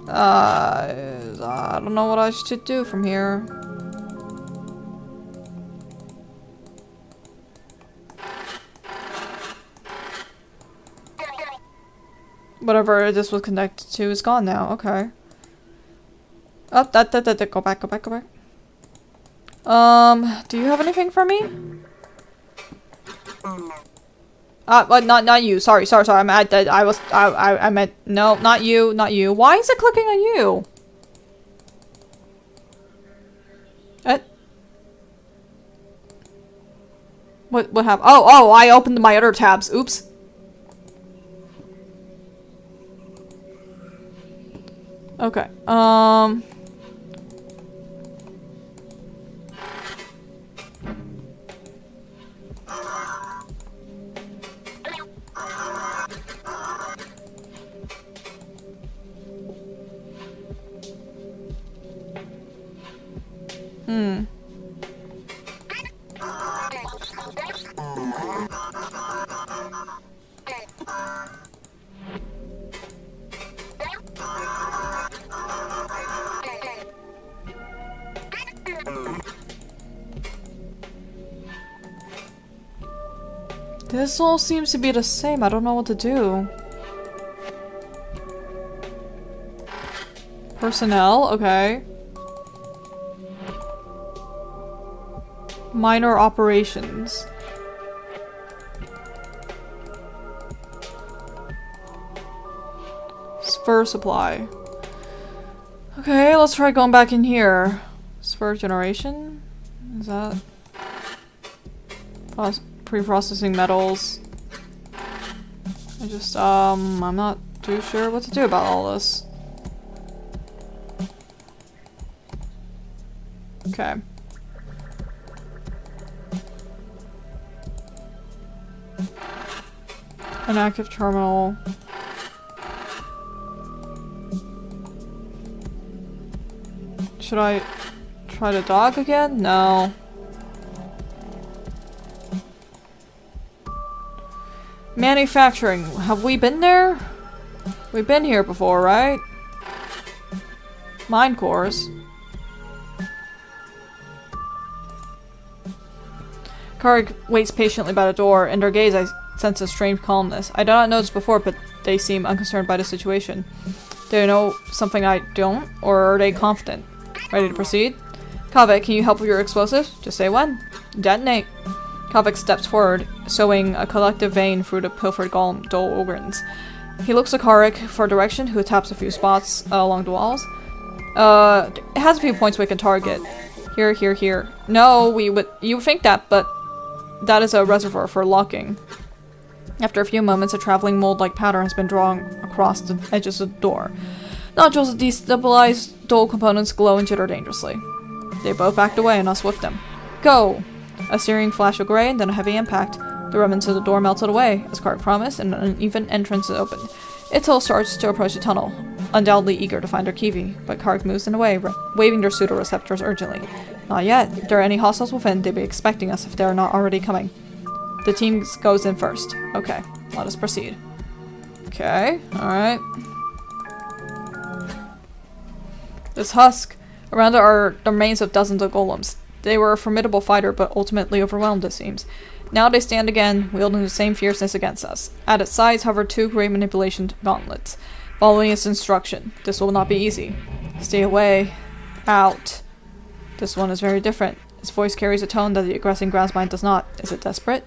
I don't know what I should do from here. Whatever this was connected to is gone now. Okay. Oh, go back. Do you have anything for me? Not you. Sorry. I meant, no, not you. Why is it clicking on you? What happened? Oh, I opened my other tabs. Oops. Okay, this all seems to be the same. I don't know what to do. Personnel, okay. Minor operations. Fur supply. Okay, let's try going back in here. Spur generation? Is that pre-processing metals? I'm not too sure what to do about all this. Okay. An active terminal. Should I try to dock again? No. Manufacturing. Have we been there? We've been here before, right? Mine cores. Karg waits patiently by the door. In their gaze, I sense a strange calmness. I did not notice before, but they seem unconcerned by the situation. Do they know something I don't? Or are they confident? Ready to proceed? Kavik, can you help with your explosives? Just say when. Detonate. Kavik steps forward, sowing a collective vein through the pilfered golem dull organs. He looks to Karik for direction, who taps a few spots along the walls. It has a few points we can target. Here, here, here. No, you would think that, but that is a reservoir for locking. After a few moments, a traveling mold-like pattern has been drawn across the edges of the door. Nodules of destabilized dull components glow and jitter dangerously. They both backed away and us with them. Go! A searing flash of gray and then a heavy impact. The remnants of the door melted away, as Kark promised, and an uneven entrance is opened. Itil starts to approach the tunnel, undoubtedly eager to find her Kiwi, but Kark moves in the way, waving their pseudo-receptors urgently. Not yet. If there are any hostiles within, they'd be expecting us if they are not already coming. The team goes in first. Okay, let us proceed. Okay, alright. This husk. Around it are the remains of dozens of golems. They were a formidable fighter, but ultimately overwhelmed, it seems. Now they stand again, wielding the same fierceness against us. At its sides hover two great manipulation gauntlets, following its instruction. This will not be easy. Stay away. Out. This one is very different. Its voice carries a tone that the aggressing Grasmine does not. Is it desperate?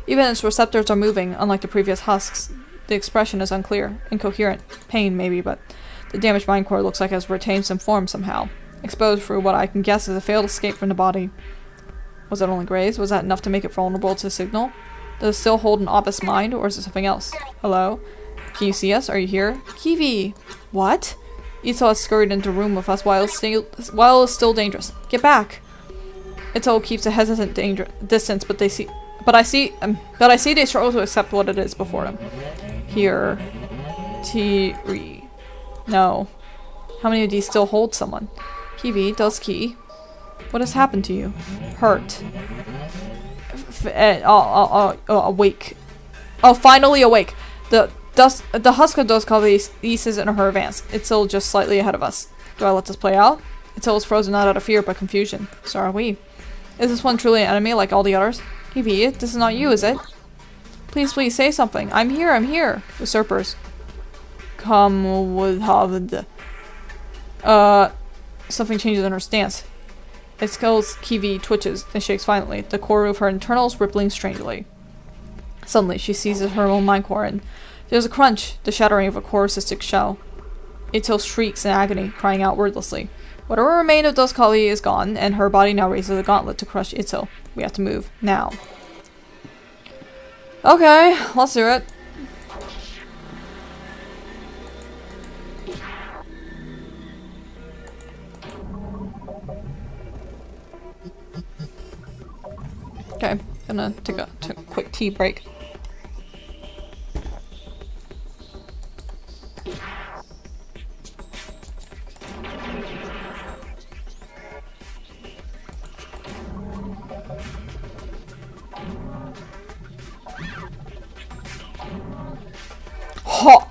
Even its receptors are moving, unlike the previous husks. The expression is unclear, incoherent. Pain, maybe, but the damaged mind core looks like it has retained some form somehow. Exposed through what I can guess is a failed escape from the body. Was it only grazed? Was that enough to make it vulnerable to signal? Does it still hold an obvious mind, or is it something else? Hello? Can you see us? Are you here? Kiwi! What? Itil has scurried into the room with us while it's still dangerous. Get back! Itil keeps a hesitant distance, but I see they struggle to accept what it is before them. Here. Tiri. No. How many of these still hold someone? Kiwi, does Ki. What has happened to you? Hurt. Awake. Oh, finally awake. The husk of Doskavi eases in her advance. It's still just slightly ahead of us. Do I let this play out? Itil is frozen not out of fear, but confusion. So are we. Is this one truly an enemy like all the others? Kiwi, this is not you, is it? Please, please, say something. I'm here, I'm here. Usurpers. Come with Havd. Something changes in her stance. Its skull's Kiwi twitches and shakes violently, the core of her internals rippling strangely. Suddenly, she seizes her own mind core and there's a crunch, the shattering of a core cystic shell. Itil shrieks in agony, crying out wordlessly. Whatever remained of Doskali is gone, and her body now raises a gauntlet to crush Itil. We have to move, now. Okay, let's do it. Okay, gonna take a quick tea break. Ha!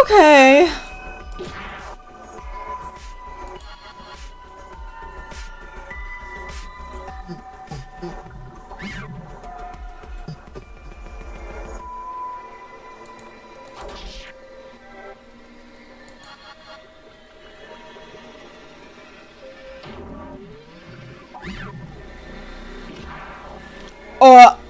Okay. Oh.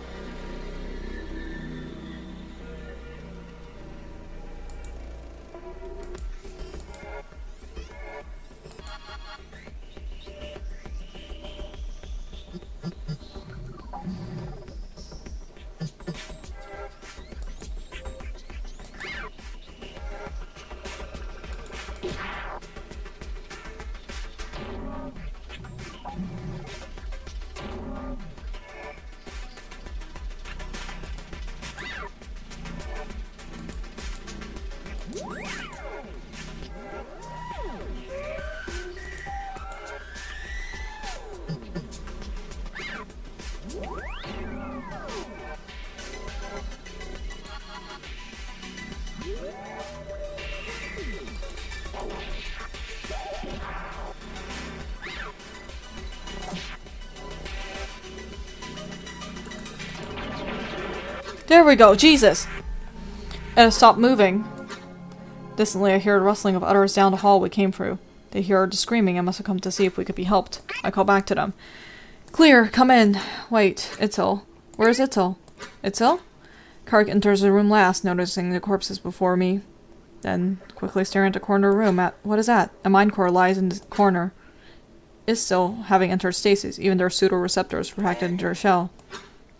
There we go, Jesus! And it stopped moving. Distantly, I heard a rustling of udders down the hall we came through. They heard screaming and must have come to see if we could be helped. I called back to them. Clear, come in. Wait, Itzel. Where is Itzel? Itzel? Kark enters the room last, noticing the corpses before me. Then, quickly staring at the corner of the room at— what is that? A mind core lies in the corner. Itzel, having entered stasis, even their pseudo-receptors reacted into her shell.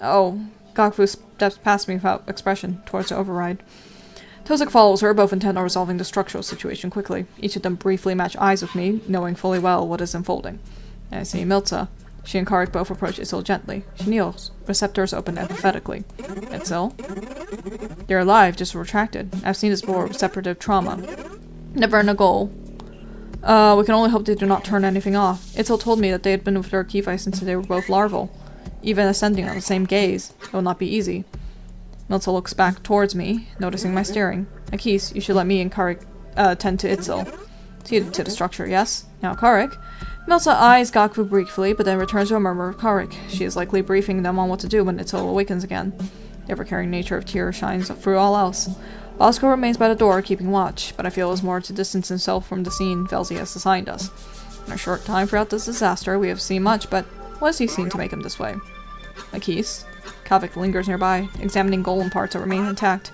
Oh. Gokfu steps past me without expression, towards the override. Tozik follows her, both intent on resolving the structural situation quickly. Each of them briefly match eyes with me, knowing fully well what is unfolding. And I see Milza. She and Kark both approach Itzel gently. She kneels, receptors open empathetically. Itzel? They're alive, just retracted. I've seen this before with separative trauma. Never in a goal. We can only hope they do not turn anything off. Itzel told me that they had been with their Kivi since they were both larval. Even ascending on the same gaze. It will not be easy. Milza looks back towards me, noticing my staring. Akis, you should let me and Karek tend to Itzel. To the structure, yes? Now Karek. Milza eyes Gokfu briefly, but then returns to a murmur of Karek. She is likely briefing them on what to do when Itzel awakens again. The ever-caring nature of Tyr shines through all else. Bosco remains by the door, keeping watch, but I feel it is more to distance himself from the scene Velzy has assigned us. In a short time throughout this disaster, we have seen much, but what has he seen to make him this way? Akis. Kavik lingers nearby, examining golem parts that remain intact.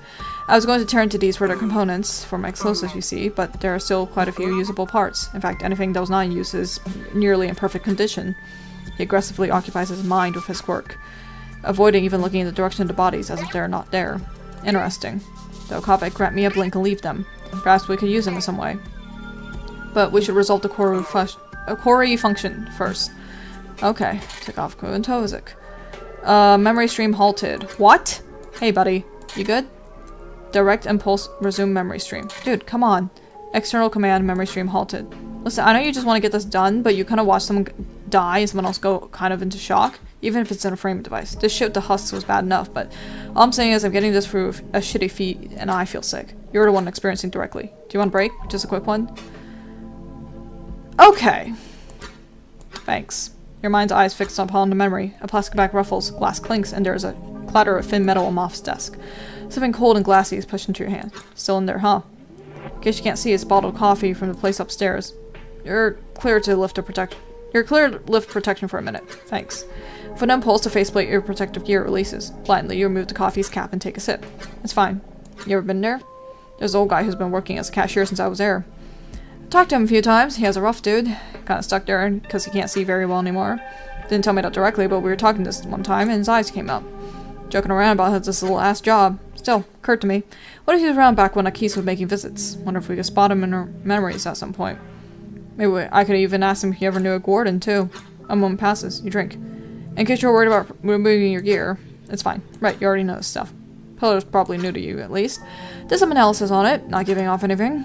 I was going to turn to these for their components, for my explosives you see, but there are still quite a few usable parts. In fact, anything that was not in use is nearly in perfect condition. He aggressively occupies his mind with his quirk, avoiding even looking in the direction of the bodies as if they are not there. Interesting. Though Kavik grant me a blink and leave them. Perhaps we could use them in some way. But we should resolve the corru function first. Okay, take off Ku and Tozik. Memory stream halted. What? Hey, buddy. You good? Direct impulse resume memory stream. Dude, come on. External command memory stream halted. Listen, I know you just want to get this done, but you kind of watch someone die and someone else go kind of into shock. Even if it's in a framing device. This shit with the husks was bad enough, but all I'm saying is I'm getting this through a shitty feed, and I feel sick. You're the one experiencing directly. Do you want a break? Just a quick one? Okay. Thanks. Your mind's eyes fixed upon the memory. A plastic bag ruffles, glass clinks, and there is a clatter of thin metal on Moff's desk. Something cold and glassy is pushed into your hand. Still in there, huh? In case you can't see, it's bottled coffee from the place upstairs. You're clear to lift protection for a minute. Thanks. With an impulse, the faceplate your protective gear releases. Blindly, you remove the coffee's cap and take a sip. It's fine. You ever been there? There's an old guy who's been working as a cashier since I was there. Talked to him a few times. He has a rough dude. Kinda stuck there because he can't see very well anymore. Didn't tell me that directly, but we were talking this one time and his eyes came up. Joking around about how this is the last job. Still, occurred to me. What if he was around back when Akis was making visits? Wonder if we could spot him in our memories at some point. Maybe I could even ask him if he ever knew a Gordon, too. A moment passes. You drink. In case you're worried about removing your gear. It's fine. Right, you already know this stuff. Pillar's probably new to you, at least. Did some analysis on it. Not giving off anything.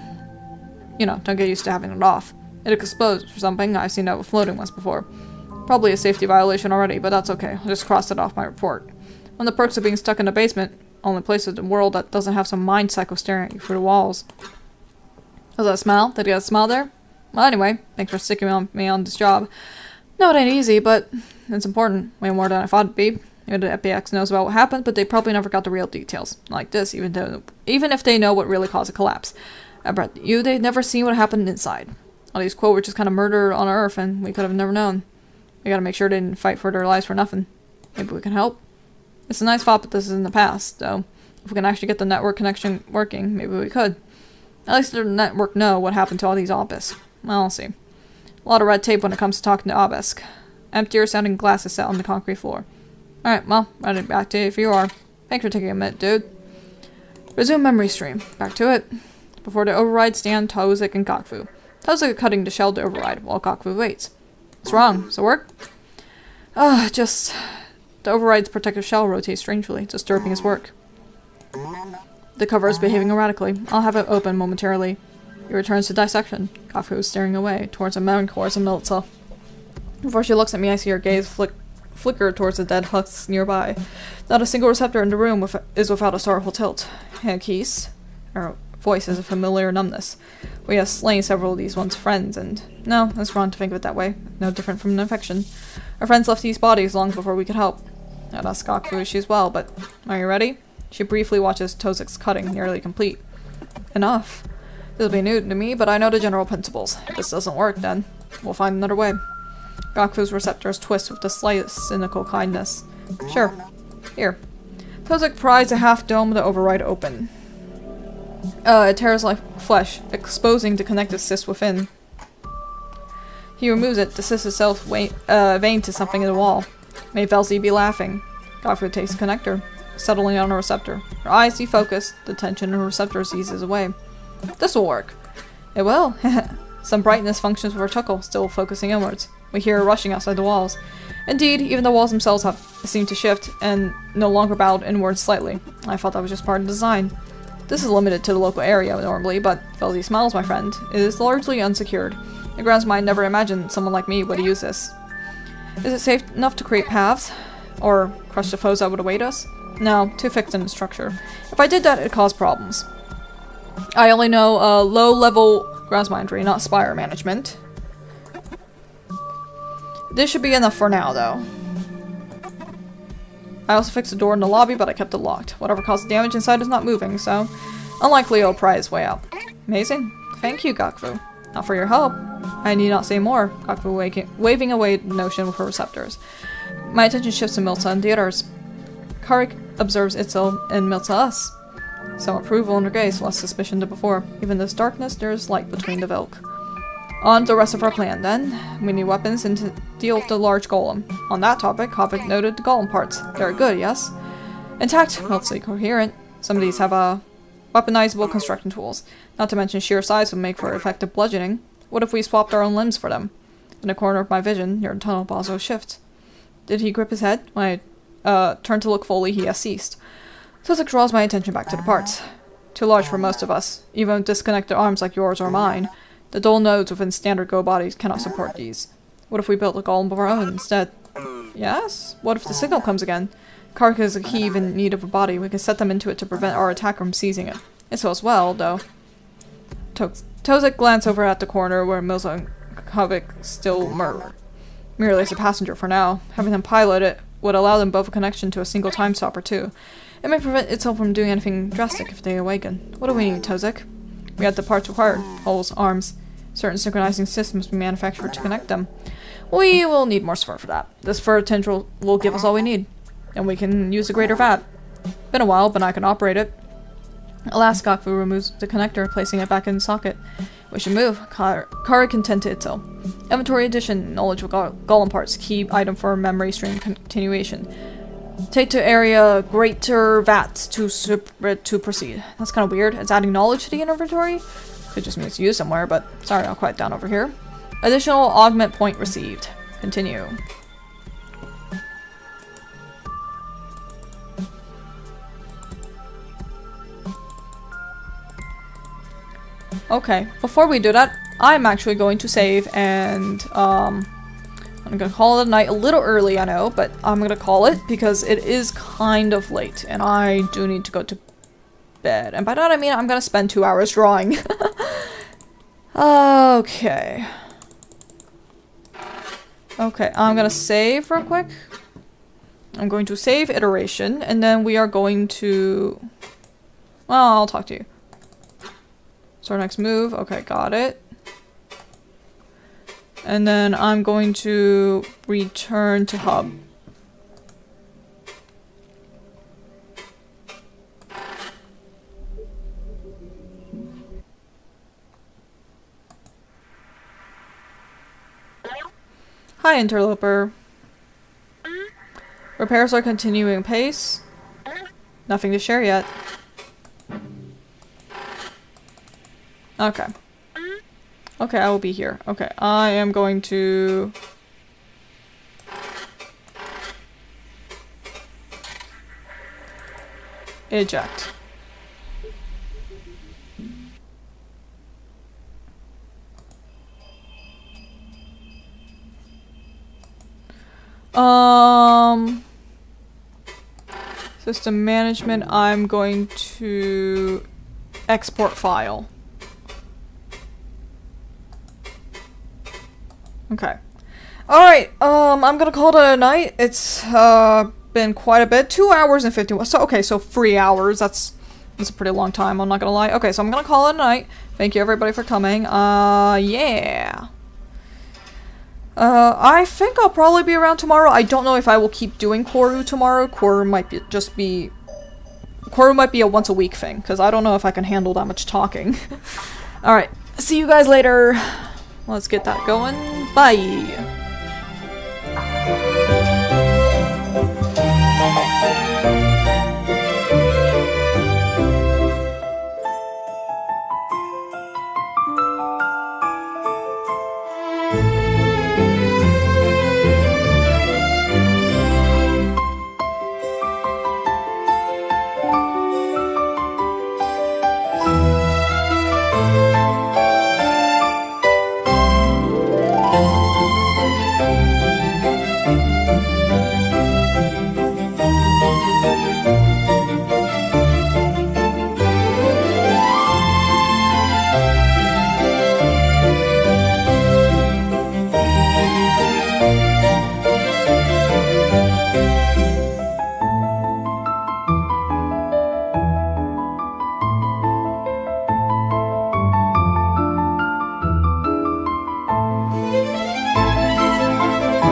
You know, don't get used to having it off. It explodes or something. I've seen that with floating ones before. Probably a safety violation already, but that's okay. I'll just cross it off my report. One of the perks of being stuck in a basement, only place in the world that doesn't have some mind psycho staring at you through the walls. Was that a smile? Did you get a smile there? Well, anyway, thanks for sticking me on this job. No, it ain't easy, but it's important. Way more than I thought it'd be. You know, the FBX knows about what happened, but they probably never got the real details. Like this, even if they know what really caused the collapse. I bet you they'd never seen what happened inside. All these quote were just kind of murder on Earth, and we could have never known. We gotta make sure they didn't fight for their lives for nothing. Maybe we can help. It's a nice thought, but this is in the past, so if we can actually get the network connection working, maybe we could. At least the network know what happened to all these obelisk. Well, I'll see. A lot of red tape when it comes to talking to obelisk. Emptier sounding glasses set on the concrete floor. Alright, well, running back to you if you are. Thanks for taking a minute, dude. Resume memory stream. Back to it. Before the override stand Tozik and Gokfu. Tozik cutting the shell to override while Gokfu waits. What's wrong? Does it work? Just... The override's protective shell rotates strangely, disturbing his work. The cover is behaving erratically. I'll have it open momentarily. He returns to dissection. Gokfu is staring away, towards a mountain cores and Militza. Before she looks at me, I see her gaze flicker towards the dead husks nearby. Not a single receptor in the room is without a sorrowful tilt. Keys? Her voice is a familiar numbness. We have slain several of these one's friends, and no, it's wrong to think of it that way. No different from an infection. Our friends left these bodies long before we could help. I'd ask Gokfu if she's well, but are you ready? She briefly watches Tozik's cutting, nearly complete. Enough. This'll be new to me, but I know the general principles. If this doesn't work, then we'll find another way. Gokfu's receptors twist with the slightest cynical kindness. Sure. Here. Tozik pries a half dome of the override open. It tears like flesh, exposing the connective cyst within. He removes it, the cyst itself vein to something in the wall. May Velzy be laughing. Gokfu takes the connector, settling on a receptor. Her eyes defocus, the tension in her receptors eases away. This will work. It will. Some brightness functions with her chuckle, still focusing inwards. We hear her rushing outside the walls. Indeed, even the walls themselves have seemed to shift, and no longer bowed inwards slightly. I thought that was just part of the design. This is limited to the local area normally, but Velzy smiles, my friend. It is largely unsecured. The grounds might never imagine someone like me would use this. Is it safe enough to create paths? Or crush the foes that would await us? No, too fixed in the structure. If I did that, it'd cause problems. I only know low-level grounds mindry, not spire management. This should be enough for now, though. I also fixed the door in the lobby, but I kept it locked. Whatever caused the damage inside is not moving, so unlikely it'll pry its way out. Amazing. Thank you, Gokfu. Not for your help. I need not say more, Gokfu waving away the notion with her receptors. My attention shifts to Militza and the others. Karik observes Itzel and Militza us. Some approval in her gaze, less suspicion than before. Even in this darkness, there is light between the Vilk. On to the rest of our plan, then. We need weapons and to deal with the large golem. On that topic, Havik noted the golem parts. They're good, yes? Intact, mostly coherent. Some of these have weaponizable construction tools. Not to mention sheer size would make for effective bludgeoning. What if we swapped our own limbs for them? In the corner of my vision, your tunnel Bazo shifts. Did he grip his head? When I turned to look fully, he has ceased. Tozik draws my attention back to the parts. Too large for most of us, even with disconnected arms like yours or mine. The dull nodes within standard Go bodies cannot support these. What if we built a golem of our own instead? Yes? What if the signal comes again? Karka is a heave in need of a body. We can set them into it to prevent our attacker from seizing it. It goes well, though. Tozik glanced over at the corner where Milza and Havik still murder. Merely as a passenger for now. Having them pilot it would allow them both a connection to a single time stopper too. It may prevent itself from doing anything drastic if they awaken. What do we need, Tozik? We have the parts required. Holes, arms. Certain synchronizing systems be manufactured to connect them. We will need more spur for that. This fur tendril will give us all we need. And we can use a greater vat. Been a while, but I can operate it. Alas, Gokfu removes the connector, placing it back in the socket. We should move. Kara can tend to itself. Inventory addition, knowledge of golem parts, key item for memory stream continuation. Take to area greater vats to proceed. That's kind of weird. It's adding knowledge to the inventory. Could just mean it's used somewhere, but sorry, I'll quiet down over here. Additional augment point received. Continue. Okay, before we do that, I'm actually going to save and I'm gonna call it a night a little early, I know, but I'm gonna call it because it is kind of late and I do need to go to bed. And by that I mean I'm gonna spend 2 hours drawing. Okay. Okay, I'm gonna save real quick. I'm going to save iteration, and then we are going to... Well, I'll talk to you. So our next move, okay, got it. And then I'm going to return to hub. Hi, interloper. Repairs are continuing pace. Nothing to share yet. Okay. Okay, I will be here. Okay, I am going to... eject. System management, I'm going to export file. Okay. Alright, I'm gonna call it a night. It's, been quite a bit. 2 hours and 51. So, okay, so 3 hours. That's a pretty long time, I'm not gonna lie. Okay, so I'm gonna call it a night. Thank you everybody for coming. Yeah. I think I'll probably be around tomorrow. I don't know if I will keep doing Corru tomorrow. Corru might be a once a week thing, because I don't know if I can handle that much talking. Alright, see you guys later. Let's get that going. Bye!